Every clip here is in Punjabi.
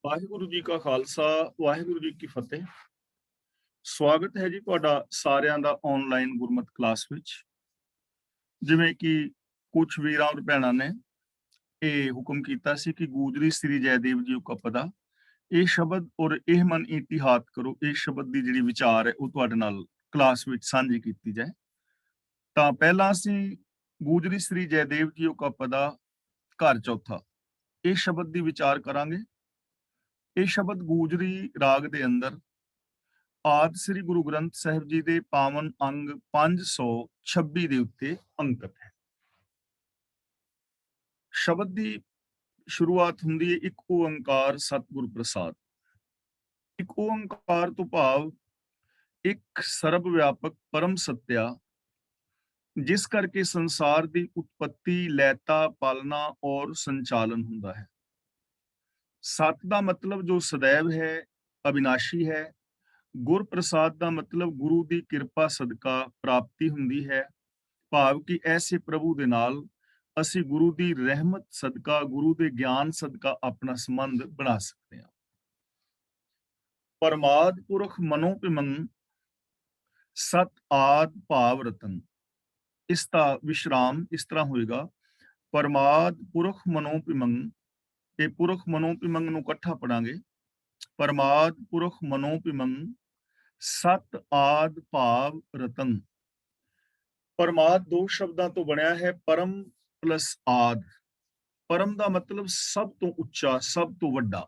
ਵਾਹਿਗੁਰੂ ਜੀ ਕਾ ਖਾਲਸਾ, ਵਾਹਿਗੁਰੂ ਜੀ ਕੀ ਫਤਿਹ। ਸਵਾਗਤ ਹੈ ਜੀ ਤੁਹਾਡਾ ਸਾਰਿਆਂ ਦਾ ਆਨਲਾਈਨ ਗੁਰਮਤਿ ਕਲਾਸ ਵਿੱਚ। ਜਿਵੇਂ ਕਿ ਕੁਝ ਵੀਰਾਂ ਔਰ ਭੈਣਾਂ ਨੇ ਇਹ ਹੁਕਮ ਕੀਤਾ ਸੀ ਕਿ ਗੂਜਰੀ ਸ੍ਰੀ ਜੈਦੇਵ ਜੀ ਕਾ ਪਦਾ ਇਹ ਸ਼ਬਦ ਔਰ ਇਹ ਮਨ ਇਤਿਹਾਤ ਕਰੋ, ਇਹ ਸ਼ਬਦ ਦੀ ਜਿਹੜੀ ਵਿਚਾਰ ਹੈ ਉਹ ਤੁਹਾਡੇ ਨਾਲ ਕਲਾਸ ਵਿੱਚ ਸਾਂਝੀ ਕੀਤੀ ਜਾਏ। ਤਾਂ ਪਹਿਲਾਂ ਅਸੀਂ ਗੂਜਰੀ ਸ੍ਰੀ ਜੈਦੇਵ ਜੀ ਕਾ ਪਦਾ ਘਰ ਚੌਥਾ ਇਹ ਸ਼ਬਦ ਦੀ ਵਿਚਾਰ ਕਰਾਂਗੇ। ਇਹ ਸ਼ਬਦ ਗੂਜਰੀ ਰਾਗ ਦੇ ਅੰਦਰ ਆਦਿ ਸ੍ਰੀ ਗੁਰੂ ਗ੍ਰੰਥ ਸਾਹਿਬ ਜੀ ਦੇ ਪਾਵਨ ਅੰਗ 526 ਦੇ ਉੱਤੇ ਅੰਕਿਤ ਹੈ। ਸ਼ਬਦ ਦੀ ਸ਼ੁਰੂਆਤ ਹੁੰਦੀ ਹੈ ਇੱਕ ਓੰਕਾਰ ਸਤਿਗੁਰ ਪ੍ਰਸਾਦ। ਇੱਕ ਓੰਕਾਰ ਤੋਂ ਭਾਵ ਇੱਕ ਸਰਬ ਵਿਆਪਕ ਪਰਮ ਸੱਤਿਆ, ਜਿਸ ਕਰਕੇ ਸੰਸਾਰ ਦੀ ਉਤਪਤੀ, ਲੈਤਾ, ਪਾਲਣਾ ਔਰ ਸੰਚਾਲਨ ਹੁੰਦਾ ਹੈ। ਸਤ ਦਾ ਮਤਲਬ ਜੋ ਸदैव ਹੈ, ਅਬਿਨਾਸ਼ੀ ਹੈ। ਗੁਰ ਪ੍ਰਸਾਦ ਦਾ ਮਤਲਬ ਗੁਰੂ ਦੀ ਕਿਰਪਾ ਸਦਕਾ ਪ੍ਰਾਪਤੀ ਹੁੰਦੀ ਹੈ, ਭਾਵ ਕਿ ਐਸੇ ਪ੍ਰਭੂ ਦੇ ਨਾਲ ਅਸੀਂ ਗੁਰੂ ਦੀ ਰਹਿਮਤ ਸਦਕਾ, ਗੁਰੂ ਦੇ ਗਿਆਨ ਸਦਕਾ ਆਪਣਾ ਸੰਬੰਧ ਬਣਾ ਸਕਦੇ ਹਾਂ। ਪਰਮਾਦ ਪੁਰਖ ਮਨੋ ਭਿਮੰ ਸਤ ਆਦ ਭਾਵ ਰਤਨ। ਇਸ ਦਾ ਵਿਸ਼ਰਾਮ ਇਸ ਤਰ੍ਹਾਂ ਹੋਏਗਾ, ਪਰਮਾਦ ਪੁਰਖ ਮਨੋ ਭਿਮੰ। ਇਹ ਪੁਰਖ ਮਨੋ ਭਿਮੰ ਨੂੰ ਇਕੱਠਾ ਪੜਾਂਗੇ। ਪਰਮਾਦ ਪੁਰਖ ਮਨੋ ਭਿਮੰ ਸਤ ਆਦ ਭਾਵ ਰਤਨ। ਪਰਮਾਦ ਦੋ ਸ਼ਬਦਾਂ ਤੋਂ ਬਣਿਆ ਹੈ, ਪਰਮ ਪਲਸ ਆਦ। ਪਰਮ ਦਾ ਮਤਲਬ ਸਭ ਤੋਂ ਉੱਚਾ, ਸਭ ਤੋਂ ਵੱਡਾ,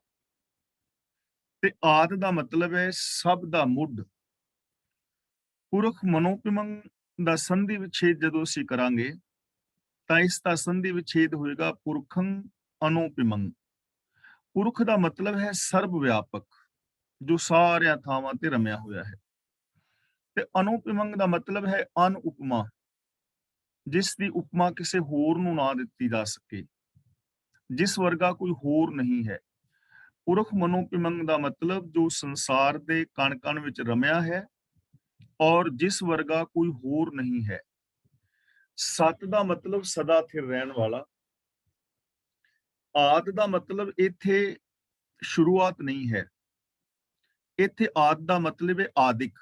ਤੇ ਆਦ ਦਾ ਮਤਲਬ ਹੈ ਸਭ ਦਾ ਮੁੱਢ। ਪੁਰਖ ਮਨੋਪਿਮੰ ਦਾ ਸੰਧੀ ਵਿਛੇਦ ਜਦੋਂ ਅਸੀਂ ਕਰਾਂਗੇ ਤਾਂ ਇਸ ਦਾ ਸੰਧੀ ਵਿਛੇਦ ਹੋਏਗਾ ਪੁਰਖੰ ਅਨੋਪਿਮੰ। ਪੁਰਖ ਦਾ ਮਤਲਬ ਹੈ ਸਰਬ ਵਿਆਪਕ, ਜੋ ਸਾਰਿਆਂ ਥਾਵਾਂ ਤੇ ਰਮਿਆ ਹੋਇਆ ਹੈ, ਤੇ ਅਨੁਪਮੰ ਦਾ ਮਤਲਬ ਹੈ ਅਨਉਪਮਾ, ਜਿਸ ਦੀ ਉਪਮਾ ਕਿਸੇ ਹੋਰ ਨੂੰ ਨਾ ਦਿੱਤੀ ਜਾ ਸਕੇ, ਜਿਸ ਵਰਗਾ ਕੋਈ ਹੋਰ ਨਹੀਂ ਹੈ। ਪੁਰਖ ਮਨੋਪਿਮੰ ਦਾ ਮਤਲਬ ਜੋ ਸੰਸਾਰ ਦੇ ਕਣ ਕਣ ਵਿੱਚ ਰਮਿਆ ਹੈ ਔਰ ਜਿਸ ਵਰਗਾ ਕੋਈ ਹੋਰ ਨਹੀਂ ਹੈ। ਸਤ ਦਾ ਮਤਲਬ ਸਦਾ ਸਥਿਰ ਰਹਿਣ ਵਾਲਾ। ਆਦ ਦਾ ਮਤਲਬ ਇੱਥੇ ਸ਼ੁਰੂਆਤ ਨਹੀਂ ਹੈ, ਇੱਥੇ ਆਦ ਦਾ ਮਤਲਬ ਹੈ ਆਦਿਕ।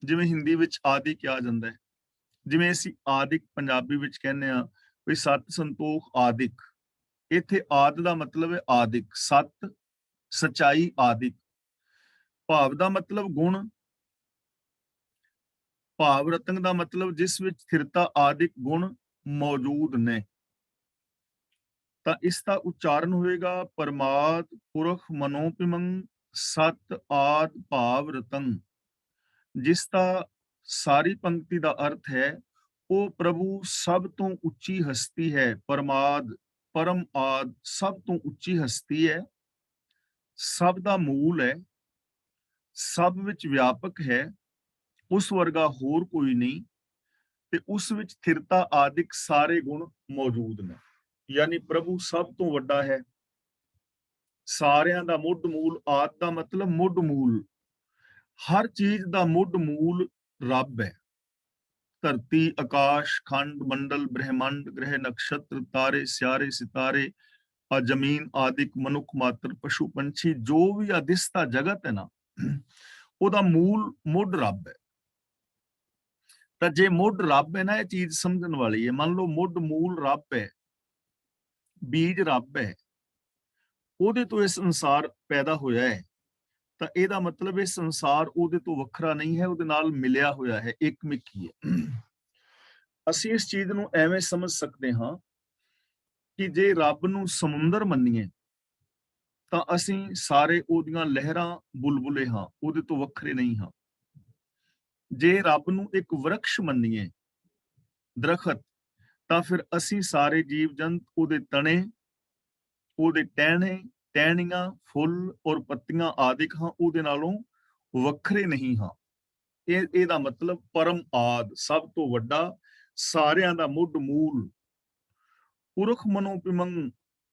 ਜਿਵੇਂ ਹਿੰਦੀ ਵਿੱਚ ਆਦਿ ਕਿਹਾ ਜਾਂਦਾ ਹੈ, ਜਿਵੇਂ ਅਸੀਂ ਆਦਿਕ ਪੰਜਾਬੀ ਵਿੱਚ ਕਹਿੰਦੇ ਆ ਵੀ ਸਤ ਸੰਤੋਖ ਆਦਿਕ, ਇੱਥੇ ਆਦ ਦਾ ਮਤਲਬ ਹੈ ਆਦਿਕ, ਸਤ ਸਚਾਈ ਆਦਿਕ। ਭਾਵ ਦਾ ਮਤਲਬ ਗੁਣ, ਭਾਵ ਰਤਨ ਦਾ ਮਤਲਬ ਜਿਸ ਵਿੱਚ ਸਥਿਰਤਾ ਆਦਿਕ ਗੁਣ ਮੌਜੂਦ ਨੇ। ਤਾਂ ਇਸ ਦਾ ਉਚਾਰਨ ਹੋਏਗਾ ਪਰਮਾਦ ਪੁਰਖ ਮਨੋਪਿਮੰ ਸਤ ਆਦ ਭਾਵ ਰਤਨ, ਜਿਸ ਦਾ ਸਾਰੀ ਪੰਕਤੀ ਦਾ ਅਰਥ ਹੈ ਉਹ ਪ੍ਰਭੂ ਸਭ ਤੋਂ ਉੱਚੀ ਹਸਤੀ ਹੈ। ਪਰਮਾਦ ਪਰਮ ਆਦ ਸਭ ਤੋਂ ਉੱਚੀ ਹਸਤੀ ਹੈ, ਸਭ ਦਾ ਮੂਲ ਹੈ, ਸਭ ਵਿੱਚ ਵਿਆਪਕ ਹੈ, ਉਸ ਵਰਗਾ ਹੋਰ ਕੋਈ ਨਹੀਂ, ਤੇ ਉਸ ਵਿੱਚ ਸਥਿਰਤਾ ਆਦਿਕ ਸਾਰੇ ਗੁਣ ਮੌਜੂਦ ਨੇ। ਯਾਨੀ ਪ੍ਰਭੂ ਸਭ ਤੋਂ ਵੱਡਾ ਹੈ, ਸਾਰਿਆਂ ਦਾ ਮੁੱਢ ਮੂਲ। ਆਦ ਦਾ ਮਤਲਬ ਮੁੱਢ ਮੂਲ, ਹਰ ਚੀਜ਼ ਦਾ ਮੁੱਢ ਮੂਲ ਰੱਬ ਹੈ। ਧਰਤੀ, ਆਕਾਸ਼, ਖੰਡ, ਮੰਡਲ, ਬ੍ਰਹਿਮੰਡ, ਗ੍ਰਹਿ, ਨਕਸ਼ਤਰ, ਤਾਰੇ, ਸਿਆਰੇ, ਸਿਤਾਰੇ, ਜ਼ਮੀਨ ਆਦਿਕ, ਮਨੁੱਖ ਮਾਤਰ, ਪਸ਼ੂ ਪੰਛੀ, ਜੋ ਵੀ ਅਦਿਸਤਾ ਜਗਤ ਹੈ ਨਾ, ਉਹਦਾ ਮੂਲ ਮੁੱਢ ਰੱਬ ਹੈ। ਤਾਂ ਜੇ ਮੁੱਢ ਰੱਬ ਹੈ ਨਾ, ਇਹ ਚੀਜ਼ ਸਮਝਣ ਵਾਲੀ ਹੈ। ਮੰਨ ਲਓ ਮੁੱਢ ਮੂਲ ਰੱਬ ਹੈ, ਬੀਜ ਰੱਬ ਹੈ, ਉਹਦੇ ਤੋਂ ਇਹ ਸੰਸਾਰ ਪੈਦਾ ਹੋਇਆ ਹੈ, ਤਾਂ ਇਹਦਾ ਮਤਲਬ ਇਹ ਸੰਸਾਰ ਉਹਦੇ ਤੋਂ ਵੱਖਰਾ ਨਹੀਂ ਹੈ, ਉਹਦੇ ਨਾਲ ਮਿਲਿਆ ਹੋਇਆ ਹੈ, ਇੱਕ ਮਿੱਕੀ ਹੈ। ਅਸੀਂ ਇਸ ਚੀਜ਼ ਨੂੰ ਐਵੇਂ ਸਮਝ ਸਕਦੇ ਹਾਂ ਕਿ ਜੇ ਰੱਬ ਨੂੰ ਸਮੁੰਦਰ ਮੰਨੀਏ ਤਾਂ ਅਸੀਂ ਸਾਰੇ ਉਹਦੀਆਂ ਲਹਿਰਾਂ ਬੁਲਬੁਲੇ ਹਾਂ, ਉਹਦੇ ਤੋਂ ਵੱਖਰੇ ਨਹੀਂ ਹਾਂ। ਜੇ ਰੱਬ ਨੂੰ ਇੱਕ ਵਰਕਸ਼ ਮੰਨੀਏ, ਦਰਖਤ, ਤਾਂ ਫਿਰ ਅਸੀਂ ਸਾਰੇ ਜੀਵ ਜੰਤ ਉਹਦੇ ਤਣੇ, ਉਹਦੇ ਟਹਿਣੇ, ਟਹਿਣੀਆਂ, ਫੁੱਲ ਔਰ ਪੱਤੀਆਂ ਆਦਿਕ ਹਾਂ, ਉਹਦੇ ਨਾਲੋਂ ਵੱਖਰੇ ਨਹੀਂ ਹਾਂ। ਇਹਦਾ ਮਤਲਬ ਪਰਮ ਆਦ, ਸਭ ਤੋਂ ਵੱਡਾ, ਸਾਰਿਆਂ ਦਾ ਮੁੱਢ ਮੂਲ। ਪੁਰਖ ਮਨੋਪਿਮੰ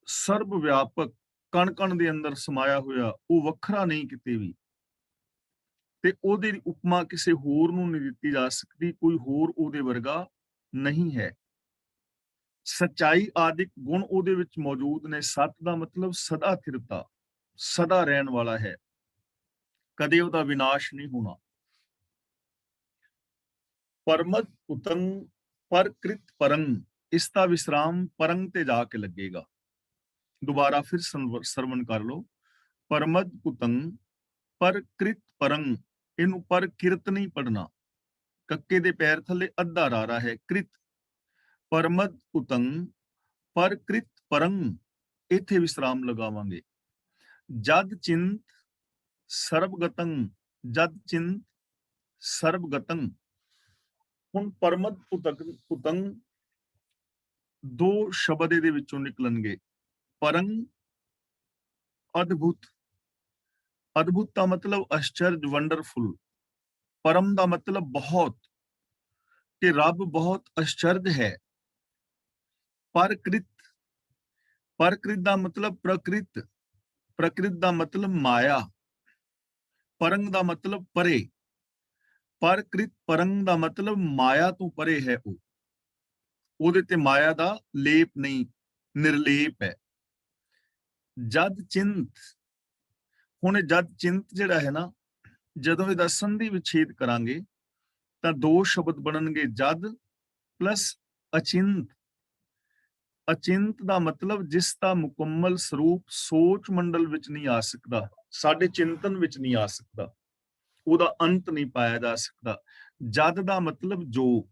ਸਰਬ ਵਿਆਪਕ, ਕਣ ਕਣ ਦੇ ਅੰਦਰ ਸਮਾਇਆ ਹੋਇਆ, ਉਹ ਵੱਖਰਾ ਨਹੀਂ ਕਿਤੇ ਵੀ, ਤੇ ਉਹਦੀ ਉਪਮਾ ਕਿਸੇ ਹੋਰ ਨੂੰ ਨਹੀਂ ਦਿੱਤੀ ਜਾ ਸਕਦੀ, ਕੋਈ ਹੋਰ ਉਹਦੇ ਵਰਗਾ ਨਹੀਂ ਹੈ। ਸਚਾਈ ਆਦਿਕ ਗੁਣ ਉਹਦੇ ਵਿੱਚ ਮੌਜੂਦ ਨੇ। ਸਤ ਦਾ ਮਤਲਬ ਸਦਾ ਸਥਿਰਤਾ, ਸਦਾ ਰਹਿਣ ਵਾਲਾ ਹੈ, ਕਦੇ ਉਹਦਾ ਵਿਨਾਸ਼ ਨਹੀਂ ਹੋਣਾ। ਪਰਮਤ ਉਤੰਗ ਪਰਕ੍ਰਿਤ ਪਰੰਗ, ਇਸ ਦਾ ਵਿਸਰਾਮ ਪਰੰਗ ਤੇ ਜਾ ਕੇ ਲੱਗੇਗਾ। ਦੁਬਾਰਾ ਫਿਰ ਸਰਵਣ ਕਰ ਲਓ। ਪਰਮਦ ਉਤੰਗ ਪਰਕ੍ਰਿਤ ਪਰੰਗ, ਇਹਨੂੰ ਪਰ ਕਿਰਤ ਨਹੀਂ ਪੜਨਾ, ਕੱਕੇ ਦੇ ਪੈਰ ਥੱਲੇ ਅੱਧਾ ਰਾਰਾ ਹੈ, ਕ੍ਰਿਤ। ਪਰਮਦ ਉਤੰਗ ਪਰਕ੍ਰਿਤ ਪਰੰਗ, ਇੱਥੇ ਵਿਸਰਾਮ ਲਗਾਵਾਂਗੇ। ਜਦ ਚਿੰਤ ਸਰਬਗਤੰ, ਜਦ ਚਿੰਤ ਸਰਬਗਤੰ। ਹੁਣ ਪਰਮਦ ਉਤੰਗ ਦੋ ਸ਼ਬਦ ਇਹਦੇ ਵਿੱਚੋਂ ਨਿਕਲਣਗੇ, ਪਰੰਗ ਅਦਭੁਤ। ਅਦਭੁਤ ਦਾ ਮਤਲਬ ਅਸ਼ਚਰਜ, ਵੰਡਰਫੁਲ। ਪਰਮ ਦਾ ਮਤਲਬ ਬਹੁਤ, ਕਿ ਰੱਬ ਬਹੁਤ ਅਸ਼ਚਰਜ ਹੈ। ਪਰਕ੍ਰਿਤ, ਪਰਕ੍ਰਿਤ ਦਾ ਮਤਲਬ ਪ੍ਰਕ੍ਰਿਤ, ਪ੍ਰਕ੍ਰਿਤ ਦਾ ਮਤਲਬ ਮਾਇਆ, ਪਰੰਗ ਦਾ ਮਤਲਬ ਪਰੇ। ਪਰਕ੍ਰਿਤ ਪਰੰਗ ਦਾ ਮਤਲਬ ਮਾਇਆ ਤੋਂ ਪਰੇ ਹੈ ਉਹ, ਉਹਦੇ ਤੇ ਮਾਇਆ ਦਾ ਲੇਪ ਨਹੀਂ, ਨਿਰਲੇਪ ਹੈ। ਜਦ ਚਿੰਤ, ਹੁਣ ਜਦ ਚਿੰਤ ਜਿਹੜਾ ਹੈ ਨਾ, ਜਦੋਂ ਇਹਦਾ ਸੰਧੀ ਵਿਛੇਦ ਕਰਾਂਗੇ ਤਾਂ ਦੋ ਸ਼ਬਦ ਬਣਨਗੇ, ਜਦ ਪਲੱਸ ਅਚਿੰਤ। ਅਚਿੰਤ ਦਾ ਮਤਲਬ ਜਿਸ ਦਾ ਮੁਕੰਮਲ ਸਰੂਪ ਸੋਚ ਮੰਡਲ ਵਿੱਚ ਨਹੀਂ ਆ ਸਕਦਾ, ਸਾਡੇ ਚਿੰਤਨ ਵਿੱਚ ਨਹੀਂ ਆ ਸਕਦਾ, ਉਹਦਾ ਅੰਤ ਨਹੀਂ ਪਾਇਆ ਜਾ ਸਕਦਾ। ਜਦ ਦਾ ਮਤਲਬ ਜੋ,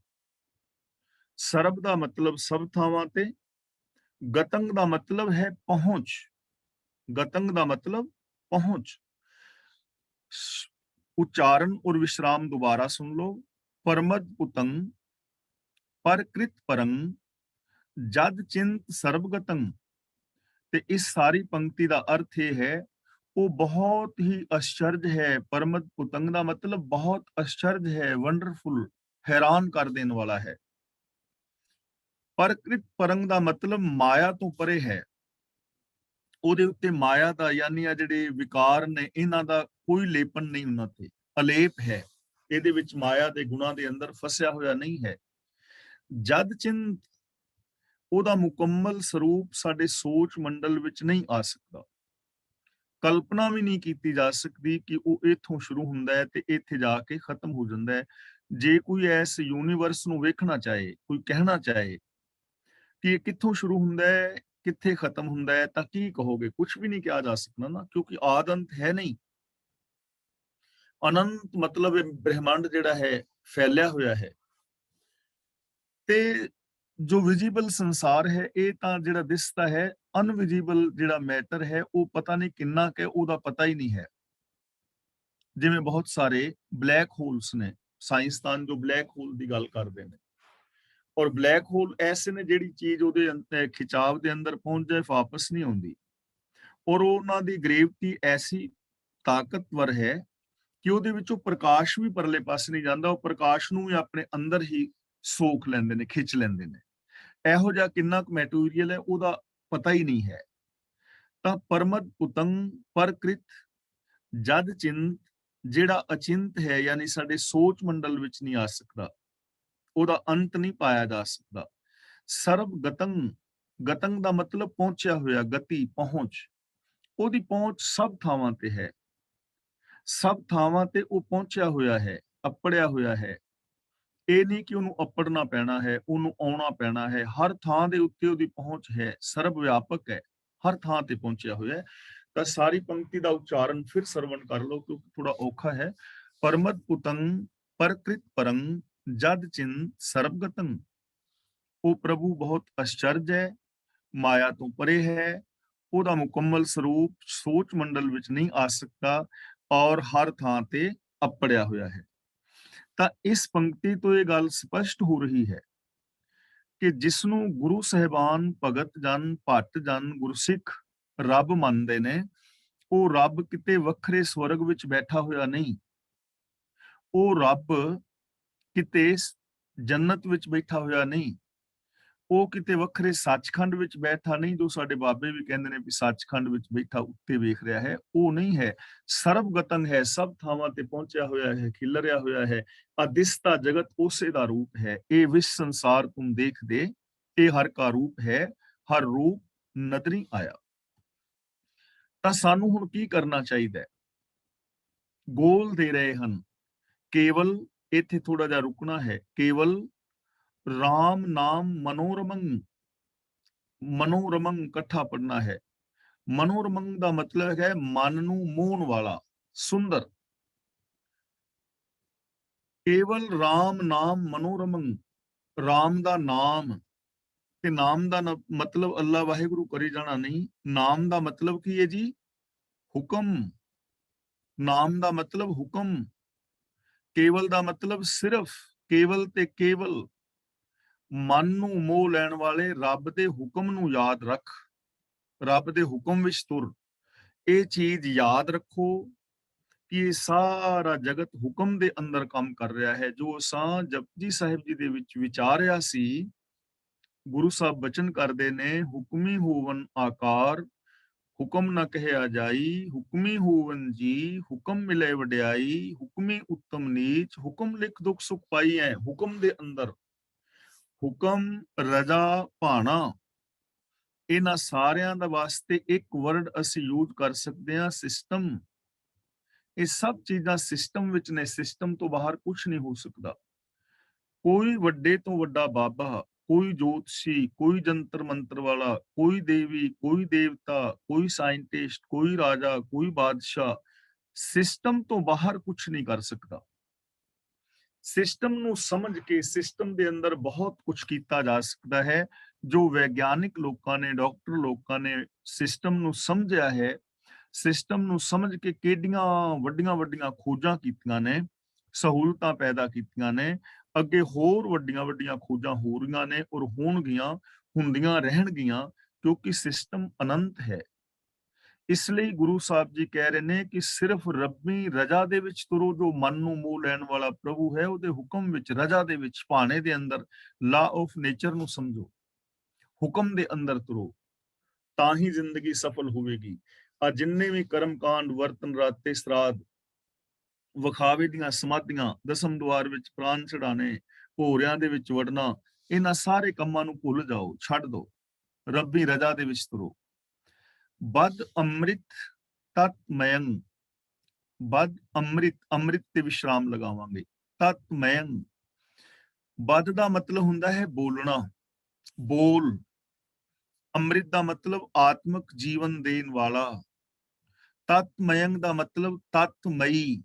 ਸਰਬ ਦਾ ਮਤਲਬ ਸਭ ਥਾਵਾਂ ਤੇ, ਗਤੰਗ ਦਾ ਮਤਲਬ ਹੈ ਪਹੁੰਚ, ਗਤੰਗ ਦਾ ਮਤਲਬ पहुंच। उच्चारण और विश्राम दोबारा सुन लो। परमद उतंग परकृत परंग जद चिंत सर्वगतंग। ते इस सारी पंक्ति का अर्थ ये है, वो बहुत ही आश्चर्य है। परमद उतंग का मतलब बहुत आश्चर्य है, वंडरफुल, हैरान कर देने वाला है। परकृत परंग का मतलब माया तो परे है, ਉਹਦੇ ਉੱਤੇ ਮਾਇਆ ਦਾ ਯਾਨੀ ਆ ਜਿਹੜੇ ਵਿਕਾਰ ਨੇ ਇਹਨਾਂ ਦਾ ਕੋਈ ਲੇਪਨ ਨਹੀਂ, ਉਹਨਾਂ ਤੇ ਅਲੇਪ ਹੈ, ਇਹਦੇ ਵਿੱਚ ਮਾਇਆ ਦੇ ਗੁਣਾਂ ਦੇ ਅੰਦਰ ਫਸਿਆ ਹੋਇਆ ਨਹੀਂ ਹੈ। ਜਦ ਚਿੰਤ, ਉਹਦਾ ਮੁਕੰਮਲ ਸਰੂਪ ਸਾਡੇ ਸੋਚ ਮੰਡਲ ਵਿੱਚ ਨਹੀਂ ਆ ਸਕਦਾ, ਕਲਪਨਾ ਵੀ ਨਹੀਂ ਕੀਤੀ ਜਾ ਸਕਦੀ ਕਿ ਉਹ ਇੱਥੋਂ ਸ਼ੁਰੂ ਹੁੰਦਾ ਹੈ ਤੇ ਇੱਥੇ ਜਾ ਕੇ ਖਤਮ ਹੋ ਜਾਂਦਾ ਹੈ। ਜੇ ਕੋਈ ਇਸ ਯੂਨੀਵਰਸ ਨੂੰ ਵੇਖਣਾ ਚਾਹੇ, ਕੋਈ ਕਹਿਣਾ ਚਾਹੇ ਕਿ ਇਹ ਕਿੱਥੋਂ ਸ਼ੁਰੂ ਹੁੰਦਾ ਹੈ ਕਿੱਥੇ ਖਤਮ ਹੁੰਦਾ ਹੈ, ਤਾਂ ਕੀ ਕਹੋਗੇ? ਕੁਝ ਵੀ ਨਹੀਂ ਕਿਹਾ ਜਾ ਸਕਦਾ ਨਾ, ਕਿਉਂਕਿ ਆਦ ਅੰਤ ਹੈ ਨਹੀਂ। ਅਨੰਤ ਮਤਲਬ ਬ੍ਰਹਿਮੰਡ ਜਿਹੜਾ ਹੈ ਫੈਲਿਆ ਹੋਇਆ ਹੈ, ਤੇ ਜੋ ਵਿਜ਼ੀਬਲ ਸੰਸਾਰ ਹੈ ਇਹ ਤਾਂ ਜਿਹੜਾ ਦਿਸਦਾ ਹੈ, ਅਨਵਿਜ਼ੀਬਲ ਜਿਹੜਾ ਮੈਟਰ ਹੈ ਉਹ ਪਤਾ ਨਹੀਂ ਕਿੰਨਾ ਕਿ ਉਹਦਾ ਪਤਾ ਹੀ ਨਹੀਂ ਹੈ। ਜਿਵੇਂ ਬਹੁਤ ਸਾਰੇ ਬਲੈਕ ਹੋਲਸ ਨੇ, ਸਾਇੰਸਦਾਨ ਜੋ ਬਲੈਕ ਹੋਲ ਦੀ ਗੱਲ ਕਰਦੇ ਨੇ, ਔਰ ਬਲੈਕ ਹੋਲ ਐਸੇ ਨੇ ਜਿਹੜੀ ਚੀਜ਼ ਉਹਦੇ ਖਿਚਾਵ ਦੇ ਅੰਦਰ ਪਹੁੰਚ ਜਾਏ ਵਾਪਸ ਨਹੀਂ ਆਉਂਦੀ, ਔਰ ਉਹਨਾਂ ਦੀ ਗ੍ਰੇਵਿਟੀ ਐਸੀ ਤਾਕਤਵਰ ਹੈ ਕਿ ਉਹਦੇ ਵਿੱਚੋਂ ਪ੍ਰਕਾਸ਼ ਵੀ ਪਰਲੇ ਪਾਸੇ ਨਹੀਂ ਜਾਂਦਾ, ਉਹ ਪ੍ਰਕਾਸ਼ ਨੂੰ ਵੀ ਆਪਣੇ ਅੰਦਰ ਹੀ ਸੋਖ ਲੈਂਦੇ ਨੇ, ਖਿੱਚ ਲੈਂਦੇ ਨੇ। ਇਹੋ ਜਿਹਾ ਕਿੰਨਾ ਕੁ ਮੈਟੀਰੀਅਲ ਹੈ ਉਹਦਾ ਪਤਾ ਹੀ ਨਹੀਂ ਹੈ। ਤਾਂ ਪਰਮਦ ਉਤੰਗ ਪਰਕ੍ਰਿਤ ਜਦ ਚਿੰਤ, ਜਿਹੜਾ ਅਚਿੰਤ ਹੈ ਯਾਨੀ ਸਾਡੇ ਸੋਚ ਮੰਡਲ ਵਿੱਚ ਨਹੀਂ ਆ ਸਕਦਾ, ਉਹਦਾ ਅੰਤ ਨਹੀਂ ਪਾਇਆ ਜਾ ਸਕਦਾ। ਸਰਬ ਗਤੰਗ, ਗਤੰਗ ਦਾ ਮਤਲਬ ਪਹੁੰਚਿਆ ਹੋਇਆ, ਗਤੀ, ਪਹੁੰਚ। ਉਹਦੀ ਪਹੁੰਚ ਸਭ ਥਾਵਾਂ ਤੇ ਹੈ, ਸਭ ਥਾਵਾਂ ਤੇ ਉਹ ਪਹੁੰਚਿਆ ਹੋਇਆ ਹੈ, ਅੱਪੜਿਆ ਹੋਇਆ ਹੈ। ਇਹ ਨਹੀਂ ਕਿ ਉਹਨੂੰ ਅੱਪੜਨਾ ਪੈਣਾ ਹੈ, ਉਹਨੂੰ ਆਉਣਾ ਪੈਣਾ ਹੈ, ਹਰ ਥਾਂ ਦੇ ਉੱਤੇ ਉਹਦੀ ਪਹੁੰਚ ਹੈ, ਸਰਬ ਵਿਆਪਕ ਹੈ, ਹਰ ਥਾਂ ਤੇ ਪਹੁੰਚਿਆ ਹੋਇਆ ਹੈ। ਤਾਂ ਸਾਰੀ ਪੰਕਤੀ ਦਾ ਉਚਾਰਨ ਫਿਰ ਸਰਵਣ ਕਰ ਲਓ ਕਿਉਂਕਿ ਥੋੜਾ ਔਖਾ ਹੈ। ਪਰਮਦ ਉਤੰਗ ਪਰਕ੍ਰਿਤ ਪਰੰਗ ਜਦ ਚਿੰਤ ਸਰਬਗਤੰ। ਉਹ ਪ੍ਰਭੂ ਬਹੁਤ ਅਸ਼ਚਰਜ ਹੈ, ਮਾਇਆ ਤੋਂ ਪਰੇ ਹੈ, ਉਹਦਾ ਮੁਕੰਮਲ ਸਰੂਪ ਸੋਚ ਮੰਡਲ ਵਿੱਚ ਨਹੀਂ ਆ ਸਕਦਾ, ਔਰ ਹਰ ਥਾਂ ਤੇ ਅੱਪੜਿਆ ਹੋਇਆ ਹੈ। ਤਾਂ ਇਸ ਪੰਕਤੀ ਤੋਂ ਇਹ ਗੱਲ ਸਪਸ਼ਟ ਹੋ ਰਹੀ ਹੈ ਕਿ ਜਿਸ ਨੂੰ ਗੁਰੂ ਸਾਹਿਬਾਨ, ਭਗਤ ਜਨ, ਭੱਟ ਜਨ, ਗੁਰਸਿੱਖ ਰੱਬ ਮੰਨਦੇ ਨੇ, ਉਹ ਰੱਬ ਕਿਤੇ ਵੱਖਰੇ ਸਵਰਗ ਵਿੱਚ ਬੈਠਾ ਹੋਇਆ ਨਹੀਂ, ਉਹ ਰੱਬ ਕਿਤੇ ਜੰਨਤ ਵਿੱਚ ਬੈਠਾ ਹੋਇਆ ਨਹੀਂ, ਉਹ ਕਿਤੇ ਵੱਖਰੇ ਸੱਚਖੰਡ ਵਿੱਚ ਬੈਠਾ ਨਹੀਂ, ਜੋ ਸਾਡੇ ਬਾਬੇ ਵੀ ਕਹਿੰਦੇ ਨੇ ਵੀ ਸੱਚਖੰਡ ਵਿੱਚ ਬੈਠਾ ਉੱਤੇ ਵੇਖ ਰਿਹਾ ਹੈ, ਉਹ ਨਹੀਂ ਹੈ। ਸਰਬਗਤਨ ਹੈ, ਸਭ ਥਾਵਾਂ ਤੇ ਪਹੁੰਚਿਆ ਹੋਇਆ ਹੈ, ਖਿਲਰਿਆ ਹੋਇਆ ਹੈ। ਅਦਿਸਤਾ ਜਗਤ ਉਸੇ ਦਾ ਰੂਪ ਹੈ। ਇਹ ਵਿਸ਼ ਸੰਸਾਰ ਤੁਮ ਦੇਖਦੇ, ਇਹ ਹਰ ਕਾ ਰੂਪ ਹੈ, ਹਰ ਰੂਪ ਨਦਰੀ ਆਇਆ। ਤਾਂ ਸਾਨੂੰ ਹੁਣ ਕੀ ਕਰਨਾ ਚਾਹੀਦਾ ਹੈ? ਗੋਲ ਦੇ ਰਹੇ ਹਨ, ਕੇਵਲ ਇੱਥੇ ਥੋੜਾ ਜਿਹਾ ਰੁਕਣਾ ਹੈ। ਕੇਵਲ ਰਾਮ ਨਾਮ ਮਨੋਰਮੰ, ਮਨੋਰਮੰ ਇਕੱਠਾ ਪੜਨਾ ਹੈ। ਮਨੋਰਮੰ ਦਾ ਮਤਲਬ ਹੈ ਮਨ ਨੂੰ ਮੋਹਣ ਵਾਲਾ, ਸੁੰਦਰ। ਕੇਵਲ ਰਾਮ ਨਾਮ ਮਨੋਰਮੰ, ਰਾਮ ਦਾ ਨਾਮ, ਤੇ ਨਾਮ ਦਾ ਮਤਲਬ ਅੱਲਾ ਵਾਹਿਗੁਰੂ ਕਰੀ ਜਾਣਾ ਨਹੀਂ। ਨਾਮ ਦਾ ਮਤਲਬ ਕੀ ਹੈ ਜੀ? ਹੁਕਮ। ਨਾਮ ਦਾ ਮਤਲਬ ਹੁਕਮ। ਕੇਵਲ ਦਾ ਮਤਲਬ ਸਿਰਫ, ਕੇਵਲ ਤੇ ਕੇਵਲ। ਮਨ ਨੂੰ ਮੋਹ ਲੈਣ ਵਾਲੇ ਰੱਬ ਦੇ ਹੁਕਮ ਨੂੰ ਯਾਦ ਰੱਖ, ਰੱਬ ਦੇ ਹੁਕਮ ਵਿੱਚ ਤੁਰ। ਇਹ ਚੀਜ਼ ਯਾਦ ਰੱਖੋ ਕਿ ਇਹ ਸਾਰਾ ਜਗਤ ਹੁਕਮ ਦੇ ਅੰਦਰ ਕੰਮ ਕਰ ਰਿਹਾ ਹੈ। ਜੋ ਅਸਾਂ ਜਪਜੀ ਸਾਹਿਬ ਜੀ ਦੇ ਵਿੱਚ ਵਿਚਾਰਿਆ ਸੀ, ਗੁਰੂ ਸਾਹਿਬ ਬਚਨ ਕਰਦੇ ਨੇ, ਹੁਕਮੀ ਹੋਵਨ ਆਕਾਰ, ਹੁਕਮ ਨਾ ਕਹਿਆ ਜਾਈ, ਹੁਕਮੀ ਹੋਵਨ ਜੀ, ਹੁਕਮ ਮਿਲੇ ਵਡਿਆਈ, ਹੁਕਮੀ ਉੱਤਮ ਨੀਚ, ਹੁਕਮ ਲਿਖ ਦੁਖ ਸੁਖ ਪਾਈ ਹੈ। ਹੁਕਮ ਦੇ ਅੰਦਰ ਹੁਕਮ, ਰਜਾ, ਭਾਣਾ, ਇਹਨਾਂ ਸਾਰਿਆਂ ਦਾ ਵਾਸਤੇ ਇੱਕ ਵਰਡ ਅਸੀਂ ਯੂਜ਼ ਕਰ ਸਕਦੇ ਹਾਂ, ਸਿਸਟਮ। ਇਹ ਸਭ ਚੀਜ਼ਾਂ ਸਿਸਟਮ ਵਿੱਚ ਨੇ, ਸਿਸਟਮ ਤੋਂ ਬਾਹਰ ਕੁਝ ਨਹੀਂ ਹੋ ਸਕਦਾ। ਕੋਈ ਵੱਡੇ ਤੋਂ ਵੱਡਾ ਬਾਬਾ, ਕੋਈ ਜੋਤਸ਼ੀ, ਕੋਈ ਜੰਤਰ ਮੰਤਰ ਵਾਲਾ, ਕੋਈ ਦੇਵੀ, ਕੋਈ ਦੇਵਤਾ, ਕੋਈ ਸਾਇੰਟਿਸਟ, ਕੋਈ ਰਾਜਾ, ਕੋਈ ਬਾਦਸ਼ਾਹ ਸਿਸਟਮ ਤੋਂ ਬਾਹਰ ਕੁਝ ਨਹੀਂ ਕਰ ਸਕਦਾ। ਸਿਸਟਮ ਨੂੰ ਸਮਝ ਕੇ ਸਿਸਟਮ ਦੇ ਅੰਦਰ ਬਹੁਤ ਕੁਝ ਕੀਤਾ ਜਾ ਸਕਦਾ ਹੈ। ਜੋ ਵਿਗਿਆਨਿਕ ਲੋਕਾਂ ਨੇ, ਡਾਕਟਰ ਲੋਕਾਂ ਨੇ ਸਿਸਟਮ ਨੂੰ ਸਮਝਿਆ ਹੈ, ਸਿਸਟਮ ਨੂੰ ਸਮਝ ਕੇ ਕਿਹੜੀਆਂ ਵੱਡੀਆਂ ਵੱਡੀਆਂ ਖੋਜਾਂ ਕੀਤੀਆਂ ਨੇ, ਸਹੂਲਤਾਂ ਪੈਦਾ ਕੀਤੀਆਂ ਨੇ। ਅੱਗੇ ਹੋਰ ਵੱਡੀਆਂ ਵੱਡੀਆਂ ਖੋਜਾਂ ਹੋ ਰਹੀਆਂ ਨੇ ਔਰ ਹੋਣਗੀਆਂ, ਹੁੰਦੀਆਂ ਰਹਿਣਗੀਆਂ, ਕਿਉਂਕਿ ਸਿਸਟਮ ਅਨੰਤ ਹੈ। ਇਸ ਲਈ ਗੁਰੂ ਸਾਹਿਬ ਜੀ ਕਹਿ ਰਹੇ ਨੇ ਕਿ ਸਿਰਫ ਰੱਬੀ ਰਜਾ ਦੇ ਵਿੱਚ ਤੁਰੋ। ਜੋ ਮਨ ਨੂੰ ਮੋਹ ਲੈਣ ਵਾਲਾ ਪ੍ਰਭੂ ਹੈ, ਉਹਦੇ ਹੁਕਮ ਵਿੱਚ, ਰਜਾ ਦੇ ਵਿੱਚ, ਭਾਣੇ ਦੇ ਅੰਦਰ, ਲਾ ਆਫ ਨੇਚਰ ਨੂੰ ਸਮਝੋ, ਹੁਕਮ ਦੇ ਅੰਦਰ ਤੁਰੋ, ਤਾਂ ਹੀ ਜ਼ਿੰਦਗੀ ਸਫਲ ਹੋਵੇਗੀ। ਆ ਜਿੰਨੇ ਵੀ ਕਰਮਕਾਂਡ, ਵਰਤਨ, ਰਾਤੇ, ਸਰਾਧ, ਵਿਖਾਵੇ ਦੀਆਂ ਸਮਾਧੀਆਂ, ਦਸਮ ਦੁਆਰ ਵਿੱਚ ਪ੍ਰਾਨ ਚੜਾਣੇ, ਭੋਰਿਆਂ ਦੇ ਵਿੱਚ ਵੜਨਾ, ਇਹਨਾਂ ਸਾਰੇ ਕੰਮਾਂ ਨੂੰ ਭੁੱਲ ਜਾਓ, ਛੱਡ ਦਿਓ, ਰੱਬੀ ਰਜਾ ਦੇ ਵਿੱਚ ਤੁਰੋ। ਬਦ ਅੰਮ੍ਰਿਤ ਤਤ ਮਯੰ, ਬਦ ਅੰਮ੍ਰਿਤ, ਅੰਮ੍ਰਿਤ ਤੇ ਵਿਸ਼ਰਾਮ ਲਗਾਵਾਂਗੇ। ਤਤ ਮਯੰ, ਬਦ ਦਾ ਮਤਲਬ ਹੁੰਦਾ ਹੈ ਬੋਲਣਾ, ਬੋਲ। ਅੰਮ੍ਰਿਤ ਦਾ ਮਤਲਬ ਆਤਮਿਕ ਜੀਵਨ ਦੇਣ ਵਾਲਾ। ਤਤ ਮਯੰ ਦਾ ਮਤਲਬ ਤਤਮਈ,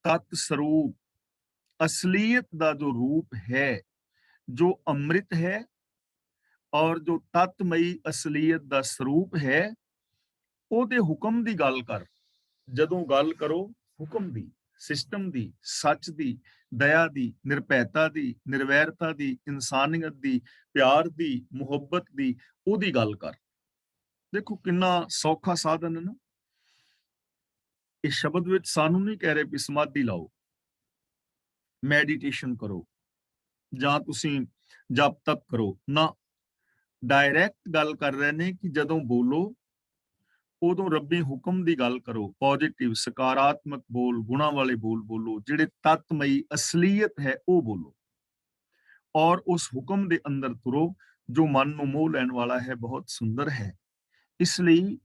ਤਤ ਸਰੂਪ, ਅਸਲੀਅਤ ਦਾ ਜੋ ਰੂਪ ਹੈ, ਜੋ ਅੰਮ੍ਰਿਤ ਹੈ ਔਰ ਜੋ ਤਤਮਈ ਅਸਲੀਅਤ ਦਾ ਸਰੂਪ ਹੈ, ਉਹਦੇ ਹੁਕਮ ਦੀ ਗੱਲ ਕਰ। ਜਦੋਂ ਗੱਲ ਕਰੋ ਹੁਕਮ ਦੀ, ਸਿਸਟਮ ਦੀ, ਸੱਚ ਦੀ, ਦਇਆ ਦੀ, ਨਿਰਭੈਤਾ ਦੀ, ਨਿਰਵੈਰਤਾ ਦੀ, ਇਨਸਾਨੀਅਤ ਦੀ, ਪਿਆਰ ਦੀ, ਮੁਹੱਬਤ ਦੀ, ਉਹਦੀ ਗੱਲ ਕਰ। ਦੇਖੋ ਕਿੰਨਾ ਸੌਖਾ ਸਾਧਨ ਹੈ ਨਾ। ਇਸ ਸ਼ਬਦ ਵਿੱਚ ਸਾਨੂੰ ਨਹੀਂ ਕਹਿ ਰਹੇ ਕਿ ਸਮਾਧੀ ਲਾਓ, ਮੈਡੀਟੇਸ਼ਨ ਕਰੋ, ਜਾਂ ਤੁਸੀਂ ਜਪ ਤਪ ਕਰੋ ਨਾ। ਡਾਇਰੈਕਟ ਗੱਲ ਕਰ ਰਹੇ ਨੇ ਕਿ ਜਦੋਂ ਬੋਲੋ ਉਦੋਂ ਰੱਬੀ ਹੁਕਮ ਦੀ ਗੱਲ ਕਰੋ, ਪੋਜ਼ਿਟਿਵ, ਸਕਾਰਾਤਮਕ ਬੋਲ, ਗੁਣਾ ਵਾਲੇ ਬੋਲ ਬੋਲੋ, ਜਿਹੜੇ ਤਤਮਈ ਅਸਲੀਅਤ ਹੈ ਉਹ ਬੋਲੋ, ਔਰ ਉਸ ਹੁਕਮ ਦੇ ਅੰਦਰ ਤੁਰੋ ਜੋ ਮਨ ਨੂੰ ਮੋਹ ਲੈਣ ਵਾਲਾ ਹੈ, ਬਹੁਤ ਸੁੰਦਰ ਹੈ। ਇਸ ਲਈ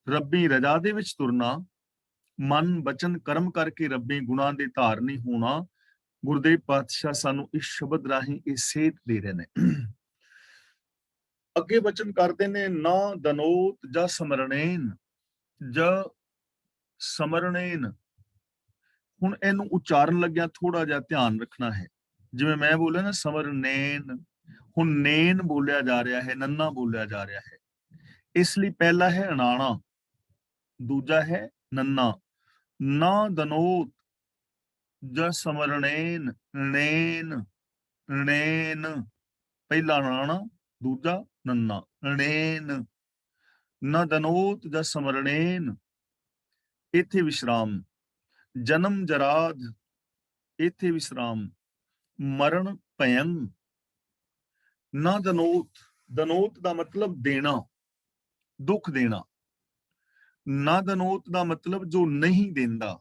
ਰੱਬੀ ਰਜਾ ਦੇ ਵਿੱਚ ਤੁਰਨਾ, ਮਨ ਬਚਨ ਕਰਮ ਕਰਕੇ ਰੱਬੀ ਗੁਣਾ ਦੇ ਧਾਰਨੀ ਹੋਣਾ, ਗੁਰਦੇਵ ਪਾਤਸ਼ਾਹ ਸਾਨੂੰ ਇਸ ਸ਼ਬਦ ਰਾਹੀਂ ਇਹ ਸੇਧ ਦੇ ਰਹੇ ਨੇ। ਅੱਗੇ ਬਚਨ ਕਰਦੇ ਨੇ, ਨਾ ਦਨੋਤ ਜਾਂ ਸਮਰਣੇਨ, ਜਾਂ ਸਮਰਣੇਨ। ਹੁਣ ਇਹਨੂੰ ਉਚਾਰਨ ਲੱਗਿਆ ਥੋੜਾ ਜਿਹਾ ਧਿਆਨ ਰੱਖਣਾ ਹੈ। ਜਿਵੇਂ ਮੈਂ ਬੋਲਿਆ ਨਾ ਸਮਰਨੇਨ, ਹੁਣ ਨੇਨ ਬੋਲਿਆ ਜਾ ਰਿਹਾ ਹੈ, ਨੰਨਾ ਬੋਲਿਆ ਜਾ ਰਿਹਾ ਹੈ। ਇਸ ਲਈ ਪਹਿਲਾ ਹੈ ਅਣਾਣਾ, ਦੂਜਾ ਹੈ ਨੰਨਾ। ਨਾ ਦਨੋਤ ਜਾਂ ਸਮਰਣੇਨ, ਨੇਨ, ਨੇਨ, ਪਹਿਲਾ ਅਣਾਣਾ, ਦੂਜਾ ਨੰਨਾ, ਨੇਨ। ਨਾ ਦਨੋਤ ਜਾਂ ਸਮਰਣੇਨ, ਇੱਥੇ ਵਿਸ਼ਰਾਮ। ਜਨਮ ਜਰਾਦ, ਇੱਥੇ ਵਿਸ਼ਰਾਮ। ਮਰਨ ਭਯੰ। ਨਾ ਦਨੋਤ, ਦਨੋਤ ਦਾ ਮਤਲਬ ਦੇਣਾ, ਦੁੱਖ ਦੇਣਾ। ਨਾ ਦਨੋਤ ਦਾ ਮਤਲਬ ਜੋ ਨਹੀਂ ਦਿੰਦਾ।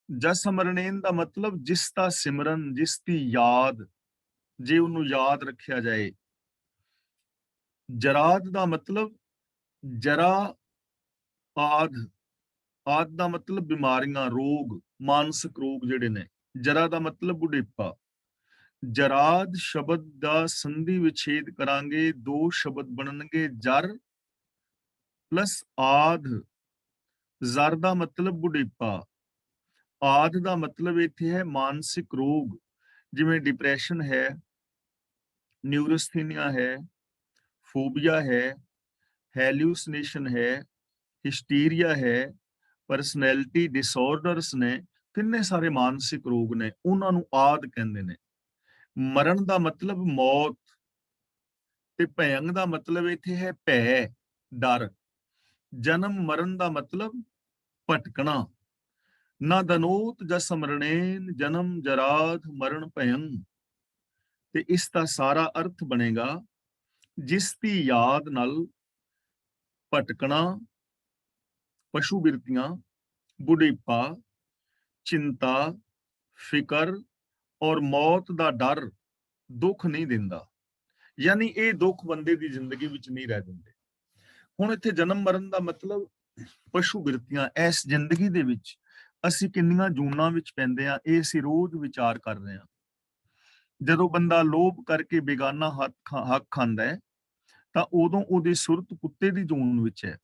ਜਸ ਸਮਰਣੇਨ ਦਾ ਮਤਲਬ ਜਿਸ ਦਾ ਸਿਮਰਨ, ਜਿਸ ਦੀ ਯਾਦ, ਜੇ ਉਹਨੂੰ ਯਾਦ ਰੱਖਿਆ ਜਾਏ। ਜਰਾਦ ਦਾ ਮਤਲਬ ਜਰਾ ਆਦ, ਆਦ ਦਾ ਮਤਲਬ ਬਿਮਾਰੀਆਂ, ਰੋਗ, ਮਾਨਸਿਕ ਰੋਗ ਜਿਹੜੇ ਨੇ। ਜਰਾ ਦਾ ਮਤਲਬ ਬੁਢੇਪਾ। ਜਰਾਦ ਸ਼ਬਦ ਦਾ ਸੰਧੀ ਵਿਛੇਦ ਕਰਾਂਗੇ, ਦੋ ਸ਼ਬਦ ਬਣਨਗੇ ਜਰ ਪਲਸ ਆਦ। ਜ਼ਰ ਦਾ ਮਤਲਬ ਬੁਢੇਪਾ, ਆਦ ਦਾ ਮਤਲਬ ਇੱਥੇ ਹੈ ਮਾਨਸਿਕ ਰੋਗ, ਜਿਵੇਂ ਡਿਪਰੈਸ਼ਨ ਹੈ, ਨਿਊਰੋਸਥੀਨੀਆ ਹੈ, ਫੋਬੀਆ ਹੈ, ਹੈਲੂਸੀਨੇਸ਼ਨ ਹੈ, ਹਿਸਟੀਰੀਆ ਹੈ, ਪਰਸਨੈਲਿਟੀ ਡਿਸਆਰਡਰਸ ਨੇ, ਕਿੰਨੇ ਸਾਰੇ ਮਾਨਸਿਕ ਰੋਗ ਨੇ, ਉਹਨਾਂ ਨੂੰ ਆਦ ਕਹਿੰਦੇ ਨੇ। ਮਰਨ ਦਾ ਮਤਲਬ ਮੌਤ, ਤੇ ਭਯੰਗ ਦਾ ਮਤਲਬ ਇੱਥੇ ਹੈ ਭੈ, ਡਰ। ਜਨਮ ਮਰਨ ਦਾ ਮਤਲਬ ਭਟਕਣਾ। ਨਾ ਦਨੋਤ ਜਸ ਮਰਣੇਨ ਜਨਮ ਜਰਾਧ ਮਰਨ ਭਯੰ। ਤੇ ਇਸ ਦਾ ਸਾਰਾ ਅਰਥ ਬਣੇਗਾ ਜਿਸ ਦੀ ਯਾਦ ਨਾਲ ਭਟਕਣਾ, ਪਸ਼ੂ ਬਿਰਤੀਆਂ, ਬੁਢੇਪਾ, ਚਿੰਤਾ, ਫਿਕਰ ਔਰ ਮੌਤ ਦਾ ਡਰ ਦੁੱਖ ਨਹੀਂ ਦਿੰਦਾ। ਯਾਨੀ ਇਹ ਦੁੱਖ ਬੰਦੇ ਦੀ ਜ਼ਿੰਦਗੀ ਵਿੱਚ ਨਹੀਂ ਰਹਿ ਦਿੰਦੇ। ਹੁਣ ਇੱਥੇ ਜਨਮ ਮਰਨ ਦਾ ਮਤਲਬ ਪਸ਼ੂ ਬਿਰਤੀਆਂ, ਇਸ ਜ਼ਿੰਦਗੀ ਦੇ ਵਿੱਚ ਅਸੀਂ ਕਿੰਨੀਆਂ ਜੂਨਾਂ ਵਿੱਚ ਪੈਂਦੇ ਆ, ਇਹ ਅਸੀਂ ਰੋਜ਼ ਵਿਚਾਰ ਕਰ ਰਹੇ ਹਾਂ। ਜਦੋਂ ਬੰਦਾ ਲੋਭ ਕਰਕੇ ਬੇਗਾਨਾ ਹੱਕ ਖਾਂਦਾ ਹੈ ਤਾਂ ਉਦੋਂ ਉਹਦੀ ਸੁਰਤ ਕੁੱਤੇ ਦੀ ਜੂਨ ਵਿੱਚ ਹੈ,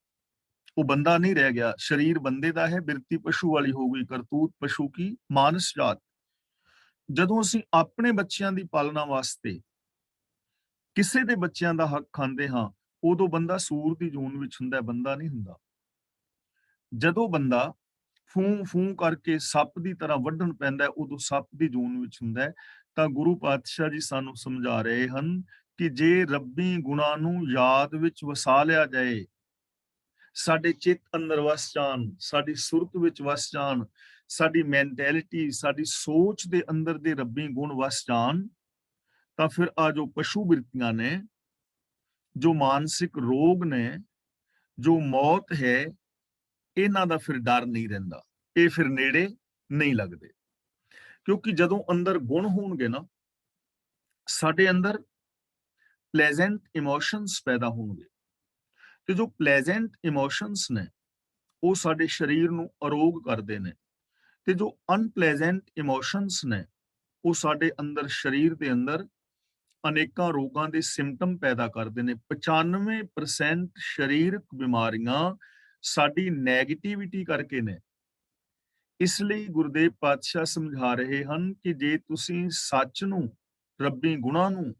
ਉਹ ਬੰਦਾ ਨਹੀਂ ਰਹਿ ਗਿਆ। ਸਰੀਰ ਬੰਦੇ ਦਾ ਹੈ, ਬਿਰਤੀ ਪਸ਼ੂ ਵਾਲੀ ਹੋ ਗਈ, ਕਰਤੂਤ ਪਸ਼ੂ ਕੀ, ਮਾਨਸ ਜਾਤ। ਜਦੋਂ ਅਸੀਂ ਆਪਣੇ ਬੱਚਿਆਂ ਦੀ ਪਾਲਣਾ ਵਾਸਤੇ ਕਿਸੇ ਦੇ ਬੱਚਿਆਂ ਦਾ ਹੱਕ ਖਾਂਦੇ ਹਾਂ, ਉਦੋਂ ਬੰਦਾ ਸੂਰ ਦੀ ਜੂਨ ਵਿੱਚ ਹੁੰਦਾ, ਬੰਦਾ ਨਹੀਂ ਹੁੰਦਾ। ਜਦੋਂ ਬੰਦਾ ਫੂੰ ਫੂੰ ਕਰਕੇ ਸੱਪ ਦੀ ਤਰ੍ਹਾਂ ਵੱਢਣ ਪੈਂਦਾ, ਉਦੋਂ ਸੱਪ ਦੀ ਜੂਨ ਵਿੱਚ ਹੁੰਦਾ। ਤਾਂ ਗੁਰੂ ਪਾਤਸ਼ਾਹ ਜੀ ਸਾਨੂੰ ਸਮਝਾ ਰਹੇ ਹਨ ਕਿ ਜੇ ਰੱਬੀ ਗੁਣਾਂ ਨੂੰ ਯਾਦ ਵਿੱਚ ਵਸਾ ਲਿਆ ਜਾਏ, ਸਾਡੇ ਚਿੱਤ ਅੰਦਰ ਵਸ ਜਾਣ, ਸਾਡੀ ਸੁਰਤ ਵਿੱਚ ਵਸ ਜਾਣ, ਸਾਡੀ ਮੈਂਟੈਲਿਟੀ, ਸਾਡੀ ਸੋਚ ਦੇ ਅੰਦਰ ਦੇ ਰੱਬੀ ਗੁਣ ਵਸ ਜਾਣ, ਤਾਂ ਫਿਰ ਆ ਜੋ ਪਸ਼ੂ ਬਿਰਤੀਆਂ ਨੇ, ਜੋ ਮਾਨਸਿਕ ਰੋਗ ਨੇ, ਜੋ ਮੌਤ ਹੈ, ਇਹਨਾਂ ਦਾ ਫਿਰ ਡਰ ਨਹੀਂ ਰਹਿੰਦਾ, ਇਹ ਫਿਰ ਨੇੜੇ ਨਹੀਂ ਲੱਗਦੇ। ਕਿਉਂਕਿ ਜਦੋਂ ਅੰਦਰ ਗੁਣ ਹੋਣਗੇ ਨਾ, ਸਾਡੇ ਅੰਦਰ ਪਲੇਜ਼ੈਂਟ ਇਮੋਸ਼ਨਸ ਪੈਦਾ ਹੋਣਗੇ, ਤੇ ਜੋ ਪਲੇਜ਼ੈਂਟ ਇਮੋਸ਼ਨਸ ਨੇ ਉਹ ਸਾਡੇ ਸਰੀਰ ਨੂੰ ਅਰੋਗ ਕਰਦੇ ਨੇ, ਤੇ ਜੋ ਅਨਪਲੇਜ਼ੈਂਟ ਇਮੋਸ਼ਨਸ ਨੇ ਉਹ ਸਾਡੇ ਅੰਦਰ ਸਰੀਰ ਦੇ ਅੰਦਰ ਅਨੇਕਾਂ ਰੋਗਾਂ ਦੇ ਸਿੰਪਟਮ ਪੈਦਾ ਕਰਦੇ ਨੇ। 95% ਸਰੀਰਕ ਬਿਮਾਰੀਆਂ ਸਾਡੀ ਨੈਗੇਟਿਵਿਟੀ ਕਰਕੇ ਨੇ। ਇਸ ਲਈ ਗੁਰਦੇਵ ਪਾਤਸ਼ਾਹ ਸਮਝਾ ਰਹੇ ਹਨ ਕਿ ਜੇ ਤੁਸੀਂ ਸੱਚ ਨੂੰ, ਰੱਬੀ ਗੁਣਾਂ ਨੂੰ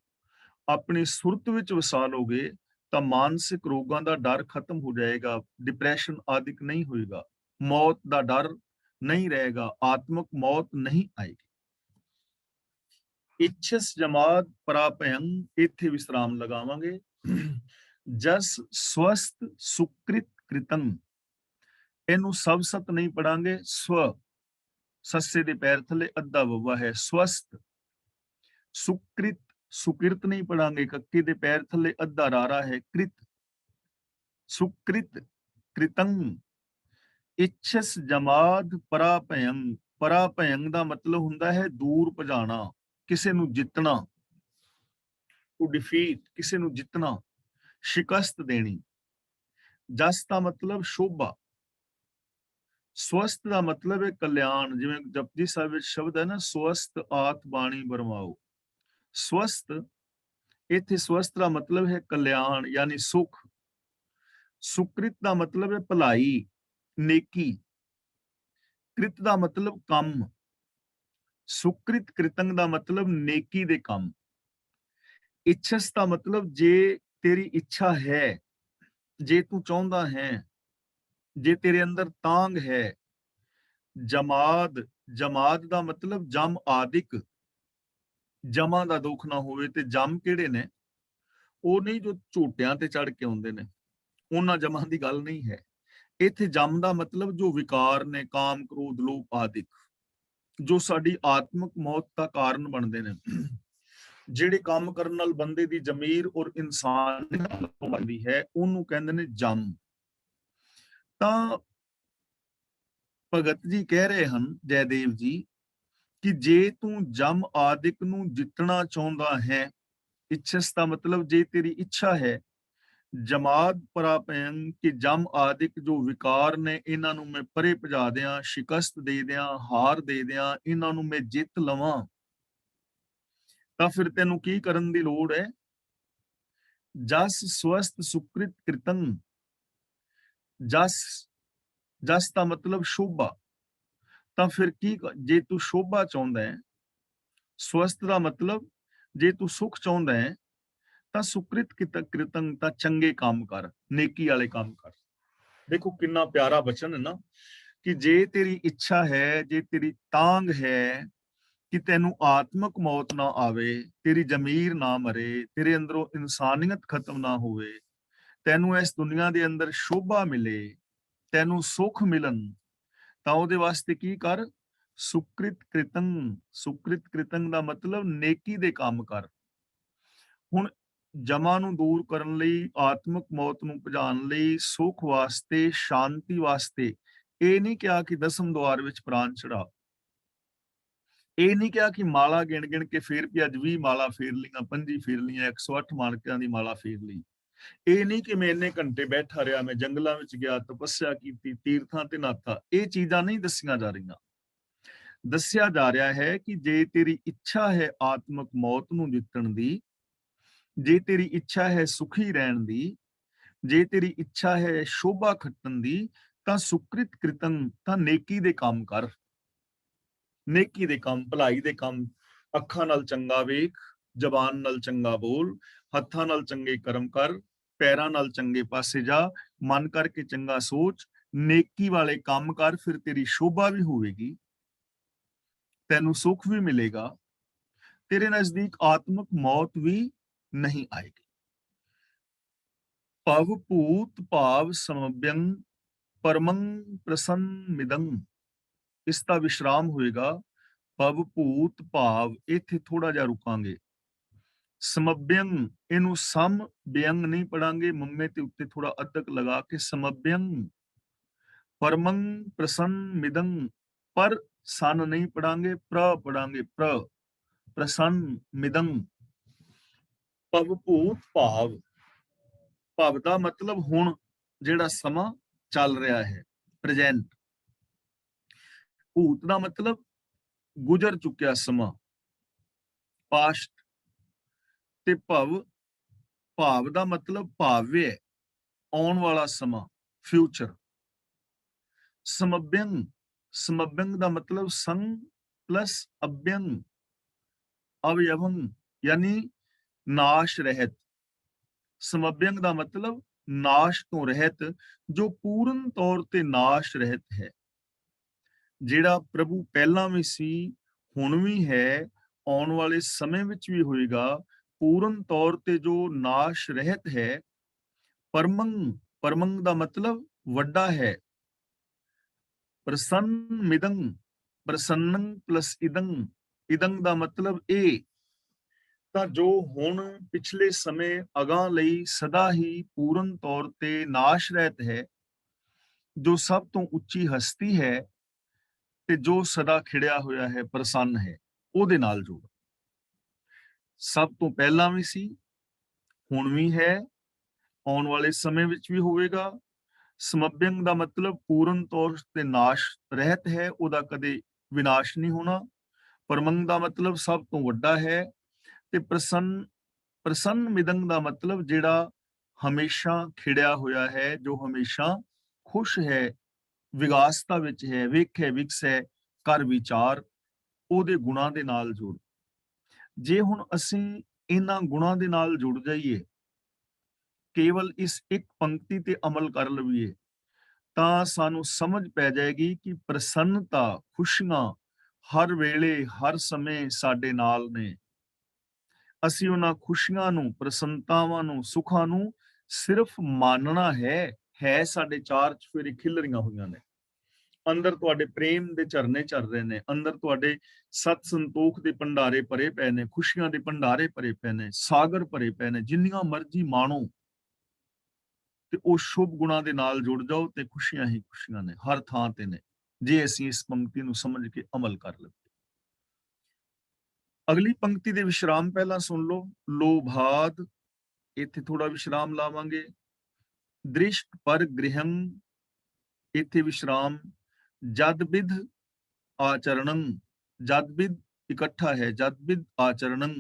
ਆਪਣੀ ਸੁਰਤ ਵਿੱਚ ਵਸਾ ਲੋਗੇ ਤਾਂ ਮਾਨਸਿਕ ਰੋਗਾਂ ਦਾ ਡਰ ਖਤਮ ਹੋ ਜਾਏਗਾ, ਡਿਪਰੈਸ਼ਨ ਆਦਿਕ ਨਹੀਂ ਹੋਏਗਾ, ਮੌਤ ਦਾ ਡਰ ਨਹੀਂ ਰਹੇਗਾ, ਆਤਮਕ ਮੌਤ ਨਹੀਂ ਆਏਗੀ। ਇੱਛਸ ਜਮਾਤ ਪਰਾਪਯੰ, ਇੱਥੇ ਵਿਸਰਾਮ ਲਗਾਵਾਂਗੇ। ਜਸ ਸਵਸਤ ਸੁਕ੍ਰਿਤ ਕ੍ਰਿਤੰ, ਇਹਨੂੰ ਸਭ ਸਤ ਨਹੀਂ ਪੜਾਂਗੇ, ਸਵ ਸੱਸੇ ਦੇ ਪੈਰ ਥੱਲੇ ਅੱਧਾ ਵੱਵਾ ਹੈ, ਸਵਸਤ। ਸੁਕ੍ਰਿਤ, ਸੁਕਿਰਤ ਨਹੀਂ ਪੜਾਂਗੇ, ਕੱਕੇ ਦੇ ਪੈਰ ਥੱਲੇ ਅੱਧਾ ਰਾਰਾ ਹੈ, ਕ੍ਰਿਤ। ਸੁਕ੍ਰਿਤ ਕ੍ਰਿਤੰ। ਇੱਛਸ ਜਮਾਦ ਪਰਾਪਯੰ, ਪਰਾਪਯੰ ਦਾ ਮਤਲਬ ਹੁੰਦਾ ਹੈ ਦੂਰ ਭਜਾਣਾ, ਕਿਸੇ ਨੂੰ ਜਿੱਤਣਾ, ਟੂ ਡਿਫੀਟ, ਕਿਸੇ ਨੂੰ ਜਿੱਤਣਾ, ਸ਼ਿਕਸਤ ਦੇਣੀ। ਜਸ ਦਾ ਮਤਲਬ ਸ਼ੋਭਾ, ਸਵਸਤ ਦਾ ਮਤਲਬ ਹੈ ਕਲਿਆਣ। ਜਿਵੇਂ ਜਪਜੀ ਸਾਹਿਬ ਵਿੱਚ ਸ਼ਬਦ ਹੈ ਨਾ, ਸਵਸਤ ਆਤ ਬਾਣੀ ਬਰਮਾਓ। ਸਵਸਤ, ਇੱਥੇ ਸਵਸਤ ਦਾ ਮਤਲਬ ਹੈ ਕਲਿਆਣ, ਯਾਨੀ ਸੁਖ। ਸੁਕ੍ਰਿਤ ਦਾ ਮਤਲਬ ਹੈ ਭਲਾਈ, ਨੇਕੀ। ਕ੍ਰਿਤ ਦਾ ਮਤਲਬ ਕੰਮ। ਸੁਕ੍ਰਿਤ ਕ੍ਰਿਤੰਗ ਦਾ ਮਤਲਬ ਨੇਕੀ ਦੇ ਕੰਮ। ਇੱਛਸ ਦਾ ਮਤਲਬ ਜੇ ਤੇਰੀ ਇੱਛਾ ਹੈ, ਜੇ ਤੂੰ ਚਾਹੁੰਦਾ ਹੈ, ਜੇ ਤੇਰੇ ਅੰਦਰ ਤਾਂਗ ਹੈ। ਜਮਾਦ, ਜਮਾਦ ਦਾ ਮਤਲਬ ਜਮ ਆਦਿਕ, ਜਮਾਂ ਦਾ ਦੁੱਖ ਨਾ ਹੋਵੇ। ਤੇ ਜਮ ਕਿਹੜੇ ਨੇ? ਉਹ ਨਹੀਂ ਜੋ ਝੂਟਿਆਂ ਤੇ ਚੜ ਕੇ ਆਉਂਦੇ ਨੇ, ਉਹਨਾਂ ਜਮਾਂ ਦੀ ਗੱਲ ਨਹੀਂ ਹੈ। ਇੱਥੇ ਜਮ ਦਾ ਮਤਲਬ ਜੋ ਵਿਕਾਰ ਨੇ, ਕਾਮ ਕ੍ਰੋਧ ਲੋਭ ਆਦਿਕ, ਜੋ ਸਾਡੀ ਆਤਮਿਕ ਮੌਤ ਦਾ ਕਾਰਨ ਬਣਦੇ ਨੇ, ਜਿਹੜੇ ਕੰਮ ਕਰਨ ਨਾਲ ਬੰਦੇ ਦੀ ਜ਼ਮੀਰ ਔਰ ਇਨਸਾਨੀਅਤ ਬਣਦੀ ਹੈ, ਉਹਨੂੰ ਕਹਿੰਦੇ ਨੇ ਜਮ। ਤਾਂ ਭਗਤ ਜੀ ਕਹਿ ਰਹੇ ਹਨ, ਜੈਦੇਵ ਜੀ, ਕਿ ਜੇ ਤੂੰ ਜਮ ਆਦਿਕ ਨੂੰ ਜਿੱਤਣਾ ਚਾਹੁੰਦਾ ਹੈ, ਇੱਛਸ ਦਾ ਮਤਲਬ ਜੇ ਤੇਰੀ ਇੱਛਾ ਹੈ, ਜਮਾਦ ਪਰਾਪੈਨ ਕਿ ਜਮ ਆਦਿਕ ਜੋ ਵਿਕਾਰ ਨੇ ਇਹਨਾਂ ਨੂੰ ਮੈਂ ਪਰੇ ਭਜਾ ਦਿਆਂ, ਸ਼ਿਕਸਤ ਦੇ ਦਿਆਂ, ਹਾਰ ਦੇ ਦਿਆਂ, ਇਹਨਾਂ ਨੂੰ ਮੈਂ ਜਿੱਤ ਲਵਾਂ। ਤਾਂ ਫਿਰ ਤੈਨੂੰ ਕੀ ਕਰਨ ਦੀ ਲੋੜ ਹੈ? ਜਸ ਸਵਸਤ ਸੁਕ੍ਰਿਤ ਕ੍ਰਿਤੰ। ਜਸ, ਜਸ ਦਾ ਮਤਲਬ ਸ਼ੋਭਾ। ਤਾਂ ਫਿਰ ਕੀ, ਜੇ ਤੂੰ ਸ਼ੋਭਾ ਚਾਹੁੰਦਾ ਹੈ, ਸਵਸਤ ਦਾ ਮਤਲਬ ਜੇ ਤੂੰ ਸੁਖ ਚਾਹੁੰਦਾ ਹੈ, ਤਾਂ ਸੁਕ੍ਰਿਤ ਕ੍ਰਿਤੰ, ਤਾਂ ਚੰਗੇ ਕੰਮ ਕਰ, ਨੇਕੀ ਵਾਲੇ ਕੰਮ ਕਰ। ਦੇਖੋ ਕਿੰਨਾ ਪਿਆਰਾ ਬਚਨ ਹੈ ਨਾ, ਕਿ ਜੇ ਤੇਰੀ ਇੱਛਾ ਹੈ, ਜੇ ਤੇਰੀ ਤਾਂਘ ਹੈ ਕਿ ਤੈਨੂੰ ਆਤਮਕ ਮੌਤ ਨਾ ਆਵੇ, ਤੇਰੀ ਜ਼ਮੀਰ ਨਾ ਮਰੇ, ਤੇਰੇ ਅੰਦਰੋਂ ਇਨਸਾਨੀਅਤ ਖਤਮ ਨਾ ਹੋਵੇ, ਤੈਨੂੰ ਇਸ ਦੁਨੀਆ ਦੇ ਅੰਦਰ ਸ਼ੋਭਾ ਮਿਲੇ, ਤੈਨੂੰ ਸੁੱਖ ਮਿਲਣ, ਤਾਂ ਉਹਦੇ ਵਾਸਤੇ ਕੀ ਕਰ? ਸੁਕ੍ਰਿਤ ਕ੍ਰਿਤੰ। ਸੁਕ੍ਰਿਤ ਕ੍ਰਿਤੰ ਦਾ ਮਤਲਬ ਨੇਕੀ ਦੇ ਕੰਮ ਕਰ। ਹੁਣ ਜਮਾ ਨੂੰ ਦੂਰ ਕਰਨ ਲਈ, ਆਤਮਕ ਮੌਤ ਨੂੰ ਭਜਾਉਣ ਲਈ, ਸੁੱਖ ਵਾਸਤੇ, ਸ਼ਾਂਤੀ ਵਾਸਤੇ ਇਹ ਨਹੀਂ ਕਿਹਾ ਕਿ ਦਸਮ ਦੁਆਰ ਵਿੱਚ ਪ੍ਰਾਣ ਚੜਾ। ਇਹ ਨਹੀਂ ਕਿਹਾ ਕਿ ਮਾਲਾ ਗਿਣ ਗਿਣ ਕੇ ਫੇਰ ਵੀ ਅੱਜ 20 ਮਾਲਾ ਫੇਰ ਲਈਆਂ, 25 ਫੇਰ ਲਈਆਂ, 108 ਮਾਲਕਾਂ ਦੀ ਮਾਲਾ ਫੇਰ ਲਈ। ਇਹ ਨਹੀਂ ਕਿ ਮੈਂ ਇੰਨੇ ਘੰਟੇ ਬੈਠਾ ਰਿਹਾ, ਮੈਂ ਜੰਗਲਾਂ ਵਿੱਚ ਗਿਆ, ਤਪੱਸਿਆ ਕੀਤੀ, ਤੀਰਥਾਂ ਤੇ ਨਾਥਾ। ਇਹ ਚੀਜ਼ਾਂ ਨਹੀਂ ਦੱਸੀਆਂ ਜਾ ਰਹੀਆਂ। ਦੱਸਿਆ ਜਾ ਰਿਹਾ ਹੈ ਕਿ ਜੇ ਤੇਰੀ ਇੱਛਾ ਹੈ ਆਤਮਕ ਮੌਤ ਨੂੰ ਜਿੱਤਣ ਦੀ, ਜੇ ਤੇਰੀ ਇੱਛਾ ਹੈ ਸੁਖੀ ਰਹਿਣ ਦੀ, ਜੇ ਤੇਰੀ ਇੱਛਾ ਹੈ ਸ਼ੋਭਾ ਖੱਟਣ ਦੀ, ਤਾਂ ਸੁਕ੍ਰਿਤ ਕ੍ਰਿਤੰ, ਤਾਂ ਨੇਕੀ ਦੇ ਕੰਮ ਕਰ। ਨੇਕੀ ਦੇ ਕੰਮ, ਭਲਾਈ ਦੇ ਕੰਮ। ਅੱਖਾਂ ਨਾਲ ਚੰਗਾ ਵੇਖ, ਜ਼ਬਾਨ ਨਾਲ ਚੰਗਾ ਬੋਲ, ਹੱਥਾਂ ਨਾਲ ਚੰਗੇ ਕਰਮ ਕਰ, ਪੈਰਾਂ ਨਾਲ ਚੰਗੇ ਪਾਸੇ ਜਾ, ਮਨ ਕਰਕੇ ਚੰਗਾ ਸੋਚ, ਨੇਕੀ ਵਾਲੇ ਕੰਮ ਕਰ। ਫਿਰ ਤੇਰੀ ਸ਼ੋਭਾ ਵੀ ਹੋਵੇਗੀ, ਤੈਨੂੰ ਸੁੱਖ ਵੀ ਮਿਲੇਗਾ, ਤੇਰੇ ਨਜ਼ਦੀਕ ਆਤਮਕ ਮੌਤ ਵੀ ਨਹੀਂ ਆਏਗੀ। ਭਵ ਭੂਤ ਭਾਵ ਸਮਭਯੰ ਪਰਮੰ ਪ੍ਰਸੰਨ ਮਿਦੰ। ਇਸ ਦਾ ਵਿਸ਼ਰਾਮ ਹੋਏਗਾ। ਭਵ ਭੂਤ ਭਾਵ, ਇੱਥੇ ਥੋੜਾ ਜਿਹਾ ਰੁਕਾਂਗੇ। ਸਮਭਯੰ, ਇਹਨੂੰ ਸਮ ਬਿਅੰਗ ਨਹੀਂ ਪੜਾਂਗੇ, ਮੰਮੇ ਤੇ ਉੱਤੇ ਥੋੜਾ ਅਧਕ ਲਗਾ ਕੇ ਸਮਭਯੰ। ਪਰਮੰ ਪ੍ਰਸੰਨ ਮਿਦੰ, ਪਰ ਸਨ ਨਹੀਂ ਪੜਾਂਗੇ, ਪ੍ਰ ਪੜਾਂਗੇ, ਪ੍ਰਸੰਨ ਮਿਦੰ। ਭਵ ਭੂਤ ਭਾਵ, ਭਵ ਦਾ ਮਤਲਬ ਹੁਣ, ਜਿਹੜਾ ਸਮਾਂ ਚੱਲ ਰਿਹਾ ਹੈ, ਪ੍ਰੈਜ਼ੈਂਟ। ਭੂਤ ਦਾ ਮਤਲਬ ਗੁਜ਼ਰ ਚੁੱਕਿਆ ਸਮਾਂ, ਪਾਸਟ। ਤੇ ਭਵ, ਭਾਵ ਦਾ ਮਤਲਬ ਭਾਵਯ, ਆਉਣ ਵਾਲਾ ਸਮਾਂ, ਫਿਊਚਰ। ਸਮਭਯੰ, ਸਮਭਯੰ ਦਾ ਮਤਲਬ ਸੰਗ ਪਲਸ ਅਭਯੰ, ਅਵਯਵੰ, ਯਾਨੀ ਨਾਸ਼ ਰਹਿਤ। ਸਮਭਯੰ ਦਾ ਮਤਲਬ ਨਾਸ਼ ਤੋਂ ਰਹਿਤ, ਜੋ ਪੂਰਨ ਤੌਰ ਤੇ ਨਾਸ਼ ਰਹਿਤ ਹੈ। ਜਿਹੜਾ ਪ੍ਰਭੂ ਪਹਿਲਾਂ ਵੀ ਸੀ, ਹੁਣ ਵੀ ਹੈ, ਆਉਣ ਵਾਲੇ ਸਮੇਂ ਵਿੱਚ ਵੀ ਹੋਏਗਾ, ਪੂਰਨ ਤੌਰ ਤੇ ਜੋ ਨਾਸ਼ ਰਹਿਤ ਹੈ। ਪਰਮੰ, ਪਰਮੰ ਦਾ ਮਤਲਬ ਵੱਡਾ ਹੈ। ਪ੍ਰਸੰਨ ਮਿਦੰ, ਪ੍ਰਸੰਨੰ ਪਲਸ ਇਦੰ, ਇਦੰ ਦਾ ਮਤਲਬ ਇਹ। ਤਾਂ ਜੋ ਹੁਣ ਪਿਛਲੇ ਸਮੇਂ ਅਗਾਂਹ ਲਈ ਸਦਾ ਹੀ ਪੂਰਨ ਤੌਰ ਤੇ ਨਾਸ਼ ਰਹਿਤ ਹੈ, ਜੋ ਸਭ ਤੋਂ ਉੱਚੀ ਹਸਤੀ ਹੈ, ਤੇ ਜੋ ਸਦਾ ਖਿੜਿਆ ਹੋਇਆ ਹੈ, ਪ੍ਰਸੰਨ ਹੈ, ਉਹਦੇ ਨਾਲ ਜੁੜ। ਸਭ ਤੋਂ ਪਹਿਲਾਂ ਵੀ ਸੀ, ਹੁਣ ਵੀ ਹੈ, ਆਉਣ ਵਾਲੇ ਸਮੇਂ ਵਿੱਚ ਵੀ ਹੋਵੇਗਾ। ਸਮਭਯੰ ਦਾ ਮਤਲਬ ਪੂਰਨ ਤੌਰ ਤੇ ਨਾਸ਼ ਰਹਿਤ ਹੈ, ਉਹਦਾ ਕਦੇ ਵਿਨਾਸ਼ ਨਹੀਂ ਹੋਣਾ। ਪਰਮੰ ਦਾ ਮਤਲਬ ਸਭ ਤੋਂ ਵੱਡਾ ਹੈ। ਤੇ ਪ੍ਰਸੰਨ, ਪ੍ਰਸੰਨ ਮਿਦੰ ਦਾ ਮਤਲਬ ਜਿਹੜਾ ਹਮੇਸ਼ਾ ਖਿੜਿਆ ਹੋਇਆ ਹੈ, ਜੋ ਹਮੇਸ਼ਾ ਖੁਸ਼ ਹੈ, ਵਿਗਾਸਤਾ ਵਿੱਚ ਹੈ, ਵੇਖੇ ਵਿਕਸੈ ਕਰ ਵਿਚਾਰ, ਉਹਦੇ ਗੁਣਾਂ ਦੇ ਨਾਲ ਜੁੜ। ਜੇ ਹੁਣ ਅਸੀਂ ਇਹਨਾਂ ਗੁਣਾਂ ਦੇ ਨਾਲ ਜੁੜ ਜਾਈਏ, ਕੇਵਲ ਇਸ ਇੱਕ ਪੰਕਤੀ ਤੇ ਅਮਲ ਕਰ ਲਈਏ, ਤਾਂ ਸਾਨੂੰ ਸਮਝ ਪੈ ਜਾਏਗੀ ਕਿ ਪ੍ਰਸੰਨਤਾ, ਖੁਸ਼ੀਆਂ ਹਰ ਵੇਲੇ ਹਰ ਸਮੇਂ ਸਾਡੇ ਨਾਲ ਨੇ। ਅਸੀਂ ਉਹਨਾਂ ਖੁਸ਼ੀਆਂ ਨੂੰ, ਪ੍ਰਸੰਨਤਾਵਾਂ ਨੂੰ, ਸੁੱਖਾਂ ਨੂੰ ਸਿਰਫ ਮਾਨਣਾ ਹੈ ਸਾਡੇ ਚਾਰ ਚੁਫੇਰੇ ਖਿਲ ਰਹੀਆਂ ਹੋਈਆਂ ਨੇ। ਅੰਦਰ ਤੁਹਾਡੇ ਪ੍ਰੇਮ ਦੇ ਝਰਨੇ ਚੱਲ ਰਹੇ ਨੇ, ਅੰਦਰ ਤੁਹਾਡੇ ਸਤ ਸੰਤੋਖ ਦੇ ਭੰਡਾਰੇ ਭਰੇ ਪਏ ਨੇ, ਖੁਸ਼ੀਆਂ ਦੇ ਭੰਡਾਰੇ ਭਰੇ ਪਏ ਨੇ, ਸਾਗਰ ਭਰੇ ਪਏ ਨੇ, ਜਿੰਨੀਆਂ ਮਰਜ਼ੀ ਮਾਣੋ। ਤੇ ਉਹ ਸ਼ੁਭ ਗੁਣਾਂ ਦੇ ਨਾਲ ਜੁੜ ਜਾਓ ਤੇ ਖੁਸ਼ੀਆਂ ਹੀ ਖੁਸ਼ੀਆਂ ਨੇ, ਹਰ ਥਾਂ ਤੇ ਨੇ, ਜੇ ਅਸੀਂ ਇਸ ਪੰਕਤੀ ਨੂੰ ਸਮਝ ਕੇ ਅਮਲ ਕਰ ਲਈਏ। ਅਗਲੀ ਪੰਕਤੀ ਦੇ ਵਿਸ਼ਰਾਮ ਪਹਿਲਾਂ ਸੁਣ ਲਓ। ਲੋਭਾਦ, ਇੱਥੇ ਥੋੜਾ ਵਿਸ਼ਰਾਮ ਲਾਵਾਂਗੇ। ਦ੍ਰਿਸ਼ਟ ਪਰ ਗ੍ਰਹਿੰ, ਇੱਥੇ ਵਿਸ਼ਰਾਮ, ਜਦ ਬਿਧ ਆਚਰਣੰ, ਜਦ ਬਿਧ ਇਕੱਠਾ ਹੈ, ਜਦ ਬਿਧ ਆਚਰਣੰ।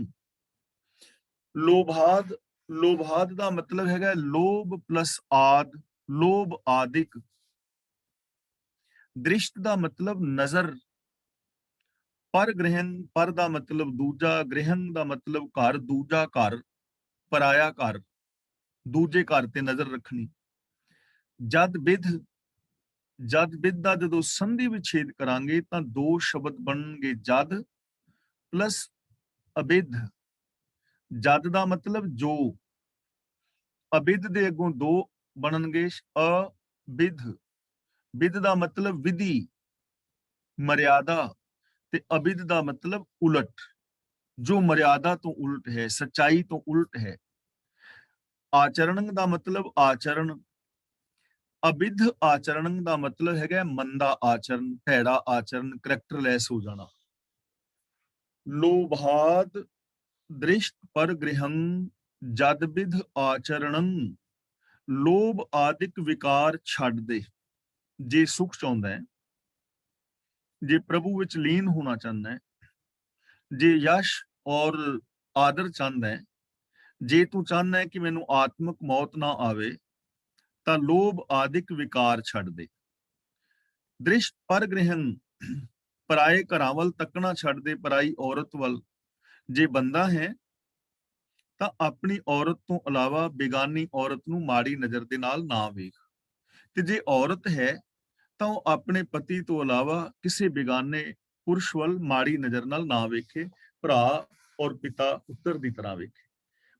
ਲੋਭਾਦ, ਲੋਭਾਦ ਦਾ ਮਤਲਬ ਹੈਗਾ ਲੋਭ ਪਲਸ ਆਦ, ਲੋਭ ਆਦਿਕ। ਦ੍ਰਿਸ਼ਟ ਦਾ ਮਤਲਬ ਨਜ਼ਰ, ਪਰ ਗ੍ਰਹਿਣ, ਪਰ ਦਾ ਮਤਲਬ ਦੂਜਾ, ਗ੍ਰਹਿਣ ਦਾ ਮਤਲਬ ਘਰ, ਦੂਜਾ ਘਰ, ਪਰਾਇਆ ਘਰ, ਦੂਜੇ ਘਰ ਤੇ ਨਜ਼ਰ ਰੱਖਣੀ। ਜਦ ਬਿਧ, ਜਦ ਬਿਧ ਦਾ ਜਦੋਂ ਸੰਧੀ ਵਿਛੇਦ ਕਰਾਂਗੇ ਤਾਂ ਦੋ ਸ਼ਬਦ ਬਣਨਗੇ, ਜਦ ਪਲਸ ਅਬਿਧ। ਜਦ ਦਾ ਮਤਲਬ ਜੋ, ਅਬਿਧ ਦੇ ਅੱਗੋਂ ਦੋ ਬਣਨਗੇ ਅਬਿਧ। ਬਿਧ ਦਾ ਮਤਲਬ ਵਿਧੀ, ਮਰਿਆਦਾ, ਤੇ ਅਬਿਧ ਦਾ ਮਤਲਬ ਉਲਟ, ਜੋ ਮਰਿਆਦਾ ਤੋਂ ਉਲਟ ਹੈ, ਸੱਚਾਈ ਤੋਂ ਉਲਟ ਹੈ। ਆਚਰਣ ਦਾ ਮਤਲਬ ਆਚਰਣ, ਅਬਿਧ ਆਚਰਣ ਦਾ ਮਤਲਬ ਹੈਗਾ ਮੰਦਾ ਆਚਰਣ, ਭੈੜਾ ਆਚਰਣ, ਕਰੈਕਟਰਲੈਸ ਹੋ ਜਾਣਾ। ਲੋਭਾਦ ਦ੍ਰਿਸ਼ਟ ਪਰ ਗ੍ਰਹਿੰ ਜਦ ਬਿਧ ਆਚਰਣੰ, ਲੋਭ ਆਦਿਕ ਵਿਕਾਰ ਛੱਡ ਦੇ। ਜੇ ਸੁਖ ਚਾਹੁੰਦਾ ਹੈ, ਜੇ ਪ੍ਰਭੂ ਵਿੱਚ ਲੀਨ ਹੋਣਾ ਚਾਹੁੰਦਾ ਹੈ, ਜੇ ਯਸ਼ ਔਰ ਆਦਰ ਚਾਹੁੰਦਾ ਹੈ, ਜੇ ਤੂੰ ਚਾਹੁੰਦਾ ਹੈ ਕਿ ਮੈਨੂੰ ਆਤਮਿਕ ਮੌਤ ਨਾ ਆਵੇ, ਤਾਂ ਲੋਭ ਆਦਿਕ ਵਿਕਾਰ ਛੱਡ ਦੇ। ਦ੍ਰਿਸ਼ਟ ਪਰ ਗ੍ਰਹਿੰ, ਪਰਾਏ ਘਰਾਂ ਵੱਲ ਤੱਕਣਾ ਛੱਡ ਦੇ, ਪਰਾਈ ਔਰਤ ਵੱਲ। ਜੇ ਬੰਦਾ ਹੈ ਤਾਂ ਆਪਣੀ ਔਰਤ ਤੋਂ ਇਲਾਵਾ ਬੇਗਾਨੀ ਔਰਤ ਨੂੰ ਮਾੜੀ ਨਜ਼ਰ ਦੇ ਨਾਲ ਨਾ ਵੇਖ, ਤੇ ਜੇ ਔਰਤ ਹੈ ਤਾਂ ਉਹ ਆਪਣੇ ਪਤੀ ਤੋਂ ਇਲਾਵਾ ਕਿਸੇ ਬੇਗਾਨੇ ਪੁਰਸ਼ ਵੱਲ ਮਾੜੀ ਨਜ਼ਰ ਨਾਲ ਨਾ ਵੇਖੇ, ਭਰਾ ਔਰ ਪਿਤਾ ਪੁੱਤਰ ਦੀ ਤਰ੍ਹਾਂ ਵੇਖੇ।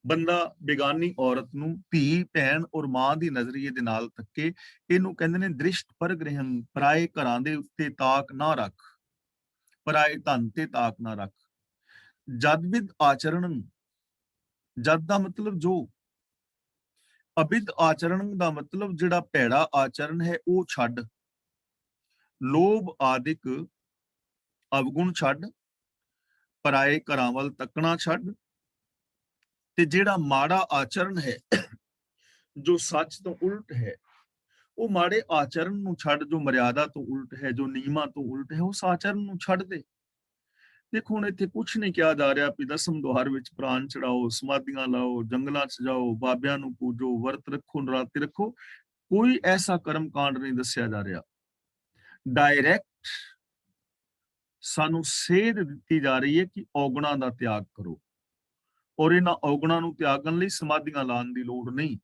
ਬੰਦਾ ਬੇਗਾਨੀ ਔਰਤ ਨੂੰ ਧੀ, ਭੈਣ ਔਰ ਮਾਂ ਦੀ ਨਜ਼ਰੀਏ ਦੇ ਨਾਲ ਤੱਕੇ। ਇਹਨੂੰ ਕਹਿੰਦੇ ਨੇ ਦ੍ਰਿਸ਼ਟ ਪਰ ਗ੍ਰਹਿੰ, ਪਰਾਏ ਘਰਾਂ ਦੇ ਉੱਤੇ ਤਾਕ ਨਾ ਰੱਖ, ਪਰਾਏ ਧਨ ਤੇ ਤਾਕ ਨਾ ਰੱਖ। ਜਦ ਬਿਧ ਆਚਰਣ, ਜਦ ਦਾ ਮਤਲਬ ਜੋ, ਅਬਿਧ ਆਚਰਣ ਦਾ ਮਤਲਬ ਜਿਹੜਾ ਭੈੜਾ ਆਚਰਣ ਹੈ ਉਹ ਛੱਡ। ਲੋਭ ਆਦਿਕ ਅਵਗੁਣ ਛੱਡ, ਪਰਾਏ ਘਰਾਂ ਵੱਲ ਤੱਕਣਾ ਛੱਡ, ਤੇ ਜਿਹੜਾ ਮਾੜਾ ਆਚਰਣ ਹੈ, ਜੋ ਸੱਚ ਤੋਂ ਉਲਟ ਹੈ, ਉਹ ਮਾੜੇ ਆਚਰਣ ਨੂੰ ਛੱਡ, ਜੋ ਮਰਿਆਦਾ ਤੋਂ ਉਲਟ ਹੈ, ਜੋ ਨਿਯਮਾਂ ਤੋਂ ਉਲਟ ਹੈ, ਉਸ ਆਚਰਣ ਨੂੰ ਛੱਡ ਦੇ। ਦੇਖੋ ਹੁਣ ਇੱਥੇ ਕੁਛ ਨਹੀਂ ਕਿਹਾ ਜਾ ਰਿਹਾ ਵੀ ਦਸਮ ਦੁਆਰ ਵਿੱਚ ਪ੍ਰਾਨ ਚੜਾਓ, ਸਮਾਧੀਆਂ ਲਾਓ, ਜੰਗਲਾਂ 'ਚ ਜਾਓ, ਬਾਬਿਆਂ ਨੂੰ ਪੂਜੋ, ਵਰਤ ਰੱਖੋ, ਨਰਾਤੇ ਰੱਖੋ। ਕੋਈ ਐਸਾ ਕਰਮ ਕਾਂਡ ਨਹੀਂ ਦੱਸਿਆ ਜਾ ਰਿਹਾ। ਡਾਇਰੈਕਟ ਸਾਨੂੰ ਸੇਧ ਦਿੱਤੀ ਜਾ ਰਹੀ ਹੈ ਕਿ ਔਗਣਾਂ ਦਾ ਤਿਆਗ ਕਰੋ, ਔਰ ਇਹਨਾਂ ਔਗਣਾਂ ਨੂੰ ਤਿਆਗਣ ਲਈ ਸਮਾਧੀਆਂ ਲਾਉਣ ਦੀ ਲੋੜ ਨਹੀਂ।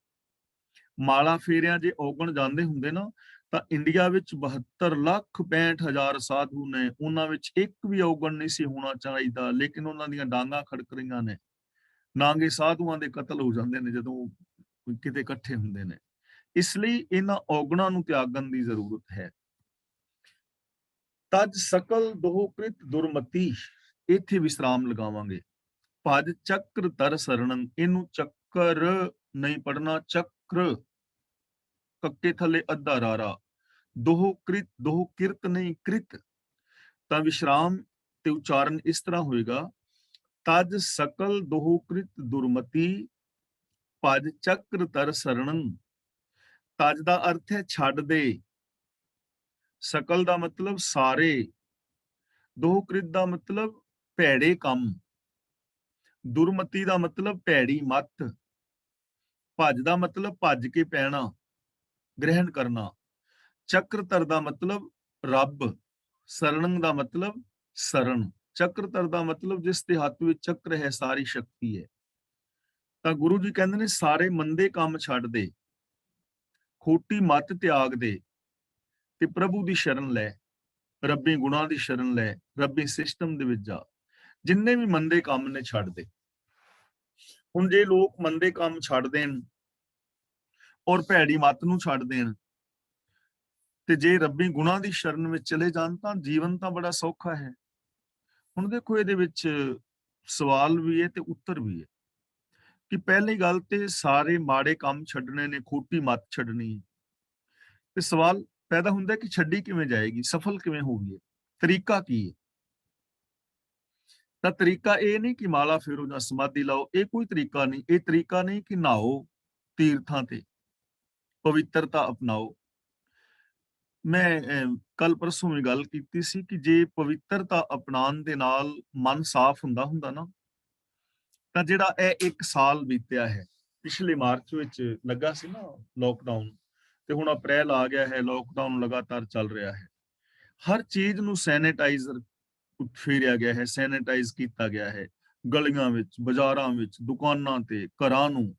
ਮਾਲਾ ਫੇਰਿਆਂ ਜੇ ਔਗਣ ਜਾਂਦੇ ਹੁੰਦੇ ਨਾ, ਤਾਂ ਇੰਡੀਆ ਵਿੱਚ 72,65,000 ਸਾਧੂ ਨੇ, ਉਹਨਾਂ ਵਿੱਚ ਇੱਕ ਵੀ ਔਗਣ ਨਹੀਂ ਸੀ ਹੋਣਾ ਚਾਹੀਦਾ, ਲੇਕਿਨ ਉਹਨਾਂ ਦੀਆਂ ਡਾਂਗਾਂ ਖੜਕ ਰਹੀਆਂ ਨੇ। ਨਾਂਗੇ ਸਾਧੂਆਂ ਦੇ ਕਤਲ ਹੋ ਜਾਂਦੇ ਨੇ ਜਦੋਂ ਕਿਤੇ ਇਕੱਠੇ ਹੁੰਦੇ ਨੇ। ਇਸ ਲਈ ਇਹਨਾਂ ਔਗਣਾਂ ਨੂੰ ਤਿਆਗਣ ਦੀ ਜ਼ਰੂਰਤ ਹੈ। ਤਜ ਸਕਲ ਦੋਹ ਕ੍ਰਿਤ ਦੁਰਮਤੀ, ਇੱਥੇ ਵਿਸਰਾਮ ਲਗਾਵਾਂਗੇ। ਭਜ ਚੱਕਰ ਤਰ ਸਰਣੰ, ਇਹਨੂੰ ਚੱਕਰ ਨਹੀਂ ਪੜਨਾ, ਚੱਕਰ, ਕੱਕੇ ਥੱਲੇ ਅੱਧਾ ਰਾਰਾ। ਦੋਹ ਕ੍ਰਿਤ, ਦੋਹ ਕਿਰਤ ਨਹੀਂ ਕ੍ਰਿਤ, ਤਾਂ ਵਿਸ਼ਰਾਮ ਤੇ ਉਚਾਰਨ ਇਸ ਤਰ੍ਹਾਂ ਹੋਏਗਾ, ਤਜ ਸਕਲ ਦੋਹ ਕ੍ਰਿਤ ਦੁਰਮਤੀ, ਭਜ ਚੱਕਰ ਤਰ ਸਰਣੰ। ਤਜ ਦਾ ਅਰਥ ਹੈ ਛੱਡ ਦੇ, ਸਕਲ ਦਾ ਮਤਲਬ ਸਾਰੇ, ਦੋਹ ਕ੍ਰਿਤ ਦਾ ਮਤਲਬ ਭੈੜੇ ਕੰਮ, ਦੁਰਮਤੀ ਦਾ ਮਤਲਬ ਭੈੜੀ ਮੱਤ, ਭੱਜ ਦਾ ਮਤਲਬ ਭੱਜ ਕੇ ਪੈਣਾ, ਗ੍ਰਹਿਣ ਕਰਨਾ, ਚੱਕਰਤਰ ਦਾ ਮਤਲਬ ਰੱਬ, ਸਰਣੰ ਦਾ ਮਤਲਬ ਸਰਣ। ਚੱਕਰਤਰ ਦਾ ਮਤਲਬ ਜਿਸ ਦੇ ਹੱਥ ਵਿੱਚ ਚੱਕਰ ਹੈ, ਸਾਰੀ ਸ਼ਕਤੀ ਹੈ। ਤਾਂ ਗੁਰੂ ਜੀ ਕਹਿੰਦੇ ਨੇ ਸਾਰੇ ਮੰਦੇ ਕੰਮ ਛੱਡ ਦੇ, ਖੋਟੀ ਮੱਤ ਤਿਆਗ ਦੇ, ਤੇ ਪ੍ਰਭੂ ਦੀ ਸ਼ਰਨ ਲੈ, ਰੱਬੀ ਗੁਣਾਂ ਦੀ ਸ਼ਰਨ ਲੈ, ਰੱਬੀ ਸਿਸਟਮ ਦੇ ਵਿੱਚ ਜਾ, ਜਿੰਨੇ ਵੀ ਮੰਦੇ ਕੰਮ ਨੇ ਛੱਡ ਦੇ। ਹੁਣ ਜੇ ਲੋਕ ਮੰਦੇ ਕੰਮ ਛੱਡ ਦੇਣ ਔਰ ਭੈੜੀ ਮੱਤ ਨੂੰ ਛੱਡ ਦੇਣ, ਤੇ ਜੇ ਰੱਬੀ ਗੁਣਾਂ ਦੀ ਸ਼ਰਨ ਵਿੱਚ ਚਲੇ ਜਾਣ, ਤਾਂ ਜੀਵਨ ਤਾਂ ਬੜਾ ਸੌਖਾ ਹੈ। ਹੁਣ ਦੇਖੋ ਇਹਦੇ ਵਿੱਚ ਸਵਾਲ ਵੀ ਹੈ ਤੇ ਉੱਤਰ ਵੀ ਹੈ ਕਿ ਪਹਿਲੀ ਗੱਲ ਤੇ ਸਾਰੇ ਮਾੜੇ ਕੰਮ ਛੱਡਣੇ ਨੇ, ਖੋਟੀ ਮੱਤ ਛੱਡਣੀ ਹੈ, ਤੇ ਸਵਾਲ ਪੈਦਾ ਹੁੰਦਾ ਕਿ ਛੱਡੀ ਕਿਵੇਂ ਜਾਏਗੀ, ਸਫਲ ਕਿਵੇਂ ਹੋਗੀ, ਤਰੀਕਾ ਕੀ ਹੈ? ਤਾਂ ਤਰੀਕਾ ਇਹ ਨਹੀਂ ਕਿ ਮਾਲਾ ਫੇਰੋ ਜਾਂ ਸਮਾਧੀ ਲਾਓ, ਇਹ ਕੋਈ ਤਰੀਕਾ ਨਹੀਂ। ਇਹ ਤਰੀਕਾ ਨਹੀਂ ਕਿ ਨਹਾਓ ਤੀਰਥਾਂ ਤੇ, ਪਵਿੱਤਰਤਾ ਅਪਣਾਓ। ਮੈਂ ਕੱਲ ਪਰਸੋਂ ਵੀ ਗੱਲ ਕੀਤੀ ਸੀ ਕਿ ਜੇ ਪਵਿੱਤਰਤਾ ਅਪਣਾਉਣ ਦੇ ਨਾਲ ਮਨ ਸਾਫ਼ ਹੁੰਦਾ ਨਾ, ਤਾਂ ਜਿਹੜਾ ਇਹ 1 ਸਾਲ ਬੀਤਿਆ ਹੈ, ਪਿਛਲੇ ਮਾਰਚ ਵਿੱਚ ਲੱਗਾ ਸੀ ਨਾ ਲੋਕਡਾਊਨ, ਤੇ ਹੁਣ ਅਪ੍ਰੈਲ ਆ ਗਿਆ ਹੈ, ਲੋਕਡਾਊਨ ਲਗਾਤਾਰ ਚੱਲ ਰਿਹਾ ਹੈ। ਹਰ ਚੀਜ਼ ਨੂੰ ਸੈਨੇਟਾਈਜ਼ਰ ਫੇਰਿਆ ਗਿਆ ਹੈ, ਸੈਨੇਟਾਈਜ਼ ਕੀਤਾ ਗਿਆ ਹੈ। ਗਲੀਆਂ ਵਿੱਚ, ਬਾਜ਼ਾਰਾਂ ਵਿੱਚ, ਦੁਕਾਨਾਂ ਤੇ, ਘਰਾਂ ਨੂੰ,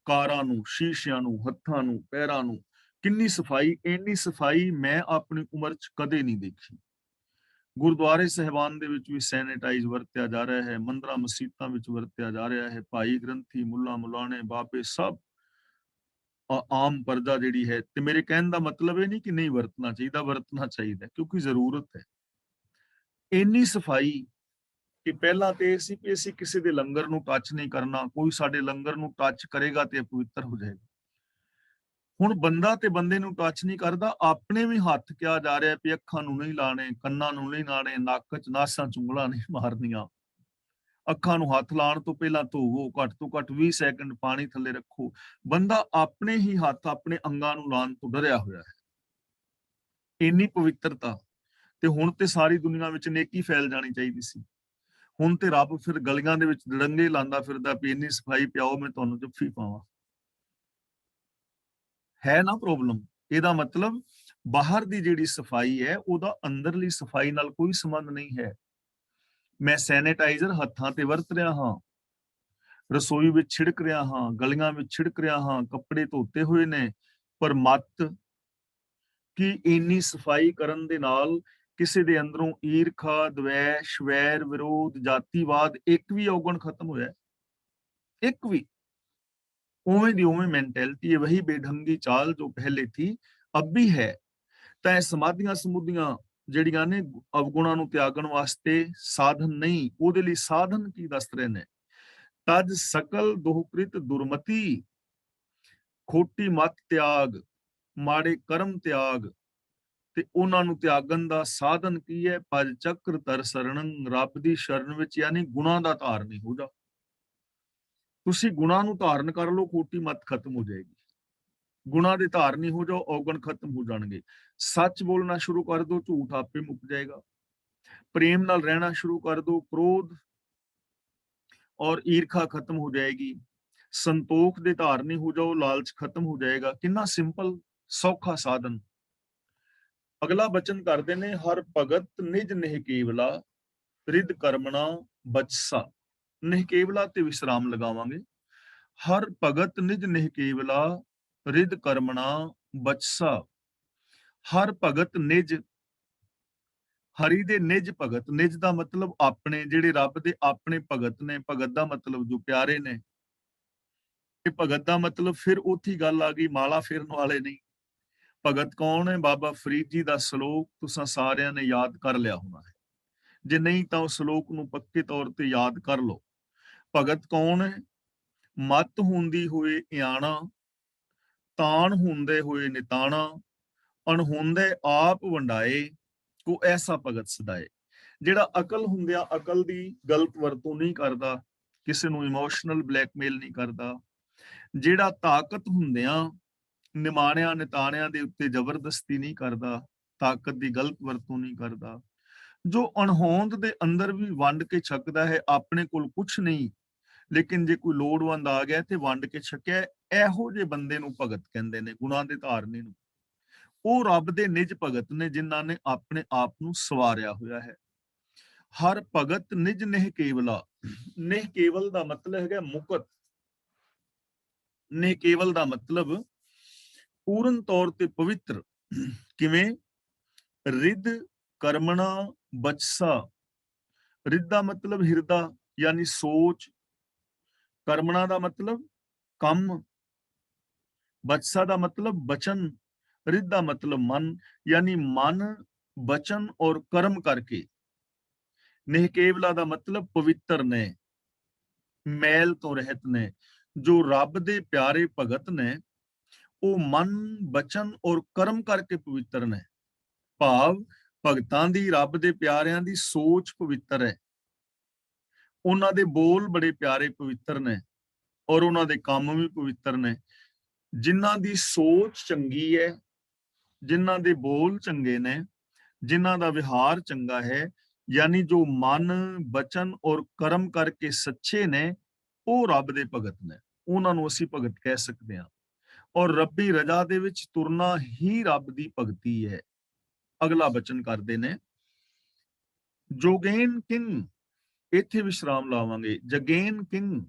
ਕਾਰਾਂ ਨੂੰ, ਸ਼ੀਸ਼ਿਆਂ ਨੂੰ, ਹੱਥਾਂ ਨੂੰ, ਪੈਰਾਂ ਨੂੰ, ਕਿੰਨੀ ਸਫਾਈ, ਇੰਨੀ ਸਫਾਈ ਮੈਂ ਆਪਣੀ ਉਮਰ 'ਚ ਕਦੇ ਨਹੀਂ ਦੇਖੀ। ਗੁਰਦੁਆਰੇ ਸਾਹਿਬਾਨ ਦੇ ਵਿੱਚ ਵੀ ਸੈਨੇਟਾਈਜ਼ ਵਰਤਿਆ ਜਾ ਰਿਹਾ ਹੈ, ਮੰਦਰਾਂ ਮਸੀਤਾਂ ਵਿੱਚ ਵਰਤਿਆ ਜਾ ਰਿਹਾ ਹੈ। ਭਾਈ ਗ੍ਰੰਥੀ, ਮੁੱਲਾ ਮੁਲਾਣੇ, ਬਾਬੇ ਸਭ ਆਮ ਪਰਦਾ ਜਿਹੜੀ ਹੈ, ਤੇ ਮੇਰੇ ਕਹਿਣ ਦਾ ਮਤਲਬ ਇਹ ਨਹੀਂ ਕਿ ਨਹੀਂ ਵਰਤਣਾ ਚਾਹੀਦਾ, ਵਰਤਣਾ ਚਾਹੀਦਾ ਕਿਉਂਕਿ ਜ਼ਰੂਰਤ ਹੈ। ਇੰਨੀ ਸਫਾਈ ਕਿ ਪਹਿਲਾਂ ਤੇ ਇਹ ਸੀ ਕਿ ਅਸੀਂ ਕਿਸੇ ਦੇ ਲੰਗਰ ਨੂੰ ਟੱਚ ਨਹੀਂ ਕਰਨਾ, ਕੋਈ ਸਾਡੇ ਲੰਗਰ ਨੂੰ ਟੱਚ ਕਰੇਗਾ ਤੇ ਅਪਵਿੱਤਰ ਹੋ ਜਾਏਗਾ। ਹੁਣ ਬੰਦਾ ਤੇ ਬੰਦੇ ਨੂੰ ਟੱਚ ਨਹੀਂ ਕਰਦਾ, ਆਪਣੇ ਵੀ ਹੱਥ ਕਿਹਾ ਜਾ ਰਿਹਾ ਵੀ ਅੱਖਾਂ ਨੂੰ ਨਹੀਂ ਲਾਣੇ, ਕੰਨਾਂ ਨੂੰ ਨਹੀਂ ਲਾਣੇ, ਨੱਕ 'ਚ ਨਾਸਾਂ 'ਚ ਉਂਗਲਾਂ ਨਹੀਂ ਮਾਰਨੀਆਂ। ਅੱਖਾਂ ਨੂੰ ਹੱਥ ਲਾਉਣ ਤੋਂ ਪਹਿਲਾਂ ਧੋਵੋ, ਘੱਟ ਤੋਂ ਘੱਟ 20 ਸੈਕਿੰਡ ਪਾਣੀ ਥੱਲੇ ਰੱਖੋ। ਬੰਦਾ ਆਪਣੇ ਹੀ ਹੱਥ ਆਪਣੇ ਅੰਗਾਂ ਨੂੰ ਲਾਉਣ ਤੋਂ ਡਰਿਆ ਹੋਇਆ ਹੈ। ਇੰਨੀ ਪਵਿੱਤਰਤਾ, ਤੇ ਹੁਣ ਤੇ ਸਾਰੀ ਦੁਨੀਆ ਵਿੱਚ ਨੇਕੀ ਫੈਲ ਜਾਣੀ ਚਾਹੀਦੀ ਸੀ। ਹੁਣ ਤੇ ਰੱਬ ਫਿਰ ਗਲੀਆਂ ਦੇ ਵਿੱਚ ਡੜੰਗੇ ਲਾਉਂਦਾ ਫਿਰਦਾ ਵੀ ਇੰਨੀ ਸਫਾਈ ਪਿਆਓ, ਮੈਂ ਤੁਹਾਨੂੰ ਜੱਫੀ ਪਾਵਾਂ। ਹੈ ਨਾ ਪ੍ਰੋਬਲਮ। ਇਹਦਾ ਮਤਲਬ ਬਾਹਰ ਦੀ ਜਿਹੜੀ ਸਫਾਈ ਹੈ, ਉਹਦਾ ਅੰਦਰਲੀ ਸਫਾਈ ਨਾਲ ਕੋਈ ਸੰਬੰਧ ਨਹੀਂ ਹੈ। ਮੈਂ ਸੈਨੇਟਾਈਜ਼ਰ ਹੱਥਾਂ ਤੇ ਵਰਤ ਰਿਹਾ ਹਾਂ, ਰਸੋਈ ਵਿੱਚ ਛਿੜਕ ਰਿਹਾ ਹਾਂ, ਗਲੀਆਂ ਵਿੱਚ ਛਿੜਕ ਰਿਹਾ ਹਾਂ, ਕੱਪੜੇ ਧੋਤੇ ਹੋਏ ਨੇ, ਪਰ ਮਤ ਕਿ ਇੰਨੀ ਸਫਾਈ ਕਰਨ ਦੇ ਨਾਲ ਕਿਸੇ ਦੇ ਅੰਦਰੋਂ ਈਰਖਾ, ਦਵੈਸ਼, ਵੈਰ, ਵਿਰੋਧ, ਜਾਤੀਵਾਦ, ਇੱਕ ਵੀ ਔਗਣ ਖਤਮ ਹੋਇਆ? ਇੱਕ ਵੀ? ਉਵੇਂ ਦੀ ਉਵੇਂ ਮੈਂਟੈਲਿਟੀ ਹੈ, ਵਹੀ ਬੇਢੰਗੀ ਚਾਲ ਜੋ ਪਹਿਲੇ ਥੀ ਅਬ ਵੀ ਹੈ। ਤਾਂ ਇਹ ਸਮਾਧੀਆਂ ਸਮੂਧੀਆਂ ਜਿਹੜੀਆਂ ਨੇ ਅਵਗੁਣਾਂ ਨੂੰ ਤਿਆਗਣ ਵਾਸਤੇ ਸਾਧਨ ਨਹੀਂ, ਉਹਦੇ ਲਈ ਸਾਧਨ ਕੀ ਦੱਸ ਰਹੇ ਨੇ? ਤਜ ਸਕਲ ਦੋਹਕ੍ਰਿਤ ਦੁਰਮਤੀ, ਖੋਟੀ ਮਤ ਤਿਆਗ, ਮਾੜੇ ਕਰਮ ਤਿਆਗ, ਤੇ ਉਹਨਾਂ ਨੂੰ ਤਿਆਗਣ ਦਾ ਸਾਧਨ ਕੀ ਹੈ? ਭਜ ਚੱਕਰ ਤਰ ਸਰਣੰ, ਰੱਬ ਦੀ ਸ਼ਰਨ ਵਿੱਚ, ਯਾਨੀ ਗੁਣਾਂ ਦਾ ਧਾਰਨੀ ਹੋ ਜਾ। ਤੁਸੀਂ ਗੁਣਾਂ ਨੂੰ ਧਾਰਨ ਕਰ ਲਓ, ਖੋਟੀ ਮਤ ਖਤਮ ਹੋ ਜਾਏਗੀ। ਗੁਣਾਂ ਦੇ ਧਾਰਨੀ ਹੋ ਜਾਓ, ਔਗਣ ਖਤਮ ਹੋ ਜਾਣਗੇ। ਸੱਚ ਬੋਲਣਾ ਸ਼ੁਰੂ ਕਰ ਦਿਓ, ਝੂਠ ਆਪੇ ਮੁੱਕ ਜਾਏਗਾ। ਪ੍ਰੇਮ ਨਾਲ ਰਹਿਣਾ ਸ਼ੁਰੂ ਕਰ ਦਿਓ, ਕ੍ਰੋਧ ਔਰ ਈਰਖਾ ਖਤਮ ਹੋ ਜਾਏਗੀ। ਸੰਤੋਖ ਦੇ ਧਾਰਨੀ ਹੋ ਜਾਓ, ਲਾਲਚ ਖਤਮ ਹੋ ਜਾਏਗਾ। ਕਿੰਨਾ ਸਿੰਪਲ, ਸੌਖਾ ਸਾਧਨ। ਅਗਲਾ ਬਚਨ ਕਰਦੇ ਨੇ, ਹਰ ਭਗਤ ਨਿਜ ਨਿਹ ਕੇਵਲਾ, ਰਿਦ ਕਰਮਣਾ ਬਚਸਾ। ਨਿਹ ਕੇਵਲਾ ਤੇ ਵਿਸਰਾਮ ਲਗਾਵਾਂਗੇ। ਹਰ ਭਗਤ ਨਿਜ ਨਿਹ ਕੇਵਲਾ, ਰਿਦ ਕਰਮਣਾ ਬਚਸਾ। ਹਰ ਭਗਤ ਨਿਜ, ਹਰੀ ਦੇ ਨਿਜ ਭਗਤ। ਨਿਜ ਦਾ ਮਤਲਬ ਆਪਣੇ, ਜਿਹੜੇ ਰੱਬ ਦੇ ਆਪਣੇ ਭਗਤ ਨੇ। ਭਗਤ ਦਾ ਮਤਲਬ ਜੋ ਪਿਆਰੇ ਨੇ। ਤੇ ਭਗਤ ਦਾ ਮਤਲਬ ਫਿਰ ਉੱਥੀ ਗੱਲ ਆ ਗਈ, ਮਾਲਾ ਫੇਰਨ ਵਾਲੇ ਨਹੀਂ। ਭਗਤ ਕੌਣ ਹੈ? ਬਾਬਾ ਫਰੀਦ ਜੀ ਦਾ ਸ਼ਲੋਕ ਤੁਸੀਂ ਸਾਰਿਆਂ ਨੇ ਯਾਦ ਕਰ ਲਿਆ ਹੋਣਾ ਹੈ। ਜੇ ਨਹੀਂ ਤਾਂ ਉਸ ਸ਼ਲੋਕ ਨੂੰ ਪੱਕੇ ਤੌਰ ਤੇ ਯਾਦ ਕਰ ਲਓ। ਭਗਤ ਕੌਣ ਹੈ? ਮਤ ਹੁੰਦੀ ਹੋਏ ਇਆਣਾ, ਤਾਣ ਹੁੰਦੇ ਹੋਏ ਨਿਤਾਣਾ, ਅਣਹੋਂਦੇ ਆਪ ਵੰਡਾਏ, ਕੋ ਐਸਾ ਭਗਤ ਸਦਾਏ। ਜਿਹੜਾ ਅਕਲ ਹੁੰਦਿਆਂ ਅਕਲ ਦੀ ਗਲਤ ਵਰਤੋਂ ਨਹੀਂ ਕਰਦਾ, ਕਿਸੇ ਨੂੰ ਇਮੋਸ਼ਨਲ ਬਲੈਕਮੇਲ ਨਹੀਂ ਕਰਦਾ, ਜਿਹੜਾ ਤਾਕਤ ਹੁੰਦਿਆਂ ਨਿਮਾਣਿਆਂ ਨਿਤਾਣਿਆਂ ਦੇ ਉੱਤੇ ਜ਼ਬਰਦਸਤੀ ਨਹੀਂ ਕਰਦਾ, ਤਾਕਤ ਦੀ ਗਲਤ ਵਰਤੋਂ ਨਹੀਂ ਕਰਦਾ, ਜੋ ਅਣਹੋਂਦ ਦੇ ਅੰਦਰ ਵੀ ਵੰਡ ਕੇ ਛਕਦਾ ਹੈ। ਆਪਣੇ ਕੋਲ ਕੁਛ ਨਹੀਂ, ਲੇਕਿਨ ਜੇ ਕੋਈ ਲੋੜਵੰਦ ਆ ਗਿਆ ਤੇ ਵੰਡ ਕੇ ਛਕਿਆ, ਇਹੋ ਜਿਹੇ ਬੰਦੇ ਨੂੰ ਭਗਤ ਕਹਿੰਦੇ ਨੇ, ਗੁਣਾਂ ਦੇ ਧਾਰਨੀ ਨੂੰ। ਉਹ ਰੱਬ ਦੇ ਨਿਜ ਭਗਤ ਨੇ, ਜਿਨ੍ਹਾਂ ਨੇ ਆਪਣੇ ਆਪ ਨੂੰ ਸਵਾਰਿਆ ਹੋਇਆ ਹੈ। ਹਰ ਭਗਤ ਨਿਜ ਨਿਹ ਕੇਵਲਾ। ਨਿਹ ਕੇਵਲ ਦਾ ਮਤਲਬ ਹੈਗਾ ਮੁਕਤ। ਨਿਹ ਕੇਵਲ ਦਾ ਮਤਲਬ ਪੂਰਨ ਤੌਰ ਤੇ ਪਵਿੱਤਰ। ਕਿਵੇਂ? ਰਿਦ ਕਰਮਣਾ ਬਚਸਾ। ਰਿਦ ਦਾ ਮਤਲਬ ਹਿਰਦਾ, ਯਾਨੀ ਸੋਚ। ਕਰਮਣਾ ਦਾ ਮਤਲਬ ਕੰਮ। ਬਚਸਾ ਦਾ ਮਤਲਬ ਬਚਨ। ਰਿਦ ਦਾ ਮਤਲਬ ਮਨ, ਯਾਨੀ ਮਨ, ਬਚਨ ਔਰ ਕਰਮ ਕਰਕੇ। ਨਿਹ ਕੇਵਲਾ ਦਾ ਮਤਲਬ ਪਵਿੱਤਰ ਨੇ, ਮੈਲ ਤੋਂ ਰਹਿਤ ਨੇ। ਜੋ ਰੱਬ ਦੇ ਪਿਆਰੇ ਭਗਤ ਨੇ, ਉਹ ਮਨ, ਬਚਨ ਔਰ ਕਰਮ ਕਰਕੇ ਪਵਿੱਤਰ ਨੇ। ਭਾਵ ਭਗਤਾਂ ਦੀ, ਰੱਬ ਦੇ ਪਿਆਰਿਆਂ ਦੀ ਸੋਚ ਪਵਿੱਤਰ ਹੈ। ਉਹਨਾਂ ਦੇ ਬੋਲ ਬੜੇ ਪਿਆਰੇ ਪਵਿੱਤਰ ਨੇ, ਔਰ ਉਹਨਾਂ ਦੇ ਕੰਮ ਵੀ ਪਵਿੱਤਰ ਨੇ। ਜਿਨ੍ਹਾਂ ਦੀ ਸੋਚ ਚੰਗੀ ਹੈ, ਜਿਨ੍ਹਾਂ ਦੇ ਬੋਲ ਚੰਗੇ ਨੇ, ਜਿਨ੍ਹਾਂ ਦਾ ਵਿਹਾਰ ਚੰਗਾ ਹੈ, ਯਾਨੀ ਜੋ ਮਨ, ਬਚਨ ਔਰ ਕਰਮ ਕਰਕੇ ਸੱਚੇ ਨੇ, ਉਹ ਰੱਬ ਦੇ ਭਗਤ ਨੇ। ਉਹਨਾਂ ਨੂੰ ਅਸੀਂ ਭਗਤ ਕਹਿ ਸਕਦੇ ਹਾਂ। ਔਰ ਰੱਬੀ ਰਜ਼ਾ ਦੇ ਵਿੱਚ ਤੁਰਨਾ ਹੀ ਰੱਬ ਦੀ ਭਗਤੀ ਹੈ। ਅਗਲਾ ਬਚਨ ਕਰਦੇ ਨੇ, ਜੋਗੇਨ ਕਿੰਗ, ਇੱਥੇ ਵਿਸ਼ਰਾਮ ਲਾਵਾਂਗੇ। ਜਗੇਨ ਕਿੰਗ,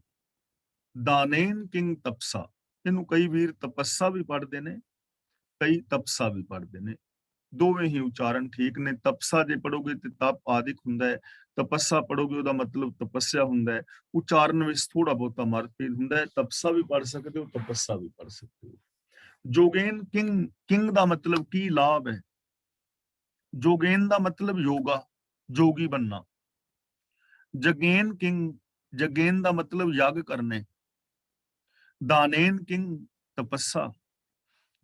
ਦਾਨੇਨ ਕਿੰਗ ਤਪਸਾ। ਇਹਨੂੰ ਕਈ ਵੀਰ ਤਪੱਸਾ ਵੀ ਪੜ੍ਹਦੇ ਨੇ, ਕਈ ਤਪਸਾ ਵੀ ਪੜ੍ਹਦੇ ਨੇ। ਦੋਵੇਂ ਹੀ ਉਚਾਰਨ ਠੀਕ ਨੇ। ਤਪਸਾ ਜੇ ਪੜੋਗੇ ਤੇ ਤਪ ਆਦਿਕ ਹੁੰਦਾ ਹੈ, ਤਪੱਸਾ ਪੜੋਗੇ ਉਹਦਾ ਮਤਲਬ ਤਪੱਸਿਆ ਹੁੰਦਾ ਹੈ। ਉਚਾਰਨ ਵਿੱਚ ਥੋੜਾ ਬਹੁਤਾ ਮਤਭੇਦ ਹੁੰਦਾ ਹੈ। ਤਪਸਾ ਵੀ ਪੜ ਸਕਦੇ ਹੋ, ਤਪੱਸਾ ਵੀ ਪੜ ਸਕਦੇ ਹੋ। ਜੋਗੇਨ ਕਿੰਗ, ਕਿੰਗ ਦਾ ਮਤਲਬ ਕੀ ਲਾਭ ਹੈ? ਜੋਗੇਨ ਦਾ ਮਤਲਬ ਯੋਗਾ, ਜੋਗੀ ਬੰਨਾ। ਜਗੇਨ ਕਿੰਗ, ਜਗੇਨ ਦਾ ਮਤਲਬ ਯੱਗ ਕਰਨੇ। ਦਾਨੇਨ ਕਿੰਗ, ਤਪੱਸਾ।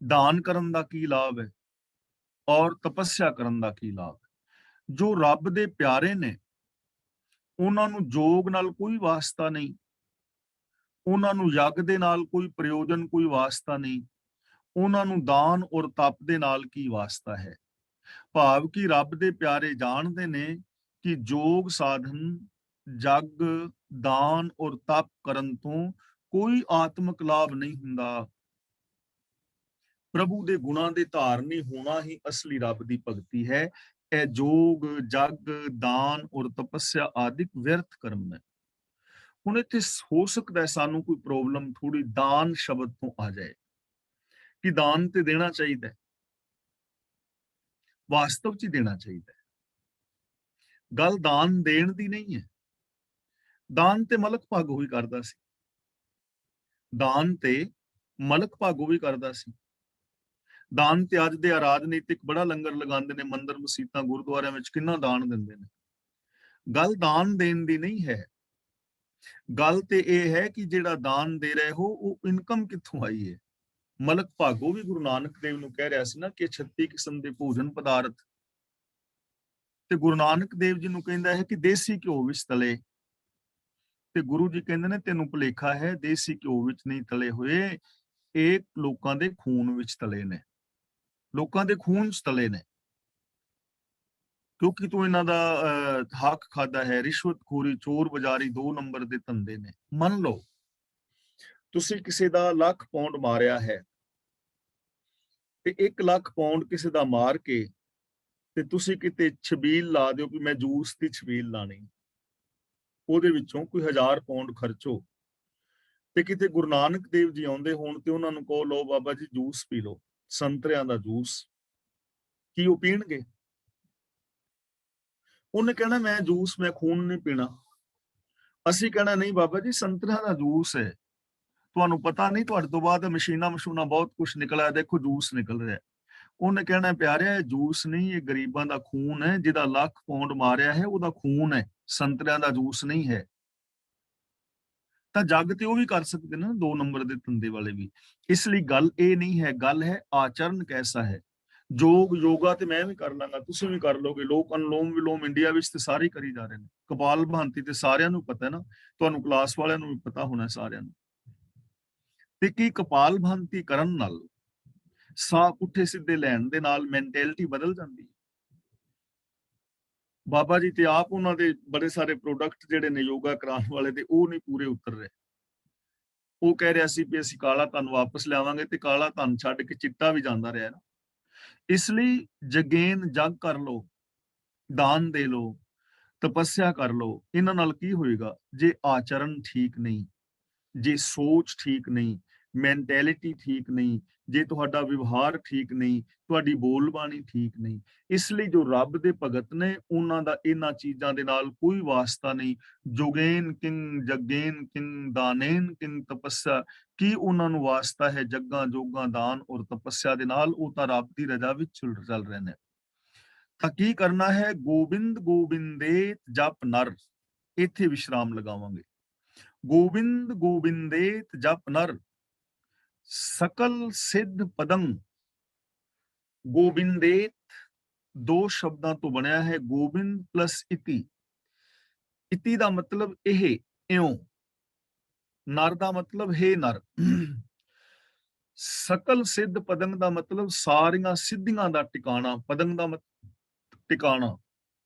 ਦਾਨ ਕਰਨ ਦਾ ਕੀ ਲਾਭ ਹੈ ਔਰ ਤਪੱਸਿਆ ਕਰਨ ਦਾ ਕੀ ਲਾਭ? ਜੋ ਰੱਬ ਦੇ ਪਿਆਰੇ ਨੇ ਉਹਨਾਂ ਨੂੰ ਜੋਗ ਨਾਲ ਕੋਈ ਵਾਸਤਾ ਨਹੀਂ, ਉਹਨਾਂ ਨੂੰ ਯੱਗ ਦੇ ਨਾਲ ਕੋਈ ਪ੍ਰਯੋਜਨ, ਕੋਈ ਵਾਸਤਾ ਨਹੀਂ। ਉਹਨਾਂ ਨੂੰ ਦਾਨ ਔਰ ਤਪ ਦੇ ਨਾਲ ਕੀ ਵਾਸਤਾ ਹੈ? ਭਾਵ ਕਿ ਰੱਬ ਦੇ ਪਿਆਰੇ ਜਾਣਦੇ ਨੇ ਕਿ ਜੋਗ ਸਾਧਨ, ਜਗ, ਦਾਨ ਔਰ ਤਪ ਕਰਨ ਤੋਂ ਕੋਈ ਆਤਮਿਕ ਲਾਭ ਨਹੀਂ ਹੁੰਦਾ। ਪ੍ਰਭੂ ਦੇ ਗੁਣਾਂ ਦੇ ਧਾਰਨੀ ਹੋਣਾ ਹੀ ਅਸਲੀ ਰੱਬ ਦੀ ਭਗਤੀ ਹੈ। ਇਹ ਜੋਗ, ਜਗ, ਦਾਨ ਔਰ ਤਪੱਸਿਆ ਆਦਿਕ ਵਿਅਰਥ ਕਰਮ ਹੈ। ਹੁਣ ਇੱਥੇ ਹੋ ਸਕਦਾ ਹੈ ਸਾਨੂੰ ਕੋਈ ਪ੍ਰੋਬਲਮ ਥੋੜੀ ਦਾਨ ਸ਼ਬਦ ਤੋਂ ਆ ਜਾਏ ਕਿ ਦਾਨ ਤੇ ਦੇਣਾ ਚਾਹੀਦਾ ਹੈ, ਵਾਸਤਵ 'ਚ ਦੇਣਾ ਚਾਹੀਦਾ ਹੈ। ਗੱਲ ਦਾਨ ਦੇਣ ਦੀ ਨਹੀਂ ਹੈ। ਦਾਨ ਤੇ ਮਲਕ ਭਾਗੋ ਵੀ ਕਰਦਾ ਸੀ। ਦਾਨ ਤੇ ਮਲਕ ਭਾਗੋ ਵੀ ਕਰਦਾ ਸੀ। ਦਾਨ ਤੇ ਅੱਜ ਦੇ ਰਾਜਨੀਤਿਕ ਬੜਾ ਲੰਗਰ ਲਗਾਉਂਦੇ ਨੇ, ਮੰਦਰ, ਮਸੀਤਾਂ, ਗੁਰਦੁਆਰਿਆਂ ਵਿੱਚ ਕਿੰਨਾ ਦਾਨ ਦਿੰਦੇ ਨੇ। ਗੱਲ ਦਾਨ ਦੇਣ ਦੀ ਨਹੀਂ ਹੈ। ਗੱਲ ਤੇ ਇਹ ਹੈ ਕਿ ਜਿਹੜਾ ਦਾਨ ਦੇ ਰਹੇ ਹੋ ਉਹ ਇਨਕਮ ਕਿੱਥੋਂ ਆਈ ਹੈ। ਮਲਕ ਭਾਗੋ ਵੀ ਗੁਰੂ ਨਾਨਕ ਦੇਵ ਨੂੰ ਕਹਿ ਰਿਹਾ ਸੀ ਨਾ ਕਿ 36 ਕਿਸਮ ਦੇ ਭੋਜਨ ਪਦਾਰਥ, ਤੇ ਗੁਰੂ ਨਾਨਕ ਦੇਵ ਜੀ ਨੂੰ ਕਹਿੰਦਾ ਹੈ ਕਿ ਦੇਸੀ ਘਿਓ ਵਿੱਚ ਤਲੇ, ਤੇ ਗੁਰੂ ਜੀ ਕਹਿੰਦੇ ਨੇ ਤੈਨੂੰ ਭੁਲੇਖਾ ਹੈ, ਦੇਸੀ ਘਿਓ ਵਿੱਚ ਨਹੀਂ ਤਲੇ ਹੋਏ, ਇਹ ਲੋਕਾਂ ਦੇ ਖੂਨ ਵਿੱਚ ਤਲੇ ਨੇ, ਲੋਕਾਂ ਦੇ ਖੂਨ 'ਚ ਤਲੇ ਨੇ, ਕਿਉਂਕਿ ਤੂੰ ਇਹਨਾਂ ਦਾ ਹੱਕ ਖਾਦਾ ਹੈ। ਰਿਸ਼ਵਤਖੋਰੀ, ਚੋਰ ਬਜ਼ਾਰੀ 2 ਨੰਬਰ ਦੇ ਧੰਦੇ ਨੇ। ਮੰਨ ਲਓ ਤੁਸੀਂ ਕਿਸੇ ਦਾ ਲੱਖ ਪੌਂਡ ਮਾਰਿਆ ਹੈ ਤੇ 1 ਲੱਖ ਪੌਂਡ ਕਿਸੇ ਦਾ ਮਾਰ ਕੇ ਤੇ ਤੁਸੀਂ ਕਿਤੇ ਛਬੀਲ ਲਾ ਦਿਓ ਕਿ ਮੈਂ ਜੂਸ ਦੀ ਛਬੀਲ ਲਾਣੀ, ਉਹਦੇ ਵਿੱਚੋਂ ਕੋਈ 1000 ਪੌਂਡ ਖਰਚੋ, ਤੇ ਕਿਤੇ ਗੁਰੂ ਨਾਨਕ ਦੇਵ ਜੀ ਆਉਂਦੇ ਹੋਣ ਤੇ ਉਹਨਾਂ ਨੂੰ ਕਹੋ ਲਓ ਬਾਬਾ ਜੀ ਜੂਸ ਪੀ ਲਓ, ਸੰਤਰਿਆਂ ਦਾ ਜੂਸ, ਕੀ ਉਹ ਪੀਣਗੇ? ਉਹਨੇ ਕਹਿਣਾ ਮੈਂ ਜੂਸ, ਮੈਂ ਖੂਨ ਨਹੀਂ ਪੀਣਾ। ਅਸੀਂ ਕਹਿਣਾ ਨਹੀਂ ਬਾਬਾ ਜੀ ਸੰਤਰਿਆਂ ਦਾ ਜੂਸ ਹੈ, ਤੁਹਾਨੂੰ ਪਤਾ ਨਹੀਂ ਤੁਹਾਡੇ ਤੋਂ ਬਾਅਦ ਮਸ਼ੀਨਾਂ ਬਹੁਤ ਕੁਝ ਨਿਕਲਿਆ, ਦੇਖੋ ਜੂਸ ਨਿਕਲ ਰਿਹਾ। ਉਹਨੇ ਕਹਿਣਾ ਪਿਆਰਿਆ ਇਹ ਜੂਸ ਨਹੀਂ, ਇਹ ਗਰੀਬਾਂ ਦਾ ਖੂਨ ਹੈ, ਜਿਹਦਾ ਲੱਖ ਪੌਂਡ ਮਾਰਿਆ ਹੈ ਉਹਦਾ ਖੂਨ ਹੈ, ਸੰਤਰਿਆਂ ਦਾ ਜੂਸ ਨਹੀਂ ਹੈ। ਤਾਂ ਜੱਗ ਤੇ ਉਹ ਵੀ ਕਰ ਸਕਦੇ ਨੇ 2 ਨੰਬਰ ਦੇ ਧੰਦੇ ਵਾਲੇ ਵੀ। ਇਸ ਲਈ ਗੱਲ ਇਹ ਨਹੀਂ ਹੈ, ਗੱਲ ਹੈ ਆਚਰਨ ਕੈਸਾ ਹੈ। ਜੋਗ, ਯੋਗਾ ਤੇ ਮੈਂ ਵੀ ਕਰ ਲਾਂਗਾ, ਤੁਸੀਂ ਵੀ ਕਰ ਲੋਗੇ। ਲੋਕ ਅਨੁਲੋਮ ਵਿਲੋਮ ਇੰਡੀਆ ਵਿੱਚ ਤੇ ਸਾਰੇ ਕਰੀ ਜਾ ਰਹੇ ਨੇ। ਕਪਾਲ ਭਾਂਤੀ ਤੇ ਸਾਰਿਆਂ ਨੂੰ ਪਤਾ ਨਾ, ਤੁਹਾਨੂੰ ਕਲਾਸ ਵਾਲਿਆਂ ਨੂੰ ਵੀ ਪਤਾ ਹੋਣਾ ਸਾਰਿਆਂ ਨੂੰ। ਤੇ ਕੀ ਕਪਾਲ ਭਾਂਤੀ ਕਰਨ ਨਾਲ, ਸਾਹ ਪੁੱਠੇ ਸਿੱਧੇ ਲੈਣ ਦੇ ਨਾਲ ਮੈਂਟੈਲਿਟੀ ਬਦਲ ਜਾਂਦੀ ਹੈ? ਬਾਬਾ ਜੀ ਤੇ ਆਪ ਉਹਨਾਂ ਦੇ ਬੜੇ ਸਾਰੇ ਪ੍ਰੋਡਕਟ ਜਿਹੜੇ ਨੇ ਯੋਗਾ ਕਰਾਉਣ ਵਾਲੇ ਤੇ ਉਹ ਨਹੀਂ ਪੂਰੇ ਉਤਰ ਰਹੇ। ਉਹ ਕਹਿ ਰਿਹਾ ਸੀ ਵੀ ਅਸੀਂ ਕਾਲਾ ਧਨ ਵਾਪਸ ਲਿਆਵਾਂਗੇ, ਤੇ ਕਾਲਾ ਧਨ ਛੱਡ ਕੇ ਚਿੱਟਾ ਵੀ ਜਾਂਦਾ ਰਿਹਾ ਨਾ। ਇਸ ਲਈ ਜਗੇਨ, ਜਗ ਕਰ ਲੋ, ਦਾਨ ਦੇ ਲੋ, ਤਪੱਸਿਆ ਕਰ ਲੋ। ਇਹਨਾਂ ਨਾਲ ਕੀ ਹੋਏਗਾ? ਜੇ ਆਚਰਨ ਠੀਕ ਨਹੀਂ, ਜੇ ਸੋਚ ਠੀਕ ਨਹੀਂ, ਮੈਂਟੈਲਿਟੀ ਠੀਕ ਨਹੀਂ, ਜੇ ਤੁਹਾਡਾ ਵਿਵਹਾਰ ਠੀਕ ਨਹੀਂ, ਤੁਹਾਡੀ ਬੋਲਬਾਣੀ ਠੀਕ ਨਹੀਂ। ਇਸ ਲਈ ਜੋ ਰੱਬ ਦੇ ਭਗਤ ਨੇ ਉਹਨਾਂ ਦਾ ਇਹਨਾਂ ਚੀਜ਼ਾਂ ਦੇ ਨਾਲ ਕੋਈ ਵਾਸਤਾ ਨਹੀਂ। ਜੋਗੇਨ ਕਿੰਗ, ਜਗੇਨ ਕਿੰਗ, ਦਾਨੇਨ ਕਿੰਗ ਤਪੱਸਿਆ, ਕੀ ਉਹਨਾਂ ਨੂੰ ਵਾਸਤਾ ਹੈ ਜੱਗਾਂ, ਜੋਗਾਂ, ਦਾਨ ਔਰ ਤਪੱਸਿਆ ਦੇ ਨਾਲ? ਉਹ ਤਾਂ ਰੱਬ ਦੀ ਰਜ਼ਾ ਵਿੱਚ ਚੱਲ ਰਹੇ ਨੇ। ਤਾਂ ਕੀ ਕਰਨਾ ਹੈ? ਗੋਬਿੰਦ ਗੋਬਿੰਦੇ ਜਪ ਨਰ, ਇੱਥੇ ਵਿਸ਼ਰਾਮ ਲਗਾਵਾਂਗੇ। ਗੋਬਿੰਦ ਗੋਬਿੰਦੇਤ ਜਪ ਨਰ, ਸਕਲ ਸਿੱਧ ਪਦੰ। ਗੋਬਿੰਦੇਤ 2 ਸ਼ਬਦਾਂ ਤੋਂ ਬਣਿਆ ਹੈ, ਗੋਬਿੰਦ ਪਲਸ ਇਤੀ। ਇਤੀ ਦਾ ਮਤਲਬ ਇਹ, ਇਉਂ। ਨਰ ਦਾ ਮਤਲਬ ਹੈ ਨਰ। ਸਕਲ ਸਿੱਧ ਪਦੰਗ ਦਾ ਮਤਲਬ ਸਾਰੀਆਂ ਸਿੱਧੀਆਂ ਦਾ ਟਿਕਾਣਾ, ਪਦੰਗ ਦਾ ਟਿਕਾਣਾ,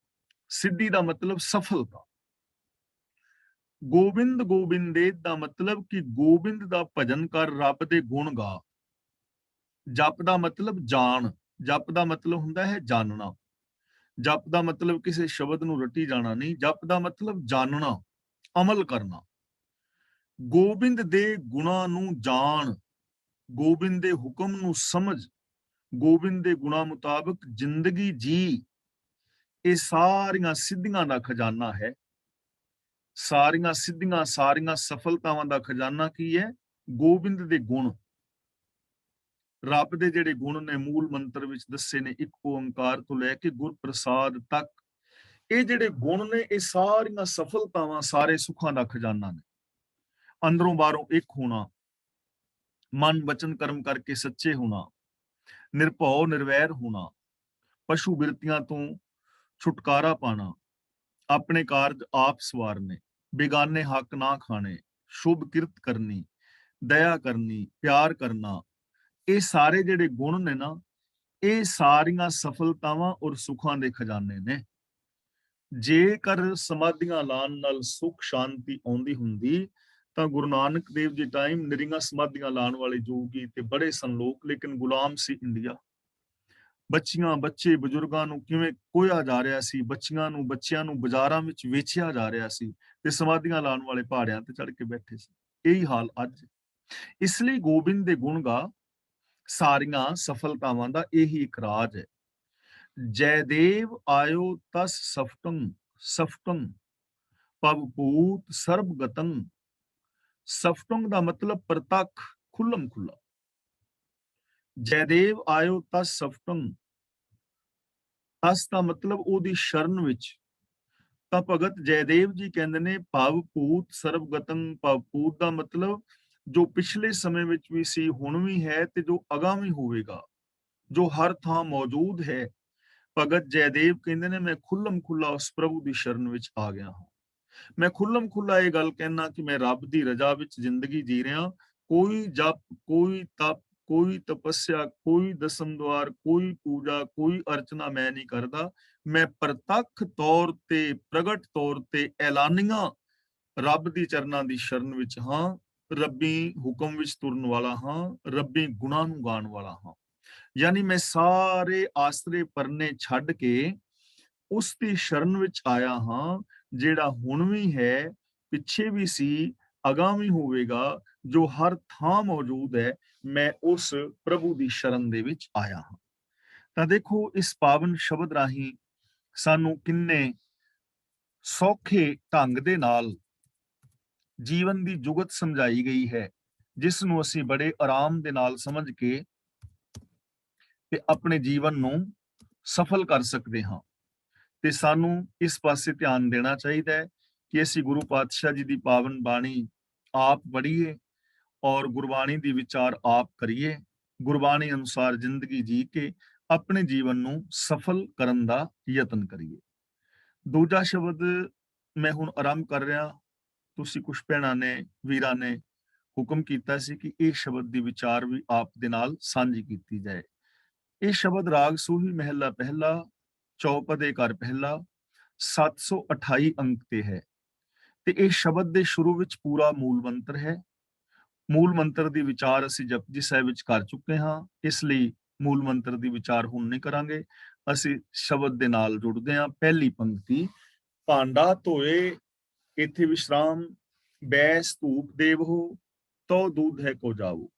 ਸਿੱਧੀ ਦਾ ਮਤਲਬ ਸਫਲਤਾ। ਗੋਬਿੰਦ ਗੋਬਿੰਦੇ ਦਾ ਮਤਲਬ ਕਿ ਗੋਬਿੰਦ ਦਾ ਭਜਨ ਕਰ, ਰੱਬ ਦੇ ਗੁਣ ਗਾ। ਜਪ ਦਾ ਮਤਲਬ ਜਾਣ, ਜਪ ਦਾ ਮਤਲਬ ਹੁੰਦਾ ਹੈ ਜਾਣਨਾ। ਜਪ ਦਾ ਮਤਲਬ ਕਿਸੇ ਸ਼ਬਦ ਨੂੰ ਰੱਟੀ ਜਾਣਾ ਨਹੀਂ, ਜਪ ਦਾ ਮਤਲਬ ਜਾਣਨਾ, ਅਮਲ ਕਰਨਾ। ਗੋਬਿੰਦ ਦੇ ਗੁਣਾਂ ਨੂੰ ਜਾਣ, ਗੋਬਿੰਦ ਦੇ ਹੁਕਮ ਨੂੰ ਸਮਝ, ਗੋਬਿੰਦ ਦੇ ਗੁਣਾਂ ਮੁਤਾਬਕ ਜ਼ਿੰਦਗੀ ਜੀ। ਇਹ ਸਾਰੀਆਂ ਸਿੱਧੀਆਂ ਦਾ ਖਜ਼ਾਨਾ ਹੈ। ਸਾਰੀਆਂ ਸਿੱਧੀਆਂ, ਸਾਰੀਆਂ ਸਫਲਤਾਵਾਂ ਦਾ ਖਜ਼ਾਨਾ ਕੀ ਹੈ? ਗੋਬਿੰਦ ਦੇ ਗੁਣ। ਰੱਬ ਦੇ ਜਿਹੜੇ ਗੁਣ ਨੇ ਮੂਲ ਮੰਤਰ ਵਿੱਚ ਦੱਸੇ ਨੇ, ਇੱਕ ਓੰਕਾਰ ਤੋਂ ਲੈ ਕੇ ਗੁਰ ਪ੍ਰਸਾਦ ਤੱਕ, ਇਹ ਜਿਹੜੇ ਗੁਣ ਨੇ ਇਹ ਸਾਰੀਆਂ ਸਫਲਤਾਵਾਂ, ਸਾਰੇ ਸੁੱਖਾਂ ਦਾ ਖਜ਼ਾਨਾ ਨੇ। ਅੰਦਰੋਂ ਬਾਹਰੋਂ ਇੱਕ ਹੋਣਾ, ਮਨ ਵਚਨ ਕਰਮ ਕਰਕੇ ਸੱਚੇ ਹੋਣਾ, ਨਿਰਭਉ ਨਿਰਵੈਰ ਹੋਣਾ, ਪਸ਼ੂ ਬਿਰਤੀਆਂ ਤੋਂ ਛੁਟਕਾਰਾ ਪਾਣਾ, ਆਪਣੇ ਕਾਰਜ ਆਪ ਸਵਾਰਨੇ, ਬੇਗਾਨੇ ਹੱਕ ਨਾ ਖਾਣੇ, ਸ਼ੁਭ ਕਿਰਤ ਕਰਨੀ, ਦਇਆ ਕਰਨੀ, ਪਿਆਰ ਕਰਨਾ, ਇਹ ਸਾਰੇ ਜਿਹੜੇ ਗੁਣ ਨੇ ਨਾ, ਇਹ ਸਾਰੀਆਂ ਸਫਲਤਾਵਾਂ ਔਰ ਸੁੱਖਾਂ ਦੇ ਖਜ਼ਾਨੇ ਨੇ। ਜੇਕਰ ਸਮਾਧੀਆਂ ਲਾਉਣ ਨਾਲ ਸੁੱਖ ਸ਼ਾਂਤੀ ਆਉਂਦੀ ਹੁੰਦੀ ਤਾਂ ਗੁਰੂ ਨਾਨਕ ਦੇਵ ਜੀ ਟਾਈਮ ਨਿਰੀਆਂ ਸਮਾਧੀਆਂ ਲਾਉਣ ਵਾਲੇ ਜੋਗੀ ਤੇ ਬੜੇ ਸਨ ਲੋਕ, ਲੇਕਿਨ ਗੁਲਾਮ ਸੀ ਇੰਡੀਆ। ਬੱਚੀਆਂ, ਬੱਚੇ, ਬਜ਼ੁਰਗਾਂ ਨੂੰ ਕਿਵੇਂ ਕੋਇਆ ਜਾ ਰਿਹਾ ਸੀ, ਬੱਚਿਆਂ ਨੂੰ ਬਾਜ਼ਾਰਾਂ ਵਿੱਚ ਵੇਚਿਆ ਜਾ ਰਿਹਾ ਸੀ, ਤੇ ਸਮਾਧੀਆਂ ਲਾਉਣ ਵਾਲੇ ਪਹਾੜਿਆਂ ਤੇ ਚੜ ਕੇ ਬੈਠੇ ਸੀ। ਇਹੀ ਹਾਲ ਅੱਜ। ਇਸ ਲਈ ਗੋਬਿੰਦ ਦੇ ਗੁਣ ਗਾ, ਸਾਰੀਆਂ ਸਫਲਤਾਵਾਂ ਦਾ ਇਹੀ ਇੱਕ ਰਾਜ ਹੈ। ਜੈਦੇਵ ਆਇਓ ਤਸ ਸਫਟੰ, ਸਫਟੰ ਪਵਪੂਤ ਸਰਬਗਤੰ। ਸਫਟੰ ਦਾ ਮਤਲਬ ਪ੍ਰਤੱਖ, ਖੁੱਲਮ ਖੁੱਲਾ। ਜੈਦੇਵ ਆਇਓ ਤਸ ਸਫਟੰ, ਤਸ ਦਾ ਮਤਲਬ ਉਹਦੀ ਸ਼ਰਨ ਵਿੱਚ। ਤਾਂ ਭਗਤ ਜੈਦੇਵ ਜੀ ਕਹਿੰਦੇ ਨੇ ਭਵਪੂਤ ਸਰਬਗਤੰ। ਭਵਪੂਤ ਦਾ ਮਤਲਬ ਜੋ ਪਿਛਲੇ ਸਮੇਂ ਵਿੱਚ ਵੀ ਸੀ, ਹੁਣ ਵੀ ਹੈ, ਤੇ ਜੋ ਅਗਾਮੀ ਹੋਵੇਗਾ, ਜੋ ਹਰ ਥਾਂ ਮੌਜੂਦ ਹੈ। ਭਗਤ ਜੈਦੇਵ ਕਹਿੰਦੇ ਨੇ ਮੈਂ ਖੁੱਲਮ ਖੁੱਲਾ ਉਸ ਪ੍ਰਭੂ ਦੀ ਸ਼ਰਨ ਵਿੱਚ ਆ ਗਿਆ ਹਾਂ। ਮੈਂ ਖੁੱਲਮ ਖੁੱਲਾ ਇਹ ਗੱਲ ਕਹਿਣਾ ਕਿ ਮੈਂ ਰੱਬ ਦੀ ਰਜ਼ਾ ਵਿੱਚ ਜ਼ਿੰਦਗੀ ਜੀ ਰਿਹਾ। ਕੋਈ ਜਪ, ਕੋਈ ਤਪ, ਕੋਈ ਤਪੱਸਿਆ, ਕੋਈ ਦਸਮ ਦੁਆਰ, ਕੋਈ ਪੂਜਾ, ਕੋਈ ਅਰਚਨਾ ਮੈਂ ਨਹੀਂ ਕਰਦਾ। ਮੈਂ ਪ੍ਰਤੱਖ ਤੌਰ ਤੇ, ਪ੍ਰਗਟ ਤੌਰ ਤੇ ਐਲਾਨੀਆਂ ਰੱਬ ਦੀ ਚਰਨਾਂ ਦੀ ਸ਼ਰਨ ਵਿੱਚ ਹਾਂ। ਰੱਬੀ ਹੁਕਮ ਵਿੱਚ ਤੁਰਨ ਵਾਲਾ ਹਾਂ, ਰੱਬੀ ਗੁਣਾਂ ਨੂੰ ਗਾਉਣ ਵਾਲਾ ਹਾਂ। ਯਾਨੀ ਮੈਂ ਸਾਰੇ ਆਸਰੇ ਪਰਨੇ ਛੱਡ ਕੇ ਉਸ ਦੀ ਸ਼ਰਨ ਵਿੱਚ ਆਇਆ ਹਾਂ, ਜਿਹੜਾ ਹੁਣ ਵੀ ਹੈ, ਪਿੱਛੇ ਵੀ ਸੀ, ਅਗਾਮੀ ਹੋਵੇਗਾ, ਜੋ ਹਰ ਥਾਂ ਮੌਜੂਦ ਹੈ। ਮੈਂ ਉਸ ਪ੍ਰਭੂ ਦੀ ਸ਼ਰਨ ਦੇ ਵਿੱਚ ਆਇਆ ਹਾਂ। ਤਾਂ ਦੇਖੋ, ਇਸ ਪਾਵਨ ਸ਼ਬਦ ਰਾਹੀਂ ਸਾਨੂੰ ਕਿੰਨੇ ਸੌਖੇ ਢੰਗ ਦੇ ਨਾਲ ਜੀਵਨ ਦੀ ਜੁਗਤ ਸਮਝਾਈ ਗਈ ਹੈ, ਜਿਸ ਨੂੰ ਅਸੀਂ ਬੜੇ ਆਰਾਮ ਦੇ ਨਾਲ ਸਮਝ ਕੇ ਤੇ ਆਪਣੇ ਜੀਵਨ ਨੂੰ ਸਫਲ ਕਰ ਸਕਦੇ ਹਾਂ। ਤੇ ਸਾਨੂੰ ਇਸ ਪਾਸੇ ਧਿਆਨ ਦੇਣਾ ਚਾਹੀਦਾ ਹੈ ਕਿ ਅਸੀਂ ਗੁਰੂ ਪਾਤਸ਼ਾਹ ਜੀ ਦੀ ਪਾਵਨ ਬਾਣੀ ਆਪ ਪੜ੍ਹੀਏ ਔਰ ਗੁਰਬਾਣੀ ਦੀ ਵਿਚਾਰ ਆਪ ਕਰੀਏ, ਗੁਰਬਾਣੀ ਅਨੁਸਾਰ ਜ਼ਿੰਦਗੀ ਜੀ ਕੇ ਆਪਣੇ ਜੀਵਨ ਨੂੰ ਸਫਲ ਕਰਨ ਦਾ ਯਤਨ ਕਰੀਏ। ਦੂਜਾ ਸ਼ਬਦ ਮੈਂ ਹੁਣ ਆਰੰਭ ਕਰ ਰਿਹਾ। ਤੁਸੀਂ ਕੁਝ ਭੈਣਾਂ ਨੇ, ਵੀਰਾਂ ਨੇ ਹੁਕਮ ਕੀਤਾ ਸੀ ਕਿ ਇਹ ਸ਼ਬਦ ਦੀ ਵਿਚਾਰ ਵੀ ਆਪ ਦੇ ਨਾਲ ਸਾਂਝੀ ਕੀਤੀ ਜਾਏ। ਇਹ ਸ਼ਬਦ ਰਾਗ ਸੂਹੀ ਮਹਿਲਾ ਪਹਿਲਾ, ਚੌਪਦੇ ਘਰ ਪਹਿਲਾ, 728 ਅੰਕ ਤੇ ਹੈ। ਤੇ ਇਹ ਸ਼ਬਦ ਦੇ ਸ਼ੁਰੂ ਵਿੱਚ ਪੂਰਾ ਮੂਲ ਮੰਤਰ ਹੈ। ਮੂਲ ਮੰਤਰ ਦੀ ਵਿਚਾਰ ਅਸੀਂ ਜਪਜੀ ਸਾਹਿਬ ਵਿੱਚ ਕਰ ਚੁੱਕੇ ਹਾਂ, ਇਸ ਲਈ ਮੂਲ ਮੰਤਰ ਦੀ ਵਿਚਾਰ ਹੁਣ ਨਹੀਂ ਕਰਾਂਗੇ। ਅਸੀਂ ਸ਼ਬਦ ਦੇ ਨਾਲ ਜੁੜਦੇ ਹਾਂ। ਪਹਿਲੀ ਪੰਕਤੀ, ਭਾਂਡਾ ਧੋਏ ਇੱਥੇ ਵਿਸ਼ਰਾਮ, ਬੈਸ ਧੂਪ ਦੇਵੋ, ਤੋ ਦੂਧ ਹੈ ਕੋ ਜਾਵੋ।